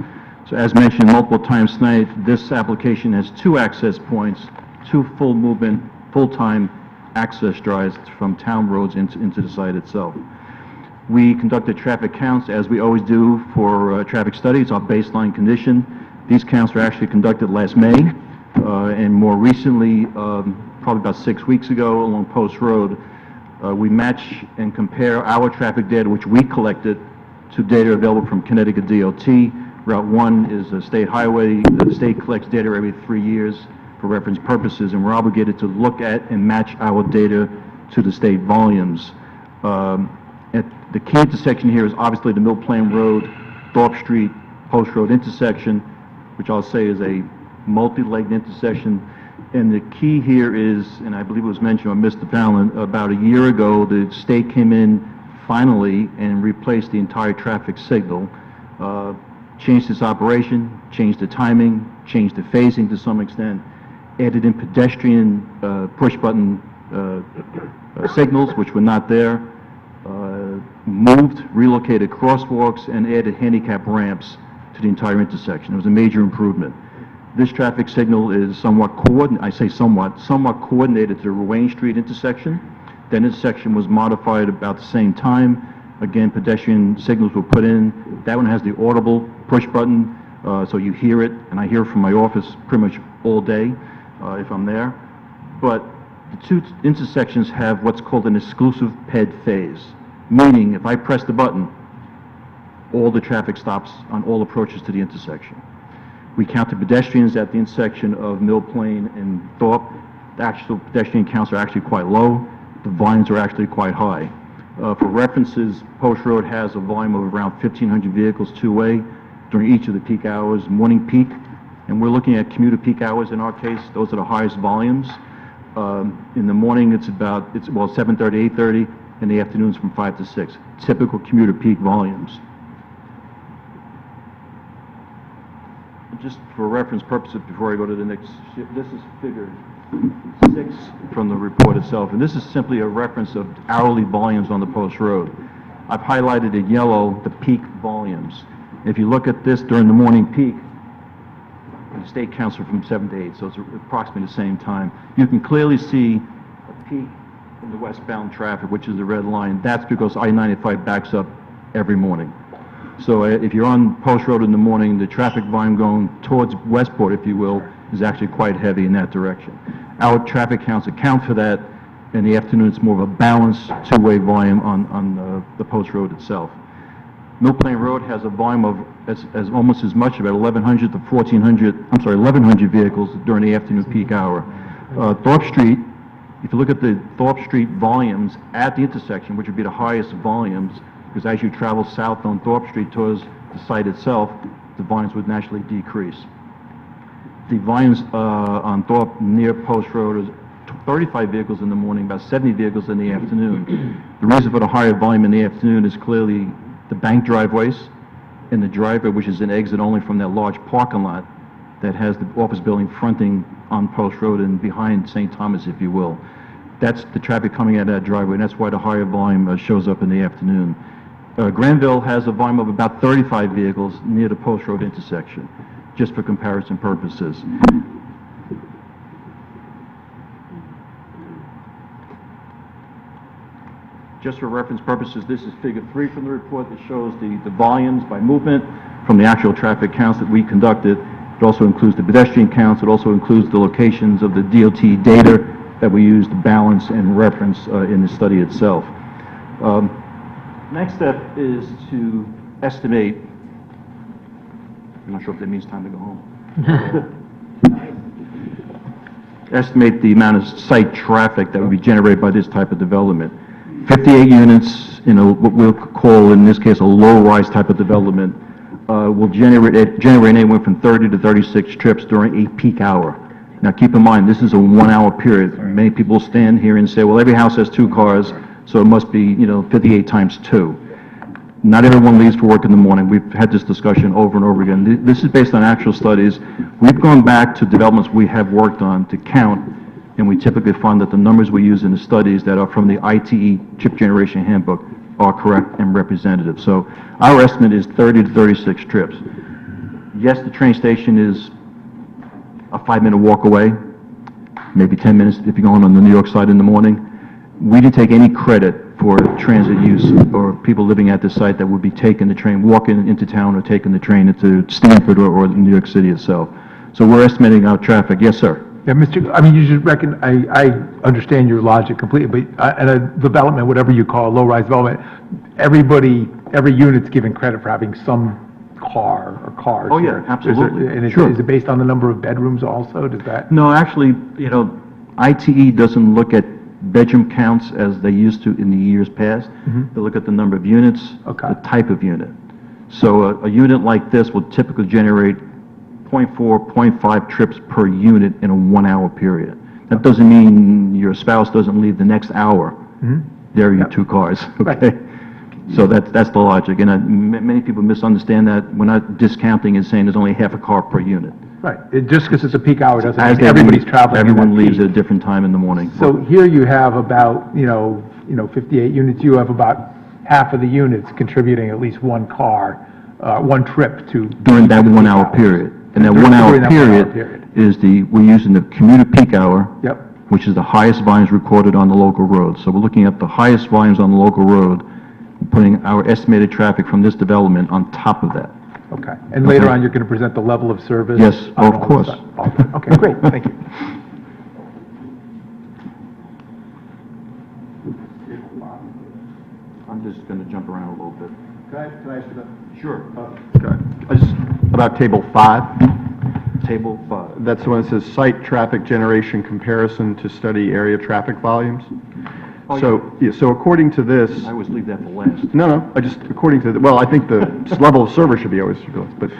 So as mentioned multiple times tonight, this application has 2 access points, 2 full movement, full-time access drives from town roads into the site itself. We conducted traffic counts, as we always do for traffic studies, our baseline condition. These counts were actually conducted last May, and more recently, probably about 6 weeks ago, along Post Road, we match and compare our traffic data, which we collected, to data available from Connecticut DOT. Route 1 is a state highway. The state collects data every 3 years for reference purposes, and we're obligated to look at and match our data to the state volumes. The key intersection here is obviously the Mill Plain Road, Thorpe Street, Post Road intersection, which I'll say is a multi-legged intersection. And the key here is, and I believe it was mentioned by Mr. Fallon, about a year ago, the state came in finally and replaced the entire traffic signal, changed its operation, changed the timing, changed the phasing to some extent, added in pedestrian push-button signals, which were not there, relocated crosswalks, and added handicap ramps to the entire intersection. It was a major improvement. This traffic signal is I say somewhat coordinated to the Ruane Street intersection. That intersection was modified about the same time. Again, pedestrian signals were put in. That one has the audible push button, so you hear it, and I hear it from my office pretty much all day if I'm there. But the two intersections have what's called an exclusive PED phase, meaning if I press the button, all the traffic stops on all approaches to the intersection. We counted pedestrians at the intersection of Mill Plain and Thorpe. The actual pedestrian counts are actually quite low. The volumes are actually quite high. For references, Post Road has a volume of around 1,500 vehicles two-way during each of the peak hours, morning peak, and we're looking at commuter peak hours in our case. Those are the highest volumes. In the morning, it's 7:30, 8:30. In the afternoons, from 5 to 6. Typical commuter peak volumes. Just for reference purposes, before I go to the next, this is figure 6 from the report itself, and this is simply a reference of hourly volumes on the Post Road. I've highlighted in yellow the peak volumes. If you look at this during the morning peak, the state counts are from 7 to 8, so it's approximately the same time. You can clearly see a peak in the westbound traffic, which is the red line. That's because I-95 backs up every morning. So if you're on Post Road in the morning, the traffic volume going towards Westport, if you will, is actually quite heavy in that direction. Our traffic counts account for that. In the afternoon, it's more of a balanced two-way volume on the Post Road itself. Mill Plain Road has a volume of as almost as much, about 1,100 to 1,100 vehicles during the afternoon peak hour. Thorpe Street, if you look at the Thorpe Street volumes at the intersection, which would be the highest volumes, because as you travel south on Thorpe Street towards the site itself, the volumes would naturally decrease. The volumes on Thorpe near Post Road is 35 vehicles in the morning, about 70 vehicles in the afternoon. The reason for the higher volume in the afternoon is clearly the bank driveways and the driveway, which is an exit only from that large parking lot that has the office building fronting on Post Road and behind St. Thomas, if you will. That's the traffic coming out of that driveway, and that's why the higher volume shows up in the afternoon. Granville has a volume of about 35 vehicles near the Post Road intersection, just for comparison purposes. Just for reference purposes, this is figure 3 from the report that shows the volumes by movement from the actual traffic counts that we conducted. It also includes the pedestrian counts. It also includes the locations of the DOT data that we use to balance and reference in the study itself. Next step is to estimate, I'm not sure if that means time to go home. Estimate the amount of site traffic that would be generated by this type of development. 58 units in what we'll call, in this case, a low-rise type of development will generate anywhere from 30 to 36 trips during a peak hour. Now, keep in mind, this is a 1-hour period. Many people stand here and say, well, every house has 2 cars, so it must be, 58 times 2. Not everyone leaves for work in the morning. We've had this discussion over and over again. This is based on actual studies. We've gone back to developments we have worked on to count, and we typically find that the numbers we use in the studies that are from the ITE Chip Generation Handbook are correct and representative. So our estimate is 30 to 36 trips. Yes, the train station is a 5-minute walk away, maybe 10 minutes if you're going on the New York side in the morning. We didn't take any credit for transit use or people living at the site that would be taking the train, walking into town or taking the train into Stanford or New York City itself. So we're estimating our traffic. Yes, sir. Yeah, you just reckon, I understand your logic completely, but at a development, whatever you call a low-rise development, every unit's given credit for having some car or cars. Oh, yeah, absolutely. Is it based on the number of bedrooms also? Does that? No, actually, ITE doesn't look at bedroom counts as they used to in the years past. They look at the number of units, the type of unit. So a unit like this will typically generate 0.4, 0.5 trips per unit in a 1-hour period. That doesn't mean your spouse doesn't leave the next hour. There are your 2 cars, okay? So that's the logic, and many people misunderstand that. We're not discounting and saying there's only half a car per unit. Right, just because it's a peak hour doesn't mean everybody's traveling. Everyone leaves at a different time in the morning. So here you have about, 58 units, you have about half of the units contributing at least 1 car, 1 trip to. During that 1-hour period. And that During 1 hour that 1 hour period is we're using the commuter peak hour, Yep. which is the highest volumes recorded on the local road. So we're looking at the highest volumes on the local road, putting our estimated traffic from this development on top of that. Okay. And later on, you're going to present the level of service? Yes, on of all this course. stuff? Okay, great, thank you. I'm just going to jump around a little bit. Can I ask you that? Sure. About Table 5, Table 5. that's the one that says site traffic generation comparison to study area traffic volumes. Oh, So according to this, I always leave that for last. no, according to, well, I think the level of service should be always, but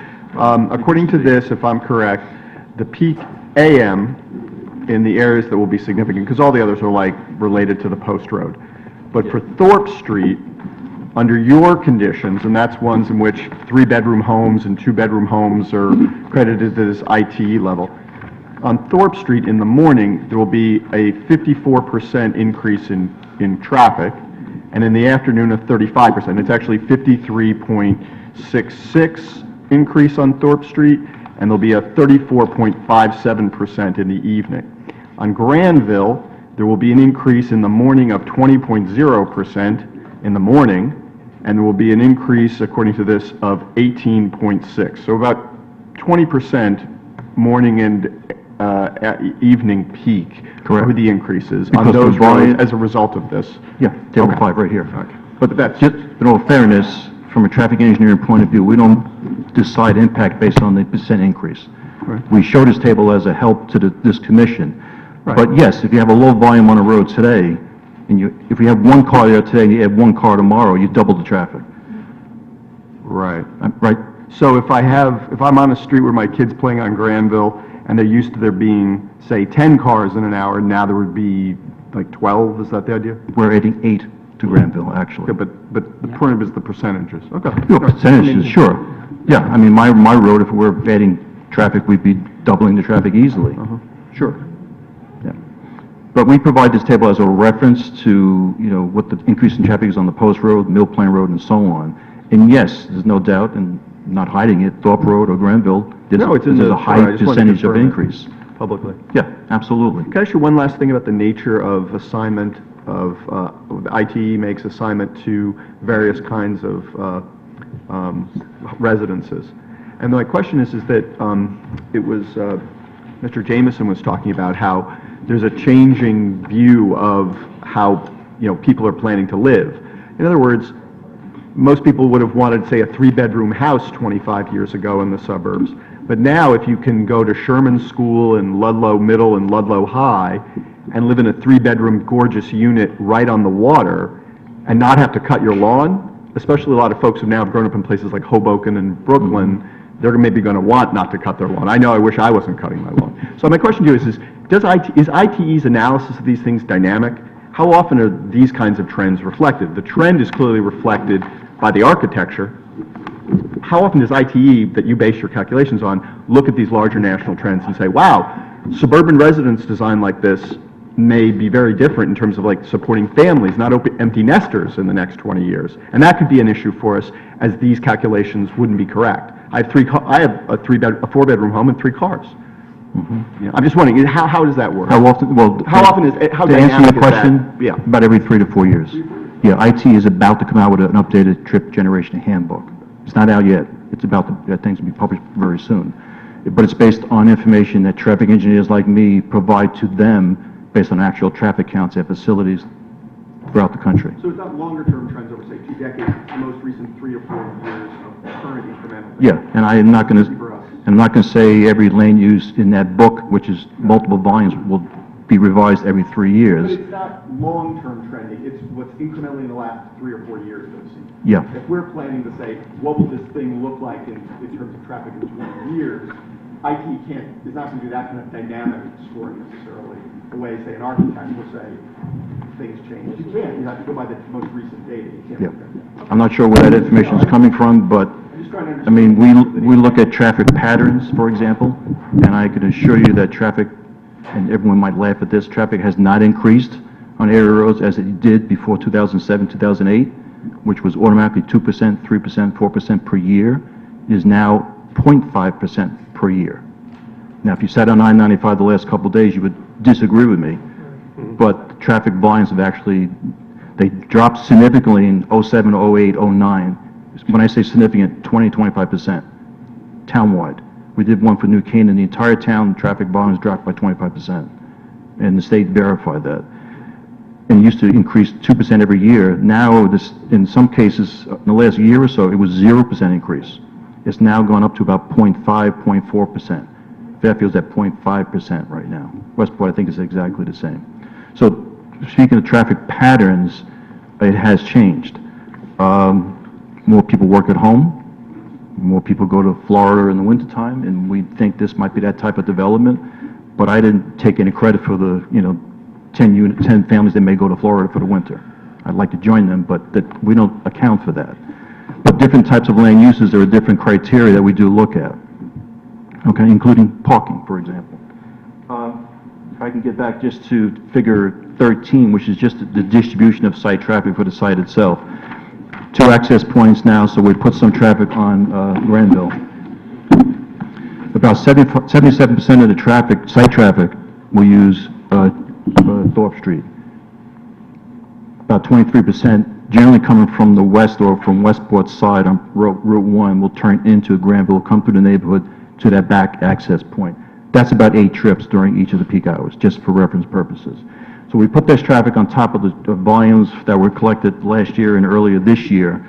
according to this, if I'm correct, the peak AM in the areas that will be significant, because all the others are like related to the post road. But for Thorpe Street, under your conditions, and that's ones in which 3-bedroom homes and 2-bedroom homes are credited to this ITE level, on Thorpe Street in the morning, there will be a 54% increase in traffic, and in the afternoon, a 35%. It's actually 53.66 increase on Thorpe Street, and there'll be a 34.57% in the evening. On Granville, there will be an increase in the morning of 20.0% in the morning, and there will be an increase, according to this, of 18.6. So about 20% morning and evening peak. Correct. Are the increases Because on those the volume- roads as a result of this. Yeah, Table Okay. 5 right here. But that's, Just in all fairness, from a traffic engineering point of view, we don't decide impact based on the percent increase. Right. We show this table as a help to this commission. Right. But yes, if you have a low volume on a road today, and if you have one car there today and you add one car tomorrow, you double the traffic. right. Right? So if I'm on a street where my kid's playing on Granville, and they're used to there being, say, 10 cars in an hour, now there would be like 12, is that the idea? We're adding 8 to Granville, actually. Okay, but the point is the percentages, okay. Your percentages, sure. Yeah, I mean, my road, if we're adding traffic, we'd be doubling the traffic easily. Sure. Yeah. But we provide this table as a reference to, what the increase in traffic is on the Post Road, Mill Plain Road, and so on. And yes, there's no doubt, and not hiding it, Thorpe Road or Granville, there's No, it's in there's the a chart. I high just wanted to percentage of confirm it. increase. Publicly. Yeah, absolutely. Can I ask you one last thing about the nature of assignment of, ITE makes assignment to various kinds of residences? And my question is that it was, Mr. Jameson was talking about how there's a changing view of how, people are planning to live. In other words, most people would have wanted, say, a 3-bedroom house 25 years ago in the suburbs. But now, if you can go to Sherman School and Ludlow Middle and Ludlow High and live in a 3-bedroom gorgeous unit right on the water and not have to cut your lawn, especially a lot of folks who now have grown up in places like Hoboken and Brooklyn, they're maybe going to want not to cut their lawn. I know I wish I wasn't cutting my lawn. So my question to you is ITE's analysis of these things dynamic? How often are these kinds of trends reflected? The trend is clearly reflected by the architecture. How often does ITE, that you base your calculations on, look at these larger national trends and say, wow, suburban residence design like this may be very different in terms of like supporting families, not empty nesters in the next 20 years. And that could be an issue for us, as these calculations wouldn't be correct. I have a 4-bedroom home and 3 cars. I'm just wondering, how does that work? How often, How to dynamic answer is your that? question, Yeah. about every 3 to 4 years. Yeah, IT is about to come out with an updated trip generation handbook. It's not out yet. It's about to, things will be published very soon. But it's based on information that traffic engineers like me provide to them based on actual traffic counts at facilities throughout the country. So it's not longer-term trends over, say, 2 decades, the most recent 3 or 4 years of current incremental? Yeah, and I'm not going to say every land use in that book, which is multiple volumes, will be revised every 3 years. But it's not long-term trending, it's what's incrementally in the last 3 or 4 years that we've seen. Yeah. If we're planning to say, what will this thing look like in terms of traffic in 20 years, IT is not going to do that kind of dynamic scoring necessarily, the way, say, an architect will say, things change. You can't, you have to go by the most recent data. You can't Yeah. look at that. I'm not sure where that information is coming from, but, I mean, we look at traffic patterns, for example, and I can assure you that traffic, and everyone might laugh at this, traffic has not increased on area roads as it did before 2007, 2008, which was automatically 2%, 3%, 4% per year. It is now 0.5% per year. Now, if you sat on I-95 the last couple of days, you would disagree with me, but traffic volumes have actually, they dropped significantly in '07, '08, '09. When I say significant, 20-25%, townwide. We did one for New Canaan, the entire town, traffic volumes dropped by 25%, and the state verified that. And it used to increase 2% every year. Now, in some cases, in the last year or so, it was 0% increase. It's now gone up to about 0.5, 0.4%. Fairfield's at 0.5% right now. Westport, I think, is exactly the same. So, speaking of traffic patterns, it has changed. More people work at home. More people go to Florida in the wintertime, and we think this might be that type of development. But I didn't take any credit for the, 10 families that may go to Florida for the winter. I'd like to join them, but we don't account for that. But different types of land uses, there are different criteria that we do look at, okay, including parking, for example. If I can get back just to figure 13, which is just the distribution of site traffic for the site itself. 2 access points now, so we put some traffic on Granville. About 77% of the traffic, site traffic, will use Thorpe Street. About 23%, generally coming from the west or from Westport side on Route 1, will turn into Granville, come through the neighborhood to that back access point. That's about 8 trips during each of the peak hours, just for reference purposes. So we put this traffic on top of the volumes that were collected last year and earlier this year.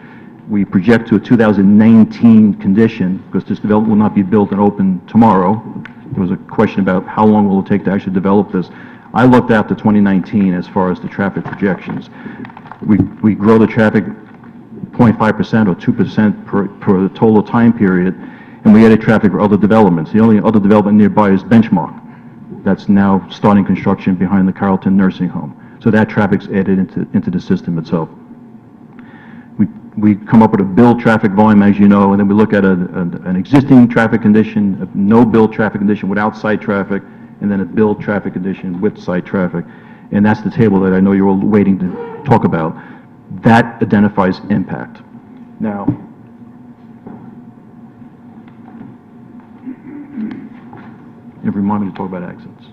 We project to a 2019 condition, because this development will not be built and open tomorrow. There was a question about how long will it take to actually develop this. I looked out to 2019 as far as the traffic projections. We grow the traffic 0.5% or 2% per the total time period, and we added traffic for other developments. The only other development nearby is Benchmark. That's now starting construction behind the Carrollton Nursing Home. So that traffic's added into the system itself. We come up with a build traffic volume, as you know, and then we look at an existing traffic condition, a no build traffic condition without site traffic, and then a build traffic condition with site traffic. And that's the table that I know you're all waiting to talk about. That identifies impact. Now, it reminded me to talk about exits.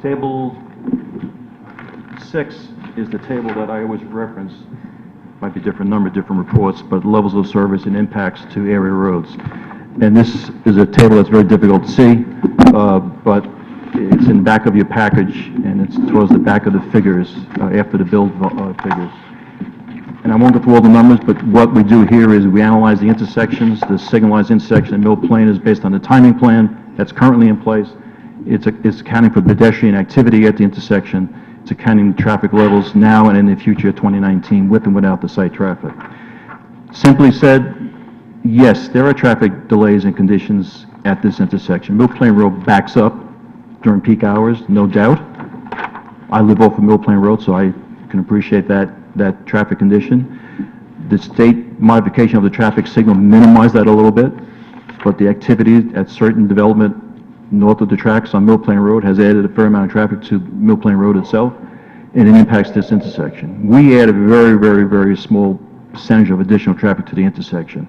Table 6 is the table that I always reference. Might be different number, different reports, but levels of service and impacts to area roads. And this is a table that's very difficult to see, but it's in the back of your package, and it's towards the back of the figures, after the build figures. And I won't go through all the numbers, but what we do here is we analyze the intersections. The signalized intersection at Mill Plain is based on the timing plan that's currently in place. It's accounting for pedestrian activity at the intersection. It's accounting traffic levels now and in the future, 2019, with and without the site traffic. Simply said, yes, there are traffic delays and conditions at this intersection. Mill Plain Road backs up during peak hours, no doubt. I live off of Mill Plain Road, so I can appreciate that traffic condition. The state modification of the traffic signal minimized that a little bit, but the activity at certain development north of the tracks on Mill Plain Road has added a fair amount of traffic to Mill Plain Road itself, and it impacts this intersection. We add a very, very, very small percentage of additional traffic to the intersection,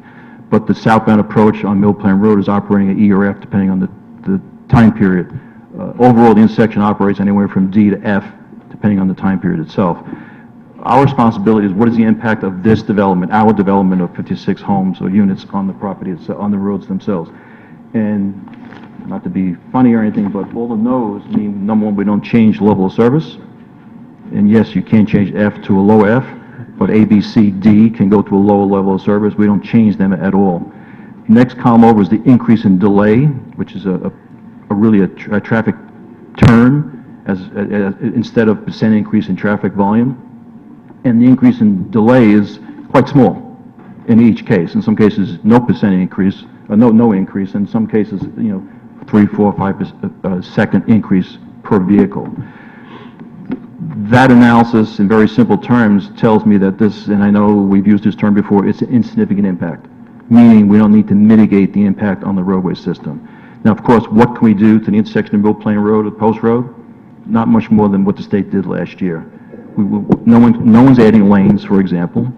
but the southbound approach on Mill Plain Road is operating at E or F depending on the time period. Overall, the intersection operates anywhere from D to F depending on the time period itself. Our responsibility is what is the impact of this development, our development of 56 homes or units on the property, on the roads themselves. And not to be funny or anything, but all the no's mean, number one, we don't change level of service. And yes, you can change F to a low F, but A, B, C, D can go to a lower level of service. We don't change them at all. Next column over is the increase in delay, which is really a traffic turn instead of percent increase in traffic volume. And the increase in delay is quite small in each case. In some cases, no percent increase, no increase. In some cases, 3, 4, 5 second increase per vehicle. That analysis, in very simple terms, tells me that this, and I know we've used this term before, it's an insignificant impact, meaning we don't need to mitigate the impact on the roadway system. Now, of course, what can we do to the intersection of Mill Plain Road or Post Road? Not much more than what the state did last year. No one's adding lanes, for example,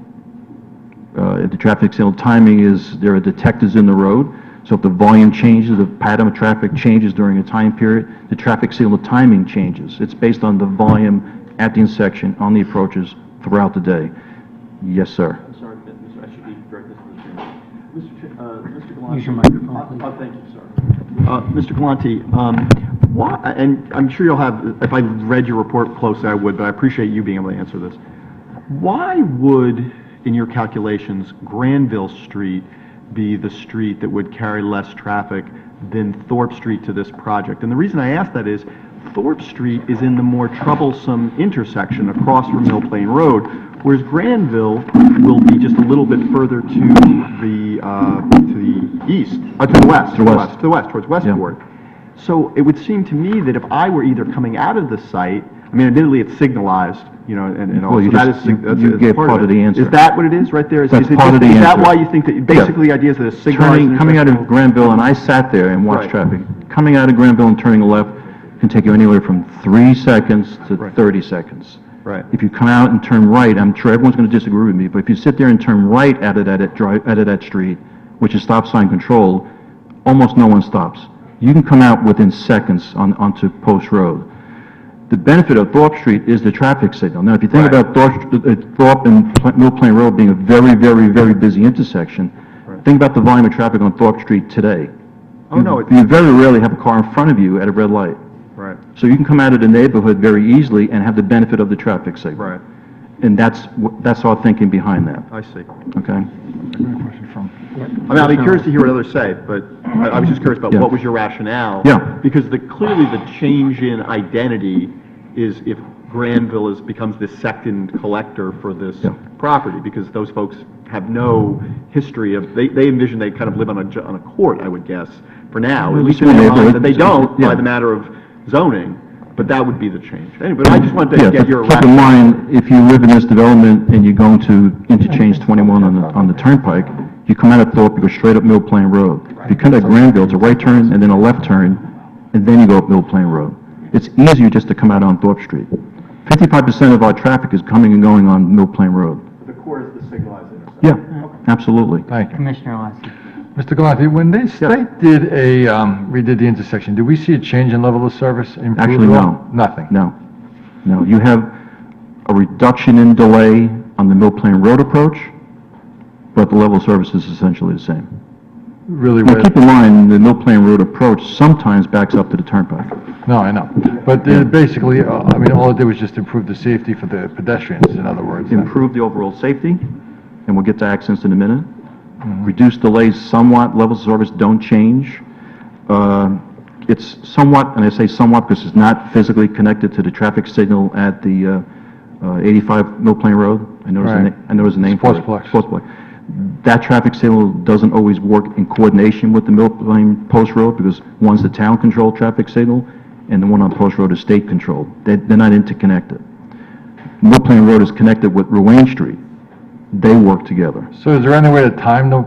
The traffic signal timing is, there are detectors in the road, so if the volume changes, the pattern of traffic changes during a time period, the traffic signal timing changes. It's based on the volume at the intersection, on the approaches throughout the day. Yes, sir. I'm sorry, I should be directed to the chairman. Mr. Galante. Use your microphone, please. Oh, thank you, sir. Mr. Galante, why, and I'm sure you'll have, if I read your report closely, I would, but I appreciate you being able to answer this. Why would, in your calculations, Granville Street be the street that would carry less traffic than Thorpe Street to this project? And the reason I ask that is Thorpe Street is in the more troublesome intersection across from Mill Plain Road, whereas Granville will be just a little bit further to the east, to the west, towards Westport. So it would seem to me that if I were either coming out of the site, I mean, admittedly, it's signalized, and all, Well, you so that just- is, that's you gave part of the answer. Is that what it is, right there? Is That's it part of the Is that answer. why you think that, basically, the idea is that it's signalized? Coming out of Granville, and I sat there and watched Right. traffic. Coming out of Granville and turning left can take you anywhere from 3 seconds to Right. 30 seconds. Right. If you come out and turn right, I'm sure everyone's going to disagree with me, but if you sit there and turn right out of that street, which is stop sign controlled, almost no one stops. You can come out within seconds onto Post Road. The benefit of Thorpe Street is the traffic signal. Now, if you think about Thorpe and Mill Plain Road being a very, very, very busy intersection, think about the volume of traffic on Thorpe Street today. Oh, no, You very rarely have a car in front of you at a red light. Right. So you can come out of the neighborhood very easily and have the benefit of the traffic signal. Right. And that's our thinking behind that, I see. okay? I mean, I'd be curious to hear what others say, but I was just curious about Yeah. what was your rationale? Yeah. Because clearly the change in identity is if Granville becomes the second collector for this Yeah. property, because those folks have no history of, they envision they kind of live on a court, I would guess, for now, at least in their mind, that they don't by the matter of zoning, but that would be the change. Anyway, but I just wanted to Yeah, get your keep in mind, if you live in this development and you're going to interchange 21 on the turnpike, you come out of Thorpe, you go straight up Mill Plain Road. If you come out of Granville, it's a right turn and then a left turn, and then you go up Mill Plain Road. It's easier just to come out on Thorpe Street. 55% of our traffic is coming and going on Mill Plain Road. The core is the signalized intersection. Yeah, absolutely. Thank you. Commissioner Lassie. Mr. Galante, when they did redid the intersection, did we see a change in level of service? Improved Actually, at all? no. Nothing? No. No, you have a reduction in delay on the Mill Plain Road approach, but the level of service is essentially the same. Really? Now, keep in mind, the Mill Plain Road approach sometimes backs up to the turnpike. No, I know. But basically, I mean, all it did was just improve the safety for the pedestrians, in other words. Improve the overall safety, and we'll get to accidents in a minute. Reduce delays somewhat, levels of service don't change. It's somewhat, and I say somewhat because it's not physically connected to the traffic signal at the 85 Mill Plain Road. I know there's a name for it. Sportsplex. That traffic signal doesn't always work in coordination with the Mill Plain Post Road because one's the town-controlled traffic signal and the one on Post Road is state-controlled. They're not interconnected. Mill Plain Road is connected with Ruane Street. They work together. So is there any way to time the,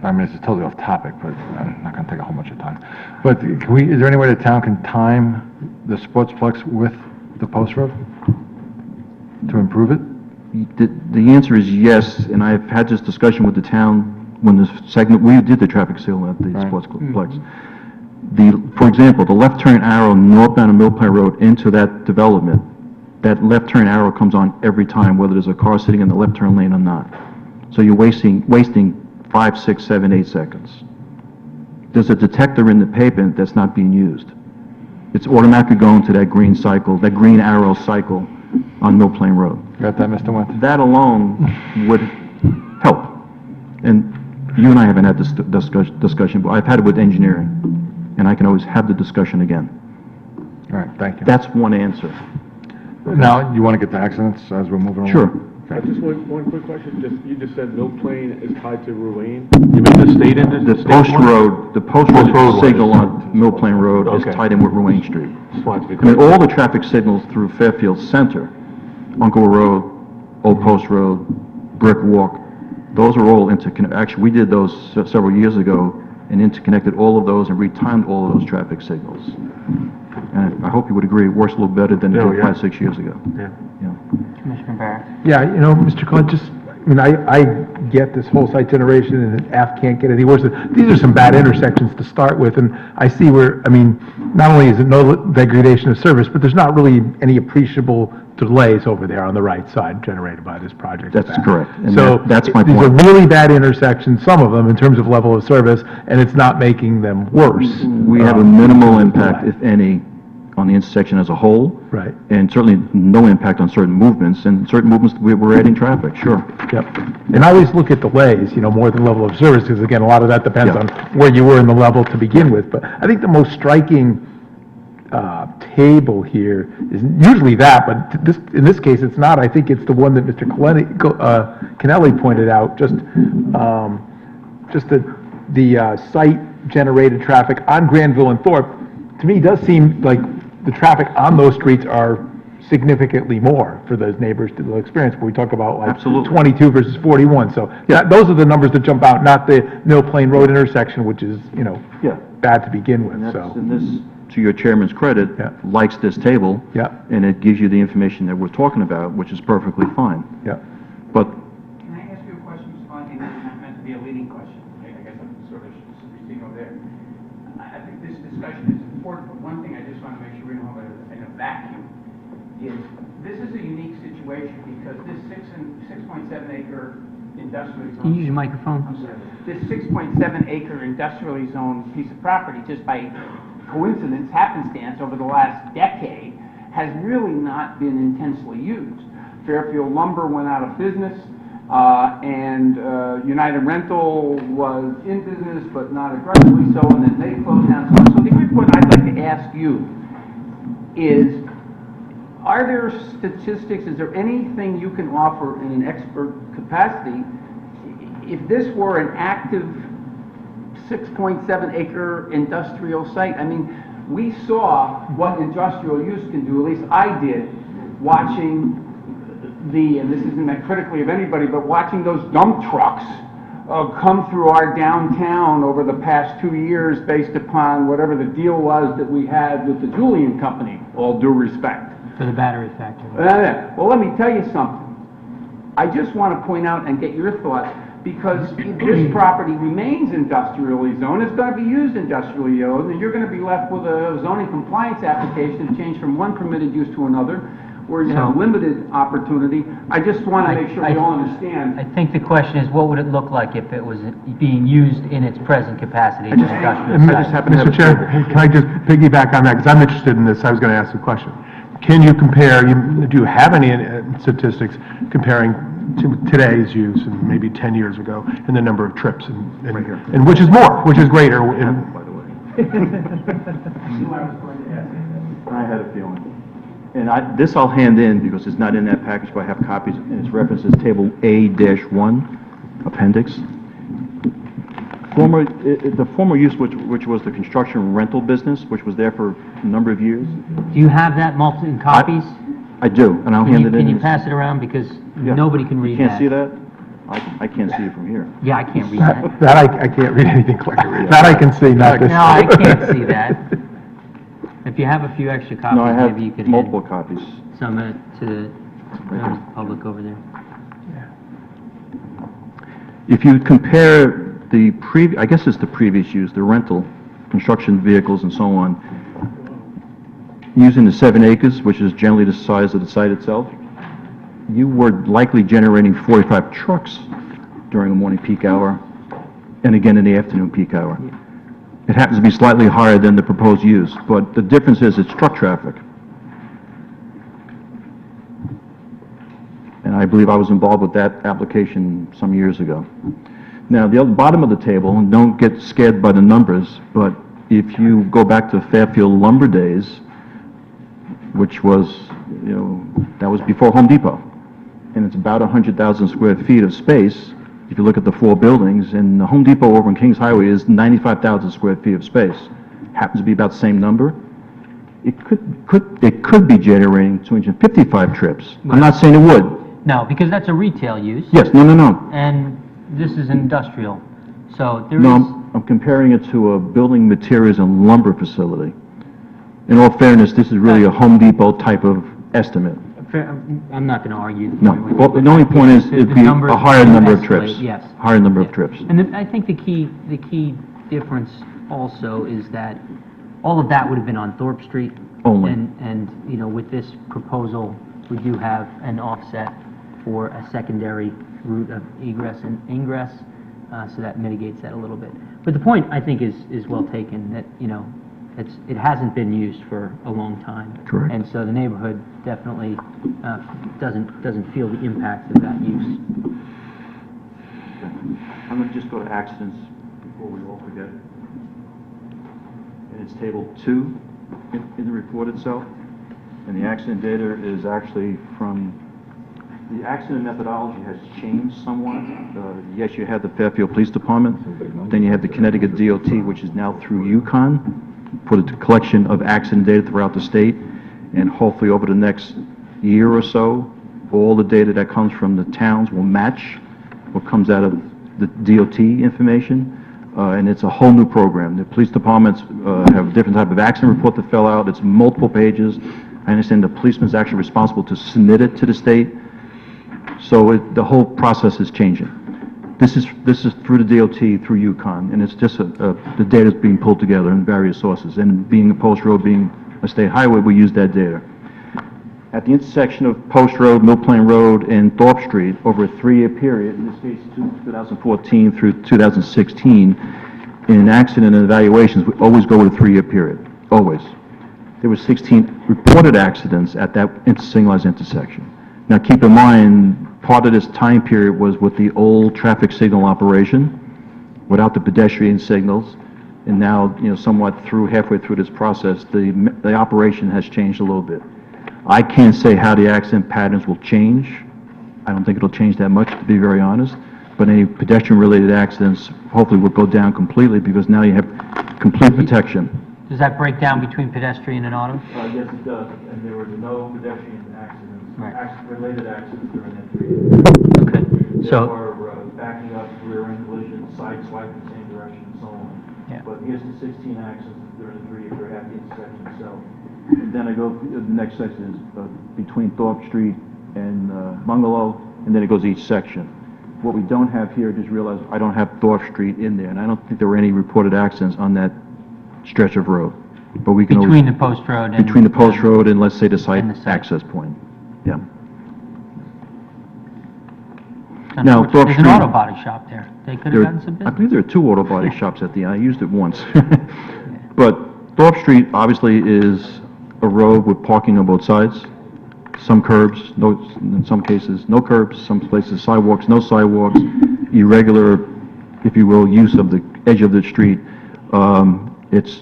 I mean, it's totally off topic, but I'm not going to take a whole bunch of time. But is there any way the town can time the Sportsplex with the Post Road to improve it? The answer is yes, and I've had this discussion with the town when this segment, we did the traffic signal at the Sportsplex. For example, the left turn arrow northbound of Mill Plain Road into that development, that left turn arrow comes on every time, whether there's a car sitting in the left turn lane or not. So you're wasting 5, 6, 7, 8 seconds. There's a detector in the pavement that's not being used. It's automatically going to that green cycle, that green arrow cycle on Mill Plain Road. Got that, Mr. Wentz? That alone would help. And you and I haven't had this discussion, but I've had it with engineering, and I can always have the discussion again. All right, thank you. That's one answer. Now, you want to get to accidents as we're moving along? Sure. Just one quick question, you just said Mill Plain is tied to Ruane? You mean the state in The Post Road signal on Mill Plain Road is tied in with Ruane Street. I mean, all the traffic signals through Fairfield Center, Uncle Road, Old Post Road, Brick Walk, those are all interconnected. Actually, we did those several years ago and interconnected all of those and retimed all of those traffic signals. And I hope you would agree, it works a little better than it did 5, 6 years ago. Commissioner Barrett. Yeah, Mr. Collins, I get this whole site generation, and F can't get any worse. These are some bad intersections to start with, and I see where, I mean, not only is it no degradation of service, but there's not really any appreciable delays over there on the right side generated by this project. That's correct, and So, that's my these are point. really bad intersections, some of them, in terms of level of service, and it's not making them worse. We have a minimal impact, if any, on the intersection as a whole. Right. And certainly no impact on certain movements, and certain movements, we're adding traffic, sure. Yep. And I always look at delays, more than level of service, because again, a lot of that depends Yeah. on where you were in the level to begin with. But I think the most striking table here is usually that, but in this case, it's not. I think it's the one that Mr. Kennelly pointed out, just the site-generated traffic on Granville and Thorpe. To me, does seem like the traffic on those streets are significantly more for those neighbors to the experience, when we talk about like Absolutely. 22 versus 41. So those are the numbers that jump out, not the Mill Plain Road intersection, which is, Yeah. bad to begin with, And so. that's, and this, to your chairman's credit, Yeah. likes this table. Yeah. And it gives you the information that we're talking about, which is perfectly fine. Yeah. But Can I ask you a question, Mr. Fontaine? This is not meant to be a leading question. I guess I'm sort of reaching over there. I think this discussion is important, but one thing I just want to make sure we don't have in a vacuum is this is a unique situation because this 6.7 acre industrial zone. Can you use your microphone? I'm sorry. This 6.7 acre industrially zoned piece of property, just by coincidence, happenstance, over the last decade, has really not been intensely used. Fairfield Lumber went out of business, and United Rental was in business, but not aggressively so, and then they closed down. So the quick point I'd like to ask you is, are there statistics, is there anything you can offer in an expert capacity, if this were an active 6.7 acre industrial site? I mean, we saw what industrial use can do, at least I did, watching and this isn't meant critically of anybody, but watching those dump trucks come through our downtown over the past 2 years based upon whatever the deal was that we had with the Julian Company, all due respect. For the battery factory. Well, let me tell you something. I just want to point out and get your thoughts, because if this property remains industrially zoned, it's going to be used industrially zoned, and you're going to be left with a zoning compliance application to change from one permitted use to another, where you have limited opportunity. I just want to make sure we all understand. I think the question is, what would it look like if it was being used in its present capacity as an industrial site? Mr. Chair, can I just piggyback on that, because I'm interested in this, I was going to ask a question. Can you compare, do you have any statistics comparing to today's use and maybe 10 years ago, and the number of trips, and which is more, which is greater? by the way. I had a feeling. And this I'll hand in because it's not in that package, but I have copies, and it's referenced as Table A-1, Appendix. The former use, which was the construction rental business, which was there for a number of years. Do you have that in copies? I do, and I'll hand it in. Can you pass it around, because nobody can read that? You can't see that? I can't see it from here. Yeah, I can't read that. That I can't read anything clear. That I can see, not this. No, I can't see that. If you have a few extra copies, No, I have maybe you could multiple copies. some to the public over there. If you compare I guess it's the previous use, the rental, construction vehicles and so on, using the 7 acres, which is generally the size of the site itself, you were likely generating 45 trucks during the morning peak hour, and again in the afternoon peak hour. It happens to be slightly higher than the proposed use, but the difference is it's truck traffic. And I believe I was involved with that application some years ago. Now, the bottom of the table, and don't get scared by the numbers, but if you go back to Fairfield Lumber days, which was, that was before Home Depot, and it's about 100,000 square feet of space. If you look at the 4 buildings, and the Home Depot over on Kings Highway is 95,000 square feet of space. Happens to be about the same number. It could be generating 255 trips. I'm not saying it would. No, because that's a retail use. Yes, no. And this is industrial, so there is... No, I'm comparing it to a building materials and lumber facility. In all fairness, this is really a Home Depot type of estimate. I'm not going to argue. No, well, the only point is, it'd be a higher number of trips. Yes. Higher number of trips. And I think the key difference also is that all of that would have been on Thorpe Street. Only. And, you know, with this proposal, we do have an offset for a secondary route of egress and ingress, so that mitigates that a little bit. But the point, I think, is well taken, that, you know, it hasn't been used for a long time. Correct. And so the neighborhood definitely doesn't feel the impact of that use. I'm going to just go to accidents before we all forget. And it's table 2 in the report itself. And the accident data is actually from, the accident methodology has changed somewhat. Yes, you have the Fairfield Police Department, then you have the Connecticut DOT, which is now through UConn, for the collection of accident data throughout the state. And hopefully over the next year or so, all the data that comes from the towns will match what comes out of the DOT information. And it's a whole new program. The police departments have a different type of accident report to fill out. It's multiple pages. I understand the policeman's actually responsible to submit it to the state. So the whole process is changing. This is through the DOT, through UConn, and it's just the data's being pulled together in various sources. And being a post road, being a state highway, we use that data. At the intersection of Post Road, Mill Plain Road, and Thorpe Street, over a 3-year period, in this case 2014 through 2016, in accident and evaluations, we always go with a 3-year period, always. There were 16 reported accidents at that signalized intersection. Now keep in mind, part of this time period was with the old traffic signal operation, without the pedestrian signals, and now, you know, somewhat halfway through this process, the operation has changed a little bit. I can't say how the accident patterns will change. I don't think it'll change that much, to be very honest, but any pedestrian-related accidents hopefully will go down completely, because now you have complete protection. Does that break down between pedestrian and auto? Yes, it does, and there were no pedestrian accidents. Right. Related accidents during that period. Okay, There so, were backing up, rear-end collisions, side swipe in the same direction, and so on. Yeah. But here's the 16 accidents during the 3-year period at the intersection itself. And then I go, the next section is between Thorpe Street and Bungalow, and then it goes each section. What we don't have here, just realize, I don't have Thorpe Street in there, and I don't think there were any reported accidents on that stretch of road. But we can always... between the post road and... Between the post road and, let's say, the site And the site. access point. Yeah. Now, Thorpe there's an Street- auto body shop there. They could have gotten some I business. believe there are 2 auto body shops at the, I used it once. But Thorpe Street obviously is a road with parking on both sides, some curbs, in some cases, no curbs, some places sidewalks, no sidewalks, irregular, if you will, use of the edge of the street. It's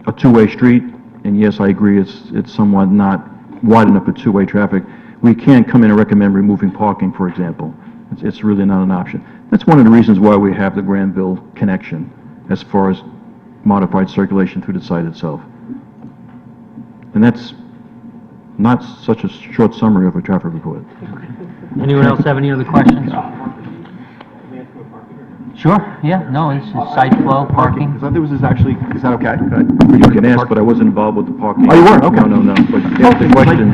a 2-way street, and yes, I agree, it's somewhat not wide enough for 2-way traffic. We can't come in and recommend removing parking, for example. It's really not an option. That's one of the reasons why we have the Granville connection, as far as modified circulation through the site itself. And that's not such a short summary of a traffic report. Anyone else have any other questions? Sure, yeah, no, it's just site flow, parking. Is that okay? You can ask, but I wasn't involved with the parking. Oh, you weren't? Okay. No, but ask the question.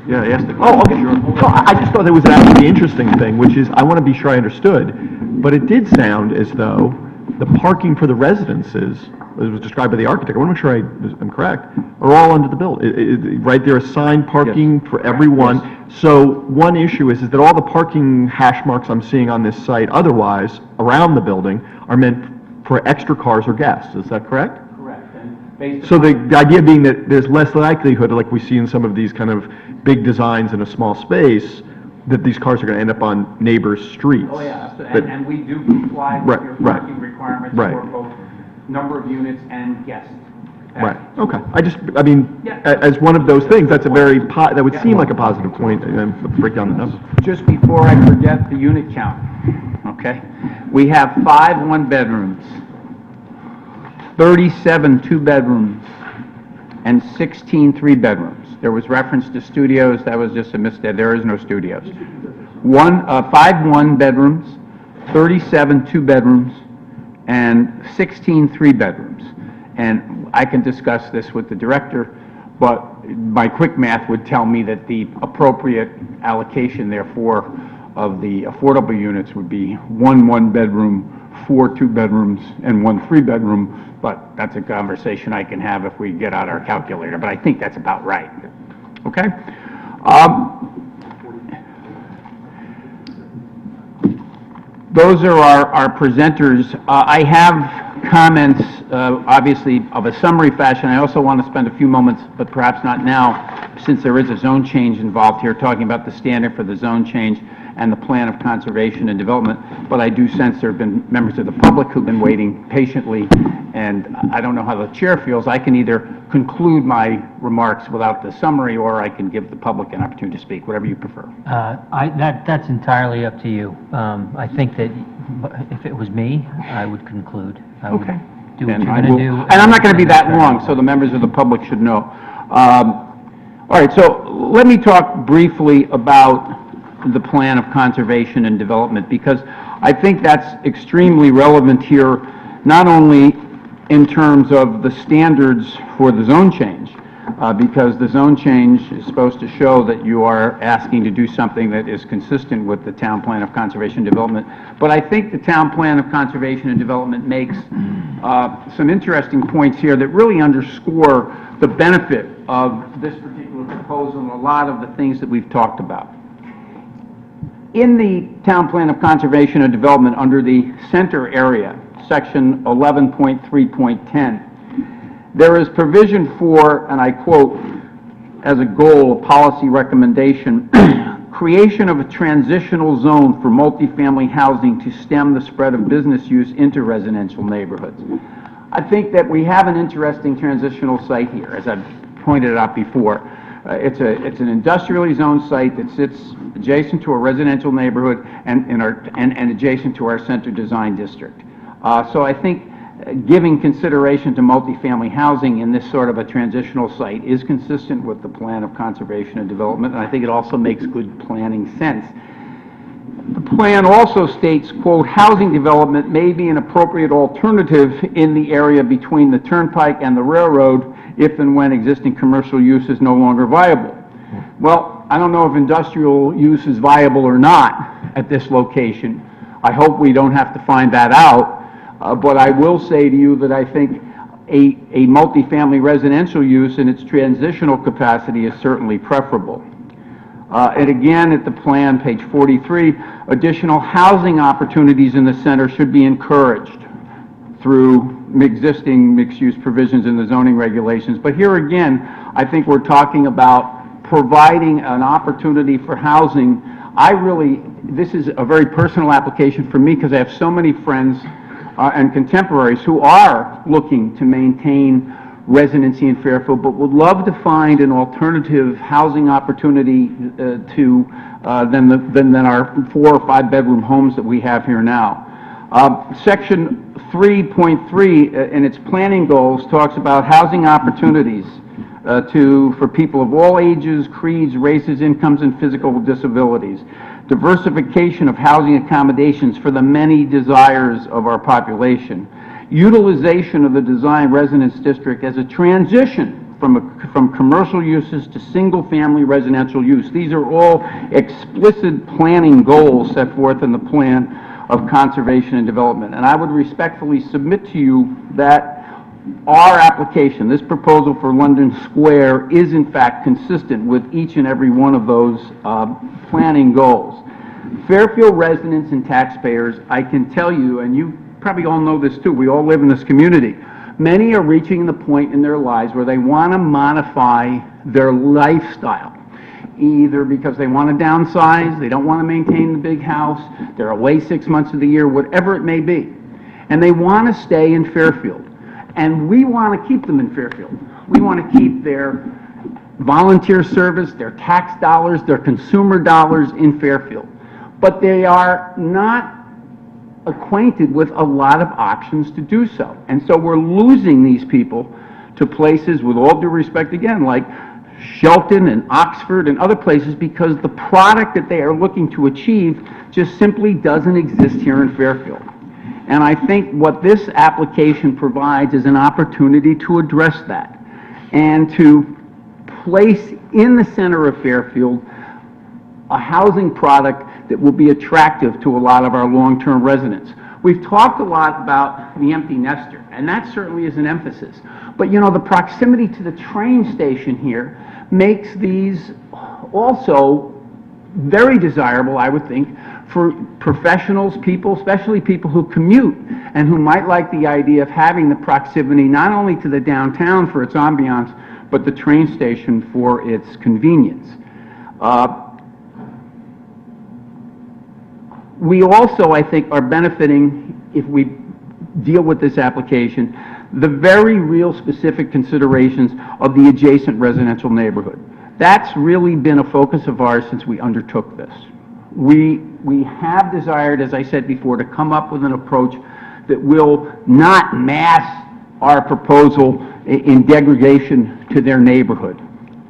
Yeah, ask the question. Oh, okay. No, I just thought there was actually an interesting thing, which is, I want to be sure I understood, but it did sound as though the parking for the residences, as was described by the architect, I want to make sure I'm correct, are all under the building. Right, there are assigned parking for everyone. Yes. So one issue is that all the parking hash marks I'm seeing on this site otherwise around the building are meant for extra cars or guests. Is that correct? Correct. And based So the idea being that there's less likelihood, like we see in some of these kind of big designs in a small space, that these cars are going to end up on neighbors' streets. Oh, yeah, But- and we do comply with Right, your right. parking requirements Right. for both number of units and guests. Right, okay. I mean, Yeah. as one of those things, that's a very, that would seem like a positive point, and then break down the numbers. Just before I forget the unit count, okay? We have 5 one-bedrooms, 37 two-bedrooms, and 16 three-bedrooms. There was reference to studios, that was just a mistake, there is no studios. 5 one-bedrooms, 37 two-bedrooms, and 16 three-bedrooms. And I can discuss this with the director, but my quick math would tell me that the appropriate allocation, therefore, of the affordable units would be 1 one-bedroom, 4 two-bedrooms, and 1 three-bedroom, but that's a conversation I can have if we get out our calculator, but I think that's about right. Okay? Those are our presenters. I have comments, obviously, of a summary fashion. I also want to spend a few moments, but perhaps not now, since there is a zone change involved here, talking about the standard for the zone change and the plan of conservation and development. But I do sense there have been members of the public who've been waiting patiently, and I don't know how the chair feels. I can either conclude my remarks without the summary, or I can give the public an opportunity to speak, whatever you prefer. That's entirely up to you. I think that if it was me, I would conclude. I would Okay. do what And you're I going to will- do. And I'm not going to be that long, so the members of the public should know. All right, so let me talk briefly about the plan of conservation and development, because I think that's extremely relevant here, not only in terms of the standards for the zone change, because the zone change is supposed to show that you are asking to do something that is consistent with the town plan of conservation and development. But I think the town plan of conservation and development makes some interesting points here that really underscore the benefit of this particular proposal and a lot of the things that we've talked about. In the town plan of conservation and development, under the center area, section 11.3.10, there is provision for, and I quote, as a goal, a policy recommendation, creation of a transitional zone for multifamily housing to stem the spread of business use into residential neighborhoods. I think that we have an interesting transitional site here, as I've pointed out before. It's an industrially zoned site that sits adjacent to a residential neighborhood and adjacent to our center design district. So I think giving consideration to multifamily housing in this sort of a transitional site is consistent with the plan of conservation and development, and I think it also makes good planning sense. The plan also states, quote, housing development may be an appropriate alternative in the area between the turnpike and the railroad if and when existing commercial use is no longer viable. Well, I don't know if industrial use is viable or not at this location. I hope we don't have to find that out, but I will say to you that I think a multifamily residential use in its transitional capacity is certainly preferable. And again, at the plan, page 43, additional housing opportunities in the center should be encouraged through existing mixed-use provisions in the zoning regulations. But here again, I think we're talking about providing an opportunity for housing. This is a very personal application for me because I have so many friends and contemporaries who are looking to maintain residency in Fairfield, but would love to find an alternative housing opportunity than our 4 or 5 bedroom homes that we have here now. Section 3.3 in its planning goals talks about housing opportunities for people of all ages, creeds, races, incomes, and physical disabilities. Diversification of housing accommodations for the many desires of our population. Utilization of the design residence district as a transition from commercial uses to single-family residential use. These are all explicit planning goals set forth in the plan of conservation and development. And I would respectfully submit to you that our application, this proposal for London Square, is in fact consistent with each and every one of those planning goals. Fairfield residents and taxpayers, I can tell you, and you probably all know this too, we all live in this community, many are reaching the point in their lives where they want to modify their lifestyle, either because they want to downsize, they don't want to maintain the big house, they're away 6 months of the year, whatever it may be, and they want to stay in Fairfield. And we want to keep them in Fairfield. We want to keep their volunteer service, their tax dollars, their consumer dollars in Fairfield. But they are not acquainted with a lot of options to do so. And so we're losing these people to places, with all due respect again, like Shelton and Oxford and other places, because the product that they are looking to achieve just simply doesn't exist here in Fairfield. And I think what this application provides is an opportunity to address that and to place in the center of Fairfield a housing product that will be attractive to a lot of our long-term residents. We've talked a lot about the empty nester, and that certainly is an emphasis. But you know, the proximity to the train station here makes these also very desirable, I would think, for professionals, people, especially people who commute and who might like the idea of having the proximity not only to the downtown for its ambiance, but the train station for its convenience. We also, I think, are benefiting, if we deal with this application, the very real specific considerations of the adjacent residential neighborhood. That's really been a focus of ours since we undertook this. We have desired, as I said before, to come up with an approach that will not mass our proposal in degradation to their neighborhood.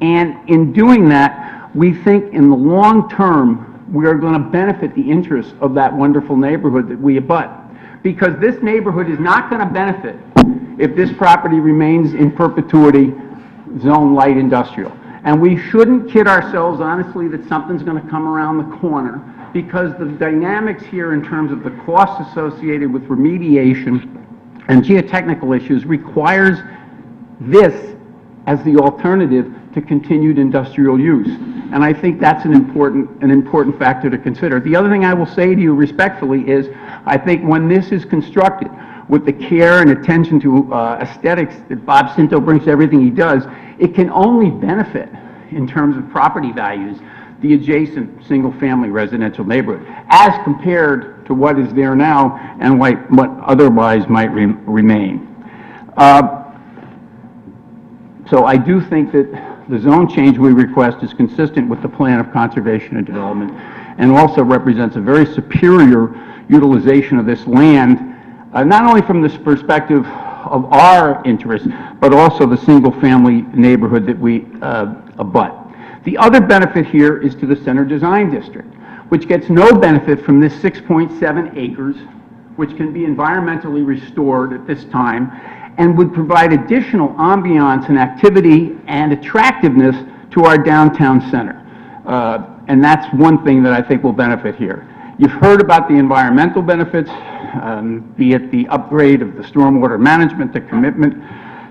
And in doing that, we think in the long term, we are going to benefit the interests of that wonderful neighborhood that we abut. Because this neighborhood is not going to benefit if this property remains in perpetuity zone light industrial. And we shouldn't kid ourselves, honestly, that something's going to come around the corner, because the dynamics here in terms of the costs associated with remediation and geotechnical issues requires this as the alternative to continued industrial use. And I think that's an important factor to consider. The other thing I will say to you respectfully is, I think when this is constructed with the care and attention to aesthetics that Bob Cinto brings to everything he does, it can only benefit in terms of property values the adjacent single-family residential neighborhood, as compared to what is there now and what otherwise might remain. So I do think that the zone change we request is consistent with the plan of conservation and development, and also represents a very superior utilization of this land, not only from this perspective of our interest, but also the single-family neighborhood that we abut. The other benefit here is to the Center Design District, which gets no benefit from this 6.7 acres, which can be environmentally restored at this time, and would provide additional ambiance and activity and attractiveness to our downtown center. And that's one thing that I think will benefit here. You've heard about the environmental benefits, be it the upgrade of the stormwater management, the commitment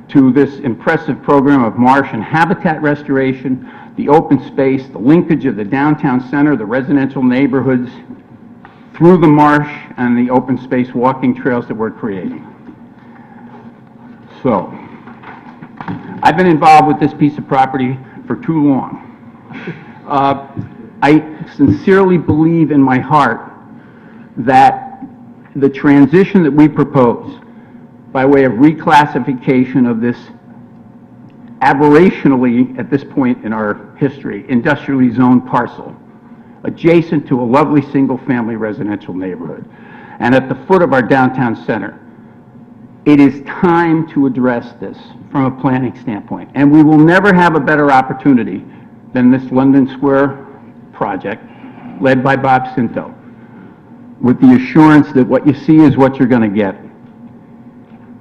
to this impressive program of marsh and habitat restoration, the open space, the linkage of the downtown center, the residential neighborhoods, through the marsh and the open space walking trails that we're creating. So, I've been involved with this piece of property for too long. I sincerely believe in my heart that the transition that we propose by way of reclassification of this aberrationally, at this point in our history, industrially zoned parcel, adjacent to a lovely single-family residential neighborhood, and at the foot of our downtown center, it is time to address this from a planning standpoint. And we will never have a better opportunity than this London Square project, led by Bob Cinto, with the assurance that what you see is what you're going to get.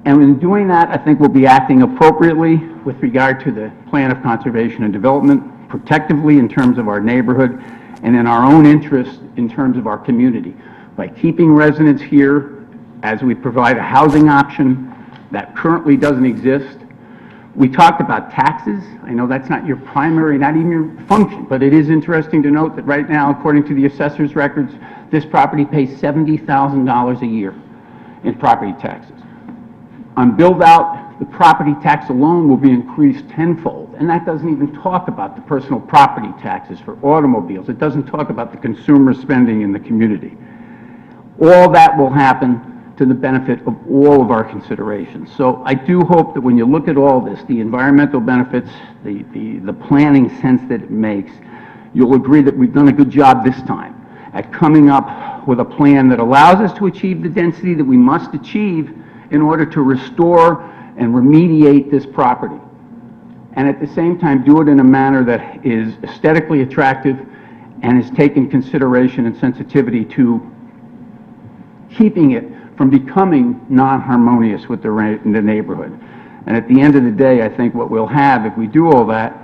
And in doing that, I think we'll be acting appropriately with regard to the plan of conservation and development, protectively in terms of our neighborhood, and in our own interest in terms of our community, by keeping residents here as we provide a housing option that currently doesn't exist. We talked about taxes. I know that's not your primary, not even your function, but it is interesting to note that right now, according to the assessor's records, this property pays $70,000 a year in property taxes. On build-out, the property tax alone will be increased tenfold, and that doesn't even talk about the personal property taxes for automobiles. It doesn't talk about the consumer spending in the community. All that will happen to the benefit of all of our considerations. So I do hope that when you look at all this, the environmental benefits, the planning sense that it makes, you'll agree that we've done a good job this time at coming up with a plan that allows us to achieve the density that we must achieve in order to restore and remediate this property. And at the same time, do it in a manner that is aesthetically attractive and has taken consideration and sensitivity to keeping it from becoming non-harmonious with the neighborhood. And at the end of the day, I think what we'll have, if we do all that,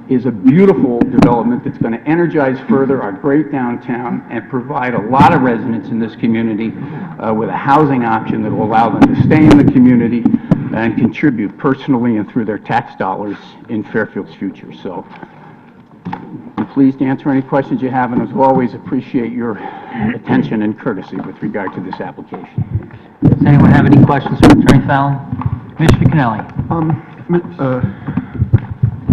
is a beautiful development that's going to energize further our great downtown and provide a lot of residents in this community with a housing option that will allow them to stay in the community and contribute personally and through their tax dollars in Fairfield's future. So I'm pleased to answer any questions you have, and as always, appreciate your attention and courtesy with regard to this application. Does anyone have any questions for Attorney Fallon? Commissioner Kennelly.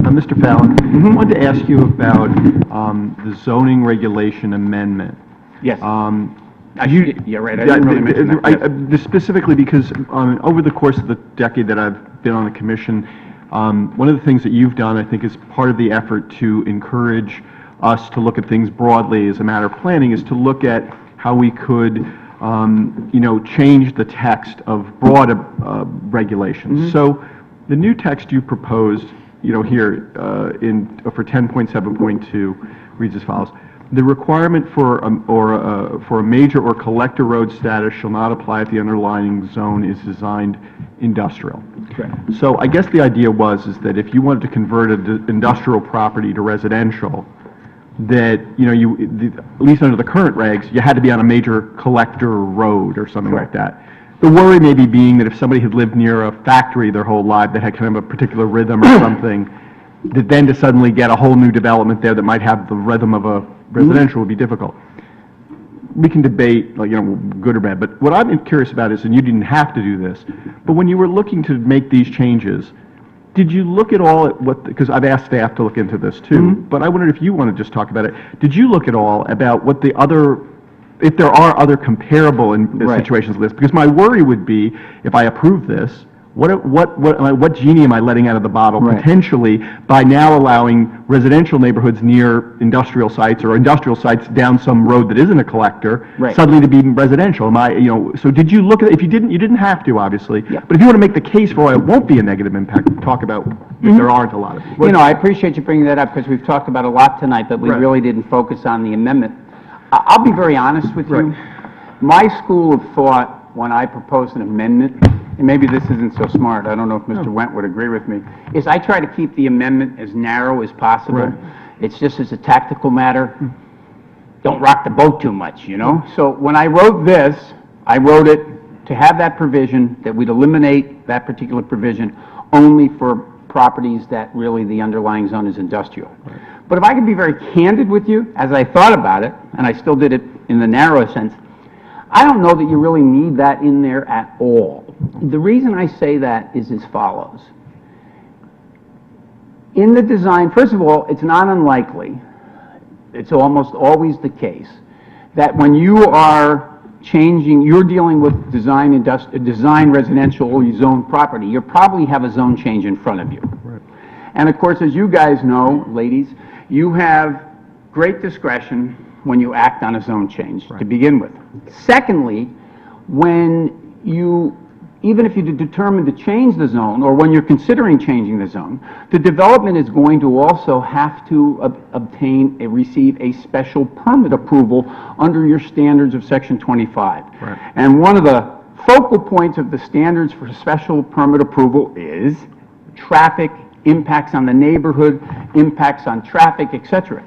Mr. Fallon, I wanted to ask you about the zoning regulation amendment. Yes. Yeah, right, I Yeah, didn't really mention that. Yes. Specifically because over the course of the decade that I've been on the commission, one of the things that you've done, I think, is part of the effort to encourage us to look at things broadly as a matter of planning, is to look at how we could, change the text of broad regulations. So the new text you proposed, here for 10.7.2 reads as follows. The requirement for a major or collector road status shall not apply if the underlying zone is designed industrial. Correct. So I guess the idea is that if you wanted to convert an industrial property to residential, that, at least under the current regs, you had to be on a major collector road or something like that. The worry maybe being that if somebody had lived near a factory their whole life that had kind of a particular rhythm or something, that then to suddenly get a whole new development there that might have the rhythm of a residential would be difficult. We can debate, good or bad, but what I'm curious about is, and you didn't have to do this, but when you were looking to make these changes, did you look at all at what, because I've asked staff to look into this too, but I wondered if you want to just talk about it. Did you look at all about what the other, if there are other comparable situations to this? Because my worry would be, if I approve this, what genie am I letting out of the bottle potentially by now allowing residential neighborhoods near industrial sites or industrial sites down some road that isn't a collector suddenly to be residential? So did you look at it? If you didn't have to, obviously, but if you want to make the case for why it won't be a negative impact, talk about if there aren't a lot of it. I appreciate you bringing that up because we've talked about a lot tonight, but we really didn't focus on the amendment. I'll be very honest with you. My school of thought when I proposed an amendment, and maybe this isn't so smart, I don't know if Mr. Wendt would agree with me, is I try to keep the amendment as narrow as possible. It's just as a tactical matter. Don't rock the boat too much, So when I wrote this, I wrote it to have that provision, that we'd eliminate that particular provision only for properties that really the underlying zone is industrial. But if I could be very candid with you, as I thought about it, and I still did it in the narrow sense, I don't know that you really need that in there at all. The reason I say that is as follows. In the design, first of all, it's not unlikely, it's almost always the case, that when you are changing, you're dealing with design residential zone property, you probably have a zone change in front of you. And of course, as you guys know, ladies, you have great discretion when you act on a zone change to begin with. Secondly, when you, even if you determine to change the zone, or when you're considering changing the zone, the development is going to also have to receive a special permit approval under your standards of Section 25. And one of the focal points of the standards for special permit approval is traffic, impacts on the neighborhood, impacts on traffic, etc.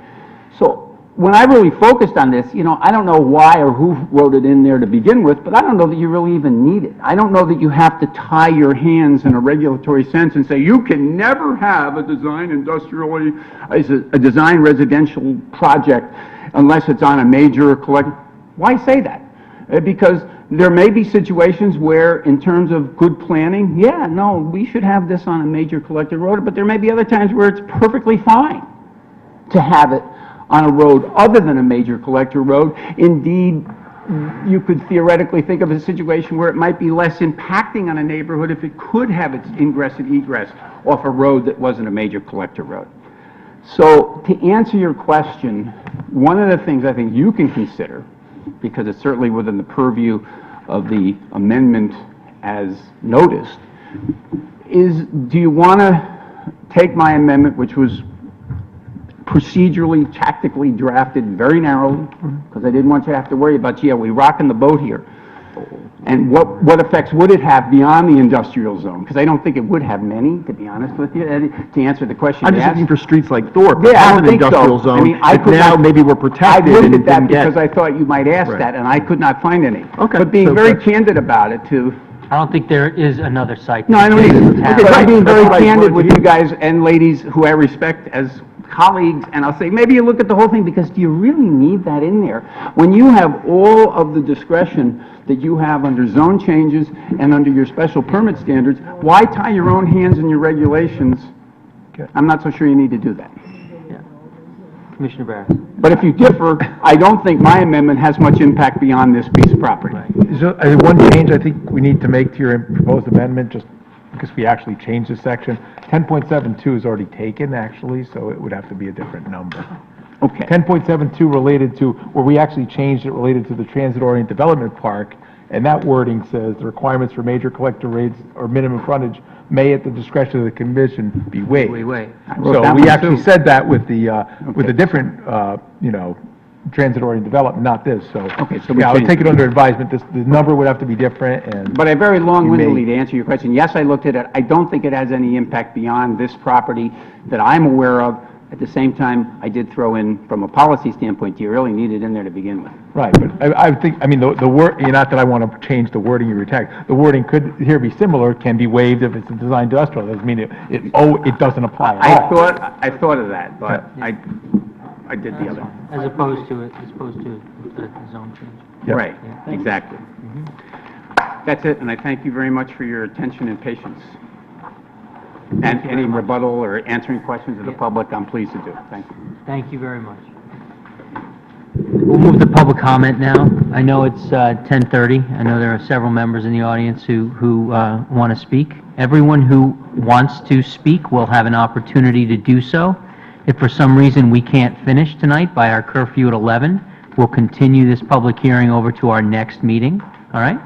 So when I really focused on this, I don't know why or who wrote it in there to begin with, but I don't know that you really even need it. I don't know that you have to tie your hands in a regulatory sense and say you can never have a design a design residential project unless it's on a major collector. Why say that? Because there may be situations where, in terms of good planning, we should have this on a major collector road, but there may be other times where it's perfectly fine to have it on a road other than a major collector road. Indeed, you could theoretically think of a situation where it might be less impacting on a neighborhood if it could have its ingress and egress off a road that wasn't a major collector road. So to answer your question, one of the things I think you can consider, because it's certainly within the purview of the amendment as noticed, is do you want to take my amendment, which was procedurally, tactically drafted very narrowly, because I didn't want you to have to worry about, are we rocking the boat here? And what effects would it have beyond the industrial zone? Because I don't think it would have many, to be honest with you, Eddie, to answer the question I'm you just asked. looking for streets like Thorpe, Yeah, that I have don't an think so. industrial I zone, mean, I if could now not- maybe we're I protected looked and at that didn't get... because I thought you might ask Right. that, and I could not find any. Okay, But being so very that's- candid about it, too. I don't think there is another site. No, I don't that's either. in town. But I'm being very That's what I candid wanted with to you guys and ladies who I respect as colleagues, and I'll say, maybe you look at the whole thing, because do you really need that in there? When you have all of the discretion that you have under zone changes and under your special permit standards, why tie your own hands in your regulations? I'm not so sure you need to do that. Commissioner Barrett. But if you differ, I don't think my amendment has much impact beyond this piece of property. So, one change I think we need to make to your proposed amendment, just because we actually changed this section, 10.72 is already taken, actually, so it would have to be a different number. Okay. 10.72 related to, where we actually changed it related to the transit-oriented development park, and that wording says, "The requirements for major collector rates or minimum frontage may, at the discretion of the commission, be waived." Wait. So we actually said that with the different, transit-oriented development, not this, so. Okay, so we Yeah, I would changed take it. it under advisement, the number would have to be different, and. But I very long-windedly, You may- to answer your question, yes, I looked at it. I don't think it has any impact beyond this property that I'm aware of. At the same time, I did throw in, from a policy standpoint, do you really need it in there to begin with? Right, but I think, I mean, the word, not that I want to change the wording of your text, the wording could here be similar, can be waived if it's a design industrial, doesn't mean it doesn't apply at all. I thought of that, but I did the other. As opposed to the zone change. Yep. Right, exactly. That's it, and I thank you very much for your attention and patience. And any rebuttal or answering questions of the public, I'm pleased to do. Thank you. Thank you very much. We'll move to public comment now. I know it's 10:30. I know there are several members in the audience who want to speak. Everyone who wants to speak will have an opportunity to do so. If for some reason we can't finish tonight by our curfew at 11, we'll continue this public hearing over to our next meeting, all right?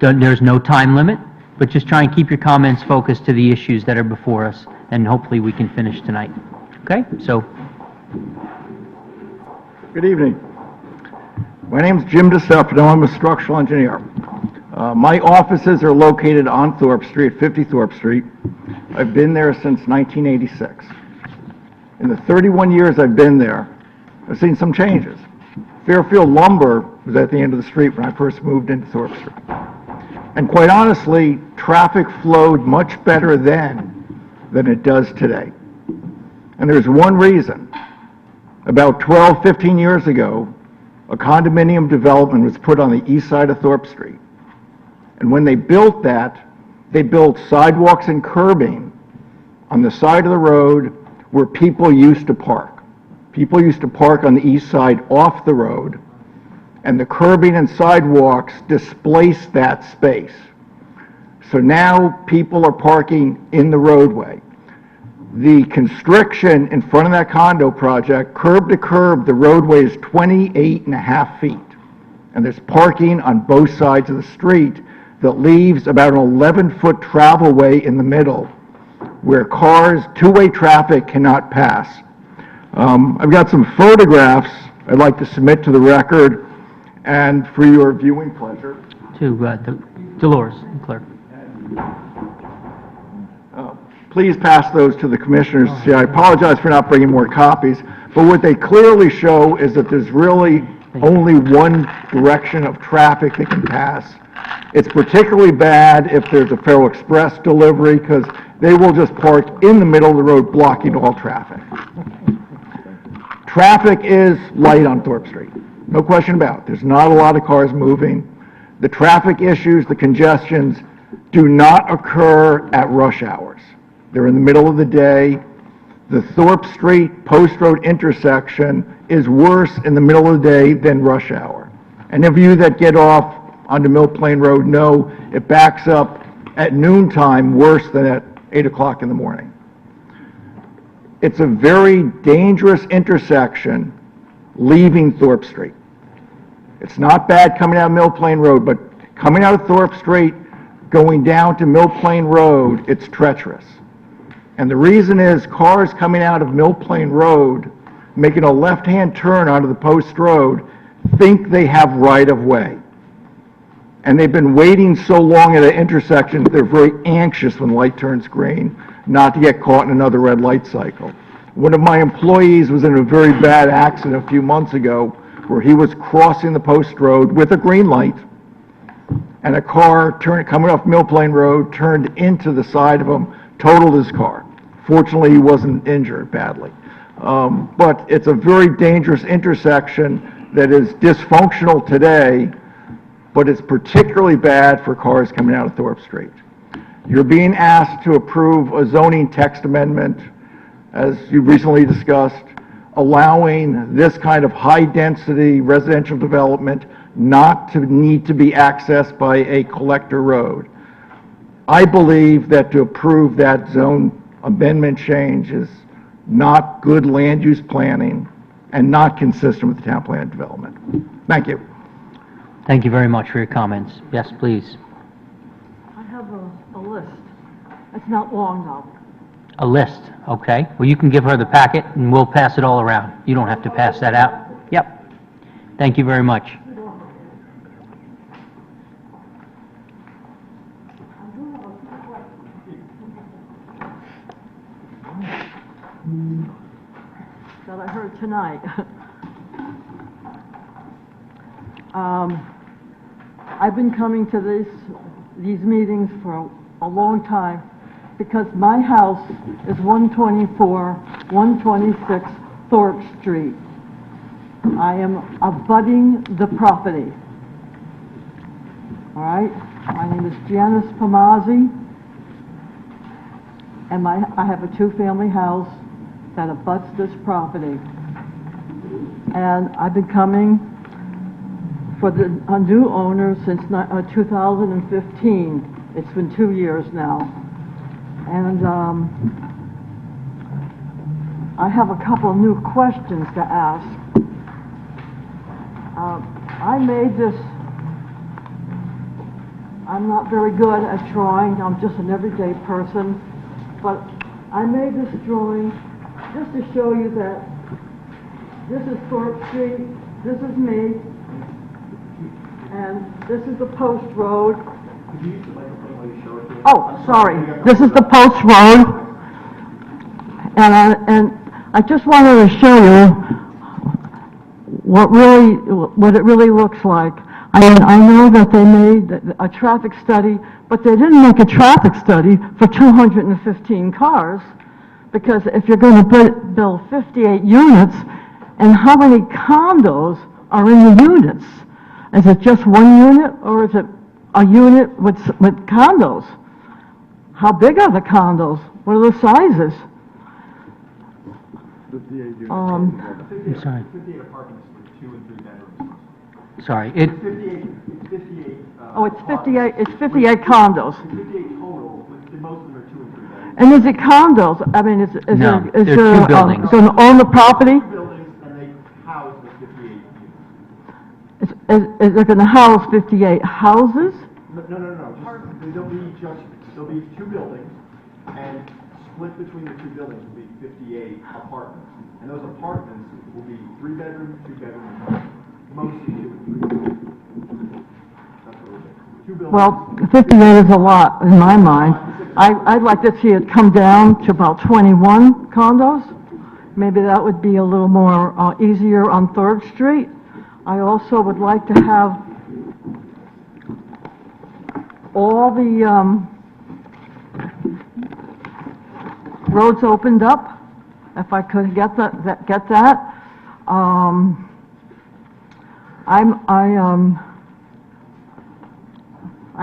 There's no time limit, but just try and keep your comments focused to the issues that are before us, and hopefully we can finish tonight. Okay? So, Good evening. My name's Jim DeStefano. I'm a structural engineer. My offices are located on Thorpe Street, 50 Thorpe Street. I've been there since 1986. In the 31 years I've been there, I've seen some changes. Fairfield Lumber was at the end of the street when I first moved into Thorpe Street. And quite honestly, traffic flowed much better then than it does today. And there's one reason. About 12, 15 years ago, a condominium development was put on the east side of Thorpe Street. And when they built that, they built sidewalks and curbing on the side of the road where people used to park. People used to park on the east side off the road, and the curbing and sidewalks displaced that space. So now people are parking in the roadway. The constriction in front of that condo project, curb to curb, the roadway is 28.5 feet. And there's parking on both sides of the street that leaves about an 11-foot travelway in the middle where cars, two-way traffic cannot pass. I've got some photographs I'd like to submit to the record and for your viewing pleasure. to Dolores, clerk. Please pass those to the commissioners. See, I apologize for not bringing more copies, but what they clearly show is that there's really only one direction of traffic that can pass. It's particularly bad if there's a Federal Express delivery, because they will just park in the middle of the road, blocking all traffic. Traffic is light on Thorpe Street, no question about it. There's not a lot of cars moving. The traffic issues, the congestions, do not occur at rush hours. They're in the middle of the day. The Thorpe Street Post Road intersection is worse in the middle of the day than rush hour. Any of you that get off onto Mill Plain Road know it backs up at noontime worse than at 8 o'clock in the morning. It's a very dangerous intersection leaving Thorpe Street. It's not bad coming out of Mill Plain Road, but coming out of Thorpe Street, going down to Mill Plain Road, it's treacherous. And the reason is cars coming out of Mill Plain Road, making a left-hand turn onto the post road, think they have right-of-way. And they've been waiting so long at an intersection, they're very anxious when light turns green, not to get caught in another red light cycle. One of my employees was in a very bad accident a few months ago where he was crossing the post road with a green light, and a car coming off Mill Plain Road turned into the side of him, totaled his car. Fortunately, he wasn't injured badly. But it's a very dangerous intersection that is dysfunctional today, but it's particularly bad for cars coming out of Thorpe Street. You're being asked to approve a zoning text amendment, as you recently discussed, allowing this kind of high-density residential development not to need to be accessed by a collector road. I believe that to approve that zone amendment change is not good land use planning and not consistent with the town plan development. Thank you. Thank you very much for your comments. Yes, please. I have a list. It's not long, though. A list, okay. Well, you can give her the packet, and we'll pass it all around. You don't have to pass that out. Yep. Thank you very much. That I heard tonight. I've been coming to these meetings for a long time because my house is 124, 126 Thorpe Street. I am abutting the property. All right? My name is Janice Pamazzi, and I have a two-family house that abuts this property. And I've been coming for the new owner since 2015. It's been 2 years now. And I have a couple of new questions to ask. I made this, I'm not very good at drawing, I'm just an everyday person, but I made this drawing just to show you that this is Thorpe Street, this is me, and this is the post road. Oh, sorry, this is the post road, and I just wanted to show you what it really looks like. I mean, I know that they made a traffic study, but they didn't make a traffic study for 215 cars, because if you're going to build 58 units, and how many condos are in the units? Is it just one unit, or is it a unit with condos? How big are the condos? What are the sizes? I'm sorry. 58 apartments with 2 and 3 bedrooms. Sorry. It's 58. Oh, it's 58, it's 58 condos. 58 total, but most of them are 2 and 3 bedrooms. And is it condos? I mean, No, is they're there, two buildings. going to own the property? Buildings, and they house the 58 units. Is it going to house 58 houses? No. There'll be 2 buildings, and split between the 2 buildings will be 58 apartments. And those apartments will be 3 bedroom, 2 bedroom, mostly 2 and 3. That's what we're doing. 2 buildings. Well, 58 is a lot in my mind. I'd like to see it come down to about 21 condos. Maybe that would be a little more easier on 3rd Street. I also would like to have all the roads opened up, if I could get that. I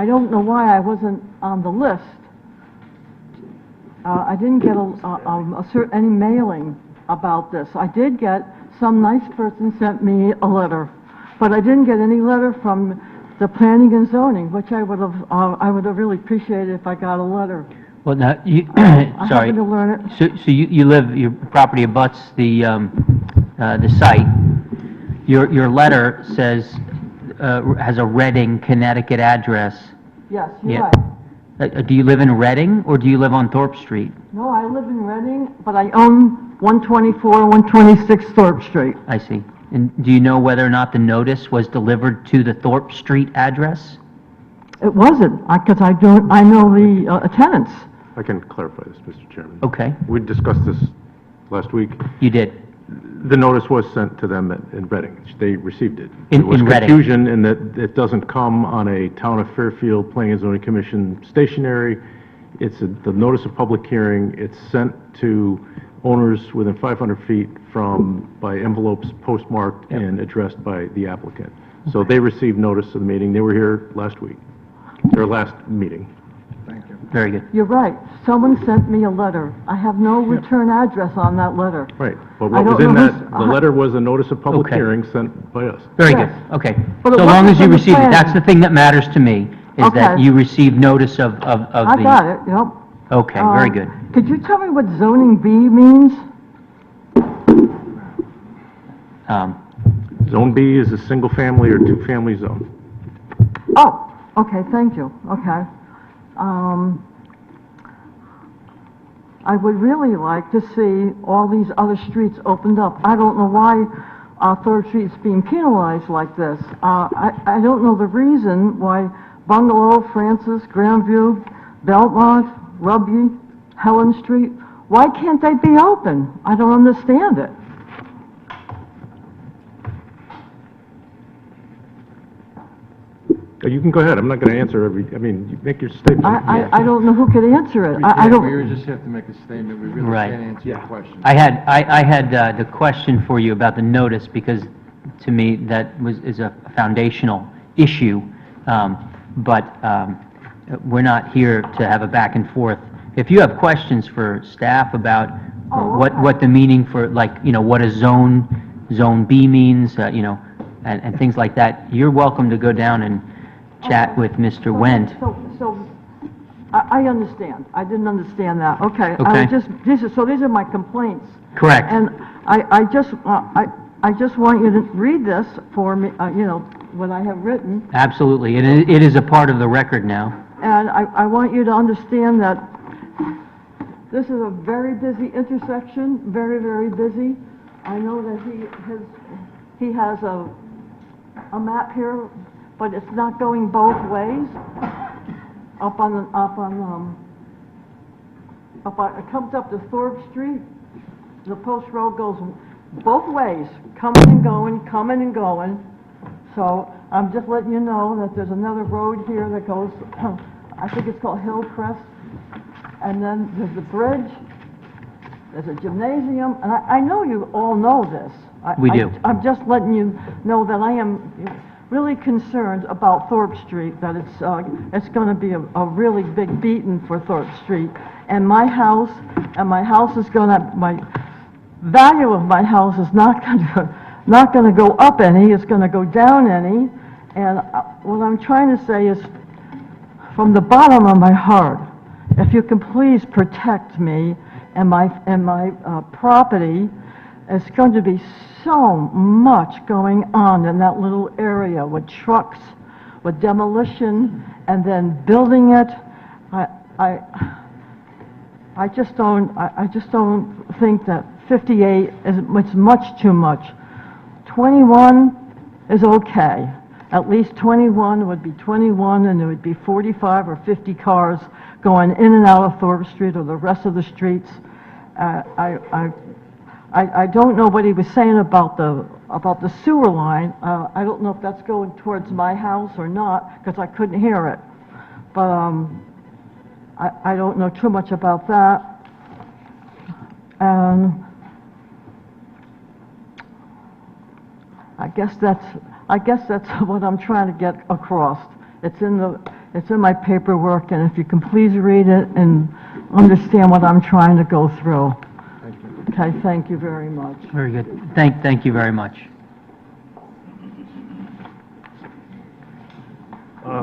don't know why I wasn't on the list. I didn't get any mailing about this. I did get, some nice person sent me a letter, but I didn't get any letter from the planning and zoning, which I would have really appreciated if I got a letter. Well, now, you, I sorry. happen to learn it. So you live, your property abuts the site. Your letter says, has a Reading, Connecticut address. Yes, you're Yeah. right. Do you live in Reading, or do you live on Thorpe Street? No, I live in Reading, but I own 124, 126 Thorpe Street. I see. And do you know whether or not the notice was delivered to the Thorpe Street address? It wasn't, because I don't, I know the tenants. I can clarify this, Mr. Chairman. Okay, We discussed this last week. you did. The notice was sent to them in Reading. They received it. In There was Reading. confusion in that it doesn't come on a Town of Fairfield Planning and Zoning Commission stationery. The notice of public hearing. It's sent to owners within 500 feet by envelopes postmarked and addressed by the applicant. So they received notice of the meeting. They were here last week, their last meeting. Very good. You're right, someone sent me a letter. I have no return address on that letter. Right, but I what was don't in know that, who's- the letter was a notice of public Okay. hearing sent by us. Very Yes. good, okay. But it So long wasn't as you in the received it, plan. that's the thing that matters to me, is that Okay. you received notice of the... I got it, yep. Okay, very Um, good. Could you tell me what zoning B means? Zone B is a single-family or two-family zone. Oh, okay, thank you, okay. I would really like to see all these other streets opened up. I don't know why Third Street's being penalized like this. I don't know the reason why Bungalow, Francis, Grandview, Belmont, Rugby, Helen Street, why can't they be open? I don't understand it. You can go ahead, I'm not going to answer you make your statement. I don't know who could answer it. I We don't, just have to make a statement, we really Right. can't answer your question. I had the question for you about the notice, because to me, is a foundational issue, but we're not here to have a back and forth. If you have questions for staff about what the meaning for, what a zone B means, and things like that, you're welcome to go down and chat with Mr. Wendt. So, I understand. I didn't understand that. Okay. Okay. These are my complaints. Correct. And I just want you to read this for me, what I have written. Absolutely, it is a part of the record now. And I want you to understand that this is a very busy intersection, very, very busy. I know that he has a map here, but it's not going both ways. It comes up to Thorpe Street, the post road goes both ways, coming and going. So I'm just letting you know that there's another road here that goes, I think it's called Hillcrest. And then there's the bridge, there's a gymnasium, and I know you all know this. We do. I'm just letting you know that I am really concerned about Thorpe Street, that it's going to be a really big beating for Thorpe Street. And my house is going to, my value of my house is not going to go up any, it's going to go down any. And what I'm trying to say is, from the bottom of my heart, if you can please protect me and my property. It's going to be so much going on in that little area with trucks, with demolition, and then building it. I just don't think that 58 it's much too much. 21 is okay. At least 21 would be 21, and there would be 45 or 50 cars going in and out of Thorpe Street or the rest of the streets. I don't know what he was saying about the sewer line. I don't know if that's going towards my house or not, because I couldn't hear it. But I don't know too much about that. And I guess that's what I'm trying to get across. It's in my paperwork, and if you can please read it and understand what I'm trying to go through. Thank you. Okay, thank you very much. Very good. Thank you very much.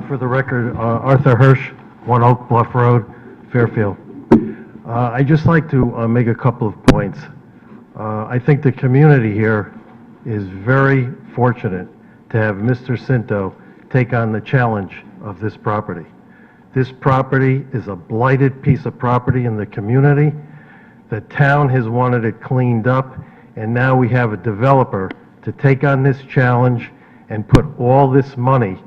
For the record, Arthur Hirsch, 1 Oak Bluff Road, Fairfield. I'd just like to make a couple of points. I think the community here is very fortunate to have Mr. Cinto take on the challenge of this property. This property is a blighted piece of property in the community. The town has wanted it cleaned up, and now we have a developer to take on this challenge and put all this money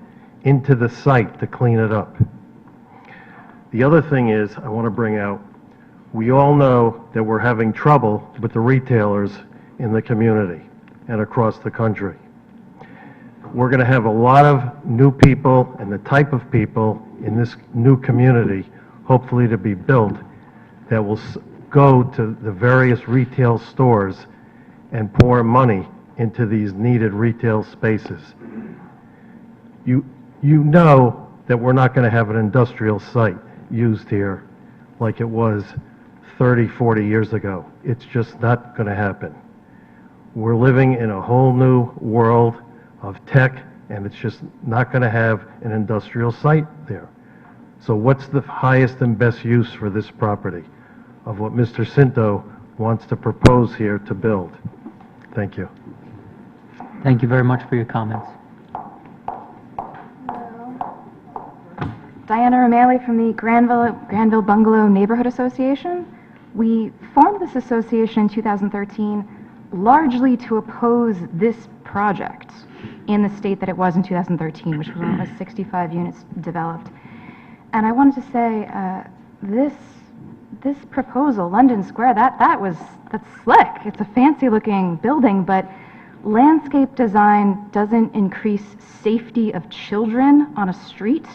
into the site to clean it up. The other thing is, I want to bring out, we all know that we're having trouble with the retailers in the community and across the country. We're going to have a lot of new people and the type of people in this new community, hopefully to be built, that will go to the various retail stores and pour money into these needed retail spaces. You know that we're not going to have an industrial site used here like it was 30, 40 years ago. It's just not going to happen. We're living in a whole new world of tech, and it's just not going to have an industrial site there. So what's the highest and best use for this property of what Mr. Cinto wants to propose here to build? Thank you. Thank you very much for your comments. Diana Romali from the Granville Bungalow Neighborhood Association. We formed this association in 2013 largely to oppose this project in the state that it was in 2013, which was when it was 65 units developed. And I wanted to say, this proposal, London Square, that's slick. It's a fancy looking building, but landscape design doesn't increase safety of children on a street,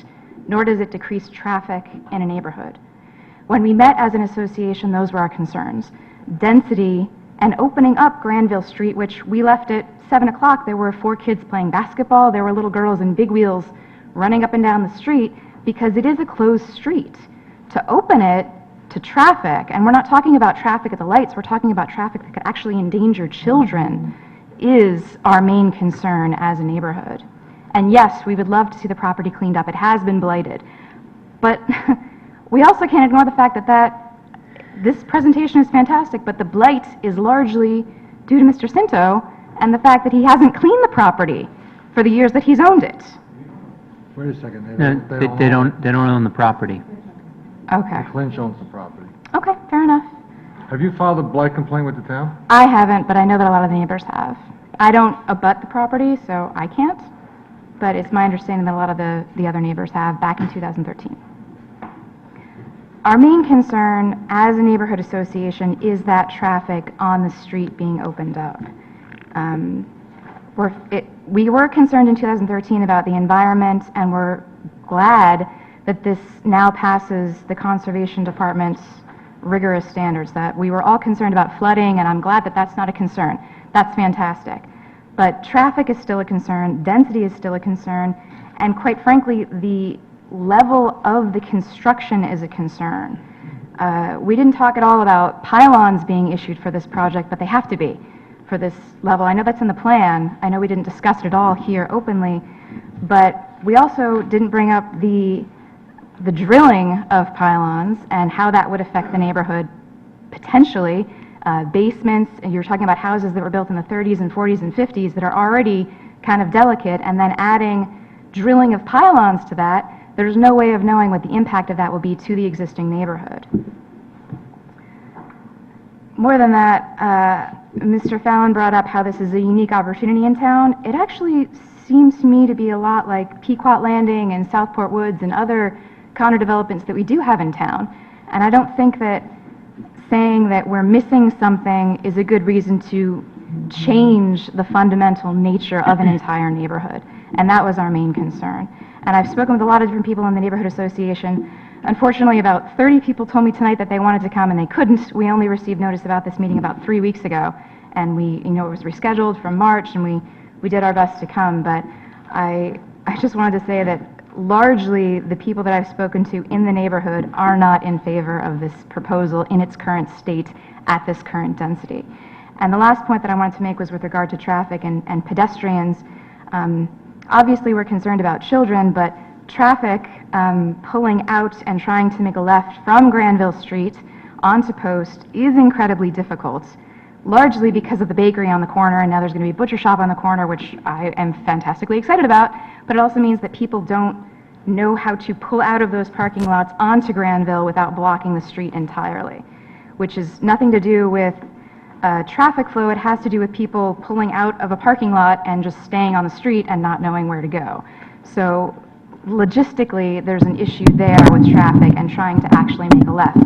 nor does it decrease traffic in a neighborhood. When we met as an association, those were our concerns. Density and opening up Granville Street, which we left at 7 o'clock, there were 4 kids playing basketball, there were little girls in big wheels running up and down the street, because it is a closed street. To open it to traffic, and we're not talking about traffic at the lights, we're talking about traffic that could actually endanger children, is our main concern as a neighborhood. And yes, we would love to see the property cleaned up. It has been blighted. But we also can't ignore the fact that this presentation is fantastic, but the blight is largely due to Mr. Cinto and the fact that he hasn't cleaned the property for the years that he's owned it. Wait a second. They don't own the property. Okay. Clinch owns the property. Okay, fair enough. Have you filed a blight complaint with the town? I haven't, but I know that a lot of the neighbors have. I don't abut the property, so I can't, but it's my understanding that a lot of the other neighbors have back in 2013. Our main concern as a neighborhood association is that traffic on the street being opened up. We were concerned in 2013 about the environment, and we're glad that this now passes the Conservation Department's rigorous standards, that we were all concerned about flooding, and I'm glad that that's not a concern. That's fantastic. But traffic is still a concern, density is still a concern, and quite frankly, the level of the construction is a concern. We didn't talk at all about pylons being issued for this project, but they have to be for this level. I know that's in the plan. I know we didn't discuss it at all here openly, but we also didn't bring up the drilling of pylons and how that would affect the neighborhood potentially. Basements, and you're talking about houses that were built in the 30s and 40s and 50s that are already kind of delicate, and then adding drilling of pylons to that, there's no way of knowing what the impact of that will be to the existing neighborhood. More than that, Mr. Fallon brought up how this is a unique opportunity in town. It actually seems to me to be a lot like Pequot Landing and Southport Woods and other counter developments that we do have in town. And I don't think that saying that we're missing something is a good reason to change the fundamental nature of an entire neighborhood. And that was our main concern. And I've spoken with a lot of different people in the neighborhood association. Unfortunately, about 30 people told me tonight that they wanted to come and they couldn't. We only received notice about this meeting about 3 weeks ago. And it was rescheduled from March, and we did our best to come. But I just wanted to say that largely the people that I've spoken to in the neighborhood are not in favor of this proposal in its current state at this current density. And the last point that I wanted to make was with regard to traffic and pedestrians. Obviously, we're concerned about children, but traffic pulling out and trying to make a left from Granville Street onto Post is incredibly difficult, largely because of the bakery on the corner, and now there's going to be a butcher shop on the corner, which I am fantastically excited about, but it also means that people don't know how to pull out of those parking lots onto Granville without blocking the street entirely, which is nothing to do with traffic flow. It has to do with people pulling out of a parking lot and just staying on the street and not knowing where to go. So logistically, there's an issue there with traffic and trying to actually make a left.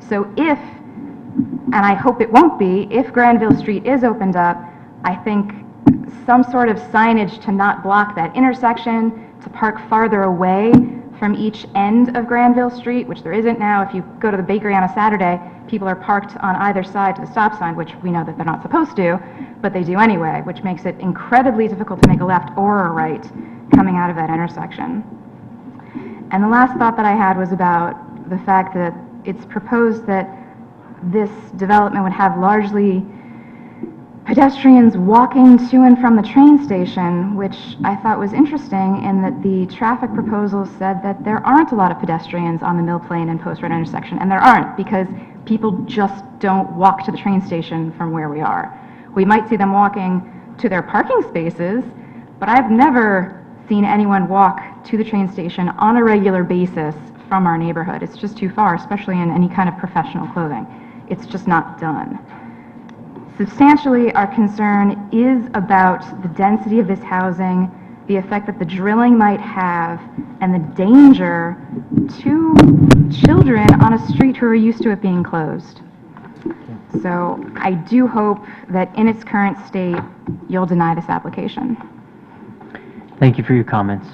So if, and I hope it won't be, if Granville Street is opened up, I think some sort of signage to not block that intersection, to park farther away from each end of Granville Street, which there isn't now. If you go to the bakery on a Saturday, people are parked on either side to the stop sign, which we know that they're not supposed to, but they do anyway, which makes it incredibly difficult to make a left or a right coming out of that intersection. And the last thought that I had was about the fact that it's proposed that this development would have largely pedestrians walking to and from the train station, which I thought was interesting in that the traffic proposal said that there aren't a lot of pedestrians on the Mill Plain and Post Road intersection, and there aren't because people just don't walk to the train station from where we are. We might see them walking to their parking spaces, but I've never seen anyone walk to the train station on a regular basis from our neighborhood. It's just too far, especially in any kind of professional clothing. It's just not done. Substantially, our concern is about the density of this housing, the effect that the drilling might have, and the danger to children on a street who are used to it being closed. So I do hope that in its current state, you'll deny this application. Thank you for your comments.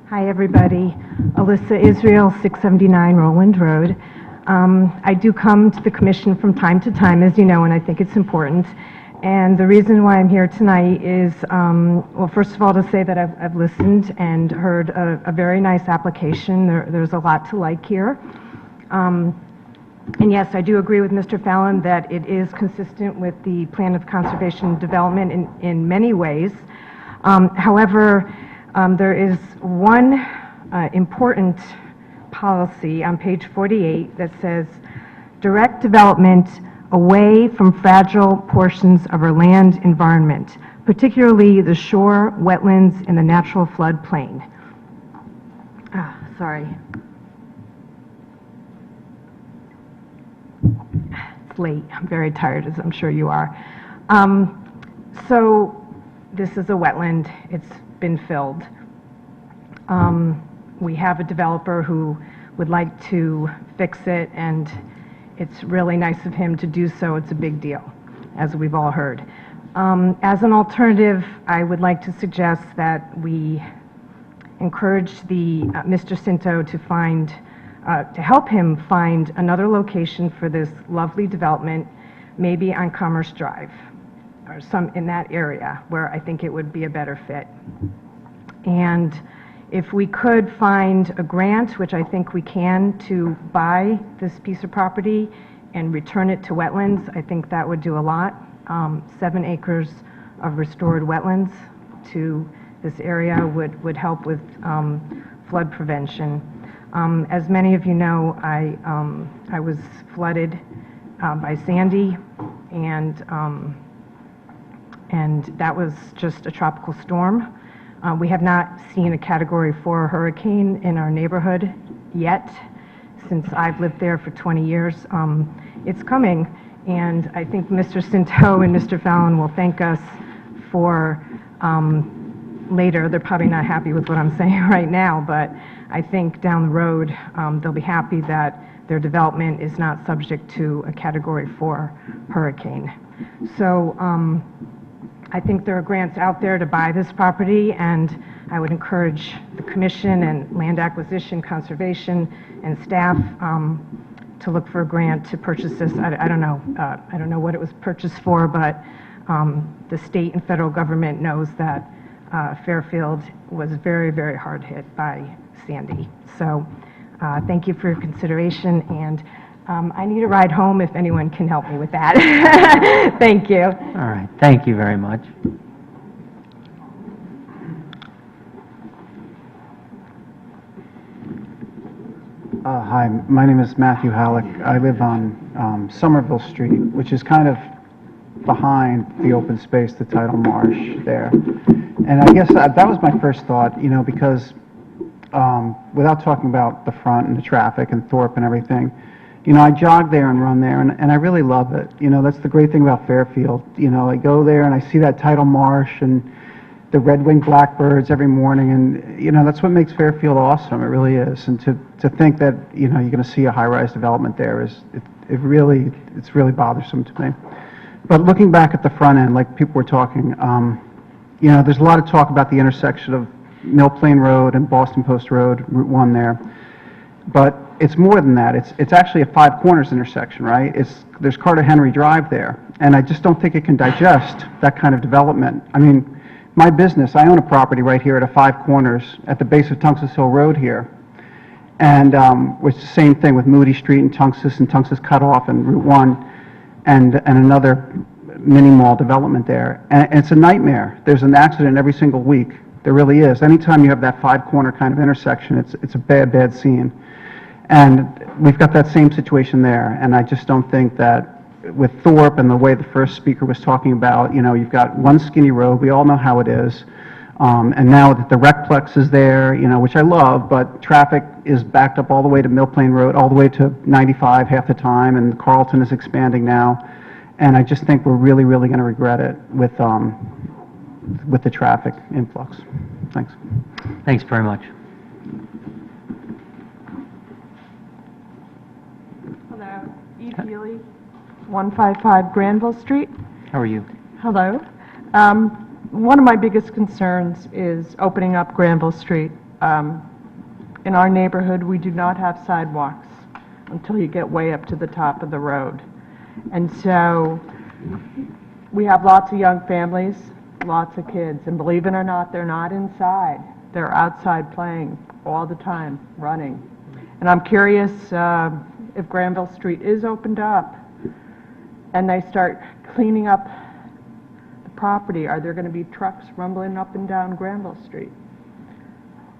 Hi, everybody. Alyssa Israel, 679 Roland Road. I do come to the commission from time to time, as you know, and I think it's important. And the reason why I'm here tonight is, well, first of all, to say that I've listened and heard a very nice application. There's a lot to like here. And yes, I do agree with Mr. Fallon that it is consistent with the Plan of Conservation and Development in many ways. However, there is one important policy on page 48 that says, direct development away from fragile portions of our land environment, particularly the shore, wetlands, and the natural flood plain. Sorry. It's late. I'm very tired, as I'm sure you are. So this is a wetland. It's been filled. We have a developer who would like to fix it, and it's really nice of him to do so. It's a big deal, as we've all heard. As an alternative, I would like to suggest that we encourage Mr. Cinto to help him find another location for this lovely development, maybe on Commerce Drive, or some in that area where I think it would be a better fit. And if we could find a grant, which I think we can, to buy this piece of property and return it to wetlands, I think that would do a lot. 7 acres of restored wetlands to this area would help with flood prevention. As many of you know, I was flooded by Sandy, and that was just a tropical storm. We have not seen a Category 4 hurricane in our neighborhood yet, since I've lived there for 20 years. It's coming, and I think Mr. Cinto and Mr. Fallon will thank us for later. They're probably not happy with what I'm saying right now, but I think down the road, they'll be happy that their development is not subject to a Category 4 hurricane. So I think there are grants out there to buy this property, and I would encourage the commission and land acquisition, conservation, and staff to look for a grant to purchase this. I don't know what it was purchased for, but the state and federal government knows that Fairfield was very, very hard hit by Sandy. So thank you for your consideration, and I need a ride home if anyone can help me with that. Thank you. All right, thank you very much. Hi, my name is Matthew Halleck. I live on Somerville Street, which is kind of behind the open space, the tidal marsh there. And I guess that was my first thought, you know, because without talking about the front and the traffic and Thorpe and everything, You know, I jog there and run there, and I really love it. You know, that's the great thing about Fairfield. You know, I go there and I see that tidal marsh and the red-winged blackbirds every morning, and, you know, that's what makes Fairfield awesome. It really is. And to think that, you know, you're going to see a high-rise development there it's really bothersome to me. But looking back at the front end, like people were talking, you know, there's a lot of talk about the intersection of Mill Plain Road and Boston Post Road, Route 1 there. But it's more than that. It's actually a Five Corners intersection, right? There's Carter Henry Drive there, and I just don't think it can digest that kind of development. I mean, my business, I own a property right here at a Five Corners at the base of Tungus Hill Road here, and it's the same thing with Moody Street and Tungus Cutoff and Route 1, and another mini mall development there. And it's a nightmare. There's an accident every single week. There really is. Anytime you have that five-corner kind of intersection, it's a bad scene. And we've got that same situation there, and I just don't think that with Thorpe and the way the first speaker was talking about, you know, you've got one skinny road, we all know how it is, and now that the Recplex is there, you know, which I love, but traffic is backed up all the way to Mill Plain Road, all the way to 95 half the time, and Carlton is expanding now, and I just think we're really going to regret it with the traffic influx. Thanks. Thanks very much. Hello, Eve Healy, 155 Granville Street. How are you? Hello. One of my biggest concerns is opening up Granville Street. In our neighborhood, we do not have sidewalks until you get way up to the top of the road. And so we have lots of young families, lots of kids, and believe it or not, they're not inside. They're outside playing all the time, running. And I'm curious if Granville Street is opened up and they start cleaning up the property, are there going to be trucks rumbling up and down Granville Street?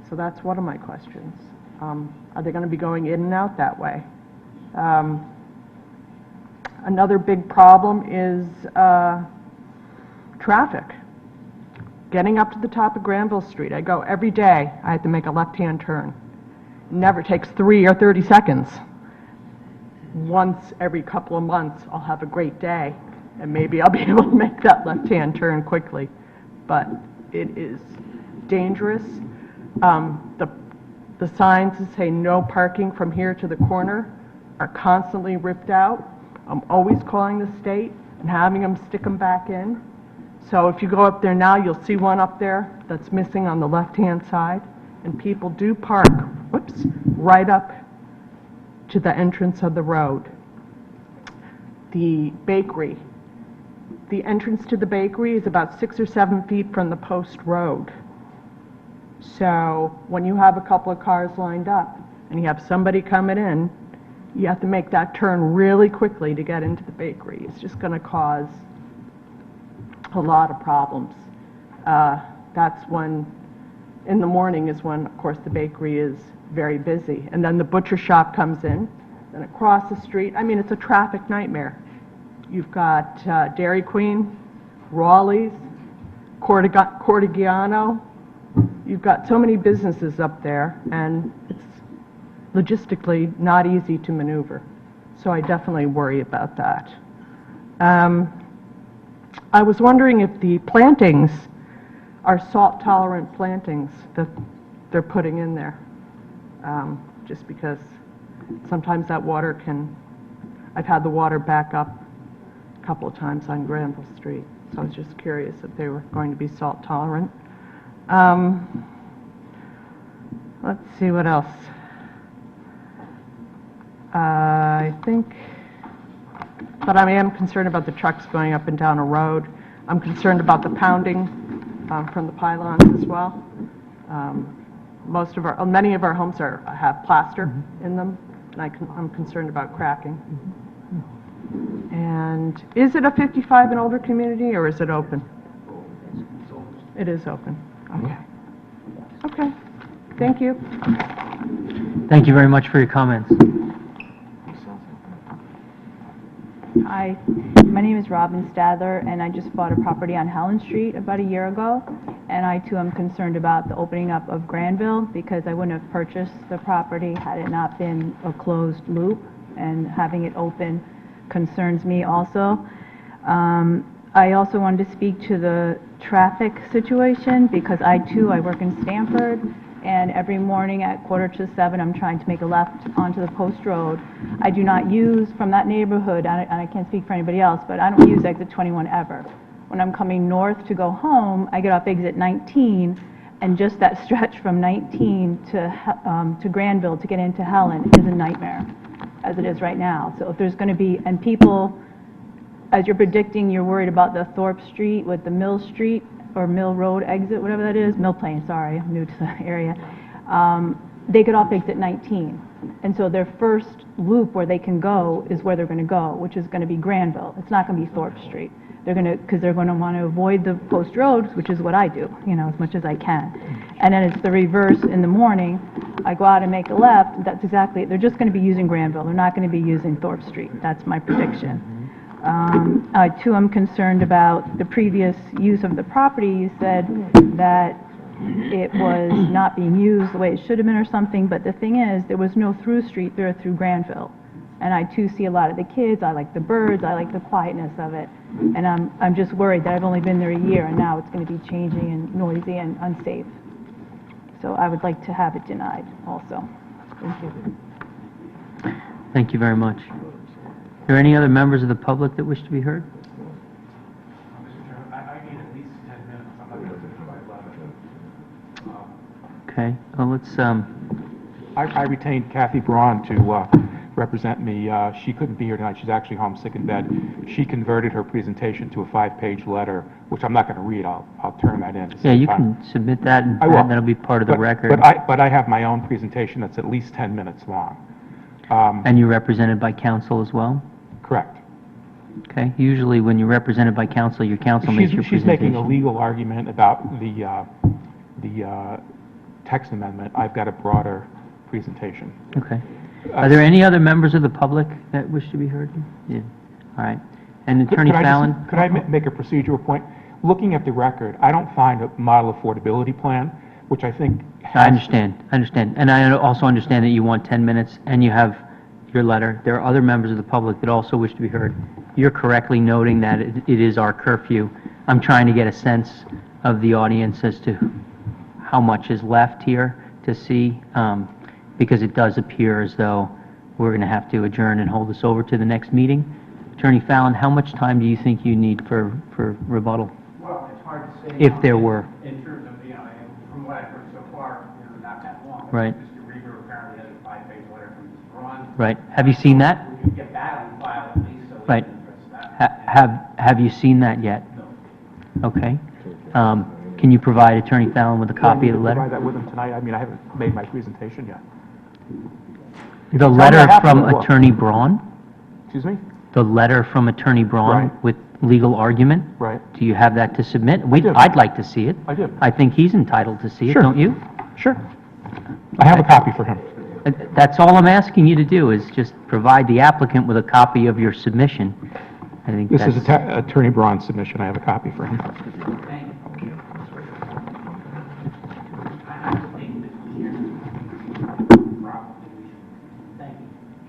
So that's one of my questions. Are they going to be going in and out that way? Another big problem is traffic. Getting up to the top of Granville Street, I go every day, I have to make a left-hand turn. It never takes 3 or 30 seconds. Once every couple of months, I'll have a great day, and maybe I'll be able to make that left-hand turn quickly. But it is dangerous. The signs that say no parking from here to the corner are constantly ripped out. I'm always calling the state and having them stick them back in. So if you go up there now, you'll see one up there that's missing on the left-hand side, and people do park, right up to the entrance of the road. The bakery. The entrance to the bakery is about 6 or 7 feet from the post road. So when you have a couple of cars lined up and you have somebody coming in, you have to make that turn really quickly to get into the bakery. It's just going to cause a lot of problems. That's when, in the morning is when, of course, the bakery is very busy. And then the butcher shop comes in, then across the street, I mean, it's a traffic nightmare. You've got Dairy Queen, Raleigh's, Cordigiano. You've got so many businesses up there, and it's logistically not easy to maneuver. So I definitely worry about that. I was wondering if the plantings are salt-tolerant plantings that they're putting in there, just because sometimes that water can, I've had the water back up a couple of times on Granville Street, so I was just curious if they were going to be salt-tolerant. Let's see what else. I think, but I am concerned about the trucks going up and down a road. I'm concerned about the pounding from the pylons as well. Many of our homes have plaster in them, and I'm concerned about cracking. And is it a 55 and older community, or is it open? It is open. Okay. Okay. Thank you. Thank you very much for your comments. Hi, my name is Robin Stadler, and I just bought a property on Helen Street about a year ago, and I too am concerned about the opening up of Granville because I wouldn't have purchased the property had it not been a closed loop. and having it open concerns me also. I also wanted to speak to the traffic situation because I work in Stamford, and every morning at 6:45, I'm trying to make a left onto the Post Road. I do not use, from that neighborhood, and I can't speak for anybody else, but I don't use exit 21 ever. When I'm coming north to go home, I get off exit 19, and just that stretch from 19 to Granville to get into Helen is a nightmare, as it is right now. So if there's going to be, and people, as you're predicting, you're worried about the Thorpe Street with the Mill Street or Mill Road exit, whatever that is, Mill Plain, sorry, I'm new to the area. They get off exit 19. And so their first loop where they can go is where they're going to go, which is going to be Granville. It's not going to be Thorpe Street. They're going to, because they're going to want to avoid the Post Roads, which is what I do, you know, as much as I can. And then it's the reverse in the morning. I go out and make a left. That's exactly it. They're just going to be using Granville. They're not going to be using Thorpe Street. That's my prediction. Too, I'm concerned about the previous use of the property. You said that it was not being used the way it should have been or something, but the thing is, there was no through street there through Granville. And I too see a lot of the kids, I like the birds, I like the quietness of it. And I'm just worried that I've only been there a year and now it's going to be changing and noisy and unsafe. So I would like to have it denied also. Thank you. Thank you very much. Are there any other members of the public that wish to be heard? I need at least 10 minutes. I'm not going to finish by 11. Okay, well, let's, I retained Kathy Braun to represent me. She couldn't be here tonight. She's actually home sick in bed. She converted her presentation to a 5-page letter, which I'm not going to read. I'll turn that in. yeah, you can submit that and I will. that'll be part of the record. But I have my own presentation that's at least 10 minutes long. And you're represented by counsel as well? Correct. Okay, usually when you're represented by counsel, your counsel makes your She's making a presentation. legal argument about the text amendment. I've got a broader presentation. Okay. Are there any other members of the public that wish to be heard? Yeah, all right. And Attorney Fallon? Could I make a procedural point? Looking at the record, I don't find a model affordability plan, which I think I understand. And I also understand that you want 10 minutes and you have your letter. There are other members of the public that also wish to be heard. You're correctly noting that it is our curfew. I'm trying to get a sense of the audience as to how much is left here to see, because it does appear as though we're going to have to adjourn and hold this over to the next meeting. Attorney Fallon, how much time do you think you need for rebuttal? Well, it's hard to say. If there were. In terms of, from what I've heard so far, not that long. Right. Mr. Reaver apparently has a 5-page letter from Ms. Braun. Right. Have you seen that? We can get that on file at least, so we Right. can address that. Have you seen that yet? No. Okay. Can you provide Attorney Fallon with a copy of the letter? Provide that with him tonight. I mean, I haven't made my presentation yet. The letter from Attorney Braun? Excuse me? The letter from Attorney Braun Right. with legal argument? Right. Do you have that to submit? do. I'd like to see it. I do. I think he's entitled to see it, Sure. don't you? Sure. I have a copy for him. That's all I'm asking you to do, is just provide the applicant with a copy of your submission. I think This that's... is Attorney Braun's submission. I have a copy for him.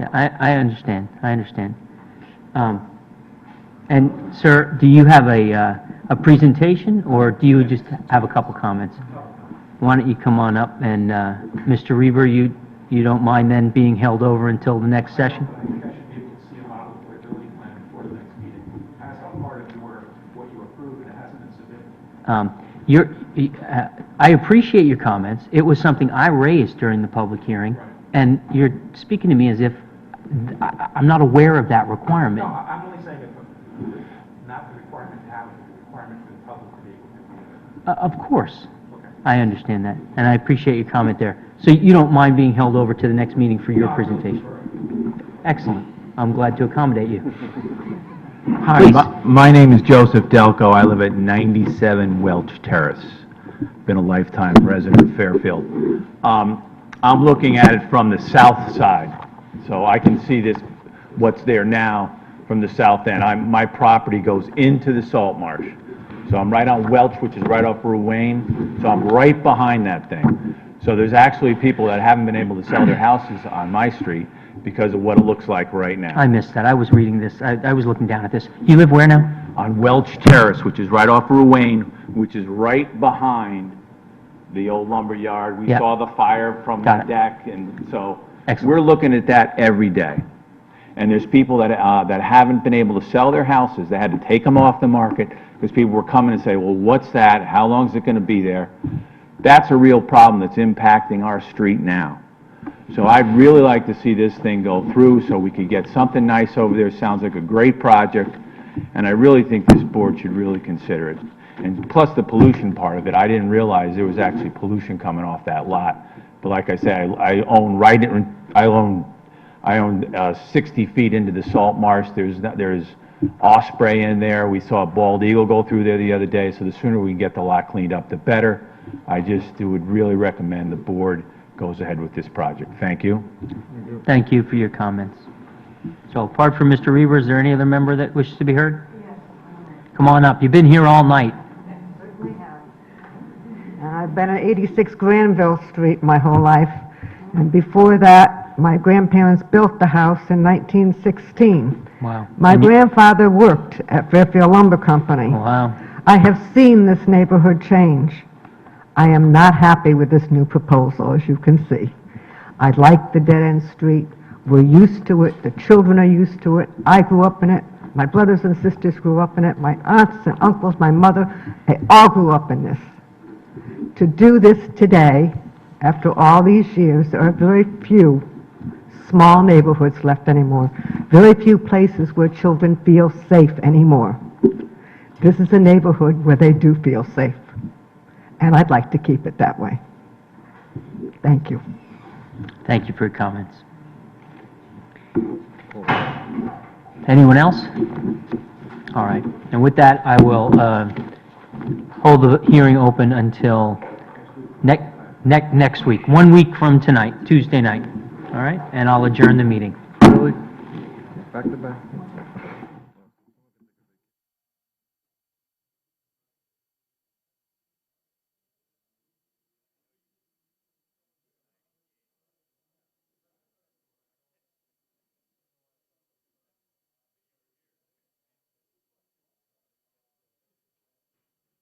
Yeah, I understand. And, sir, do you have a presentation, or do you just have a couple comments? Why don't you come on up, and, Mr. Reaver, you don't mind then being held over until the next session? I think I should be able to see a model affordability plan before the next meeting. That's all part of what you approved, and it hasn't been submitted. I appreciate your comments. It was something I raised during the public hearing, and you're speaking to me as if I'm not aware of that requirement. No, I'm only saying that not the requirement to have it, the requirement for the public to be able to view it. Of course. I understand that, and I appreciate your comment there. So you don't mind being held over to the next meeting for your presentation? Excellent. I'm glad to accommodate you. Hi, Please. my name is Joseph Delco. I live at 97 Welch Terrace. Been a lifetime resident of Fairfield. I'm looking at it from the south side, so I can see what's there now from the south end. My property goes into the salt marsh. So I'm right on Welch, which is right off Route Wayne, so I'm right behind that thing. So there's actually people that haven't been able to sell their houses on my street because of what it looks like right now. I missed that. I was reading this. I was looking down at this. You live where now? On Welch Terrace, which is right off Ruane, which is right behind the old lumber yard. We Yep. saw the fire from the Got it. deck, and so Excellent. we're looking at that every day. And there's people that haven't been able to sell their houses. They had to take them off the market because people were coming and say, well, what's that? How long is it going to be there? That's a real problem that's impacting our street now. So I'd really like to see this thing go through so we could get something nice over there. Sounds like a great project, and I really think this board should really consider it. And plus the pollution part of it, I didn't realize there was actually pollution coming off that lot. But like I said, I own 60 feet into the salt marsh. There's osprey in there. We saw a bald eagle go through there the other day, so the sooner we can get the lot cleaned up, the better. I just would really recommend the board goes ahead with this project. Thank you. Thank you for your comments. So apart from Mr. Reaver, is there any other member that wishes to be heard? Come on up. You've been here all night. I've been at 86 Granville Street my whole life, and before that, my grandparents built the house in 1916. Wow. My grandfather worked at Fairfield Lumber Company. Wow. I have seen this neighborhood change. I am not happy with this new proposal, as you can see. I like the dead-end street. We're used to it. The children are used to it. I grew up in it. My brothers and sisters grew up in it. My aunts and uncles, my mother, they all grew up in this. To do this today, after all these years, there are very few small neighborhoods left anymore. Very few places where children feel safe anymore. This is a neighborhood where they do feel safe, and I'd like to keep it that way. Thank you. Thank you for your comments. Anyone else? All right. And with that, I will hold the hearing open until next week, 1 week from tonight, Tuesday night. All right? And I'll adjourn the meeting. Back to back.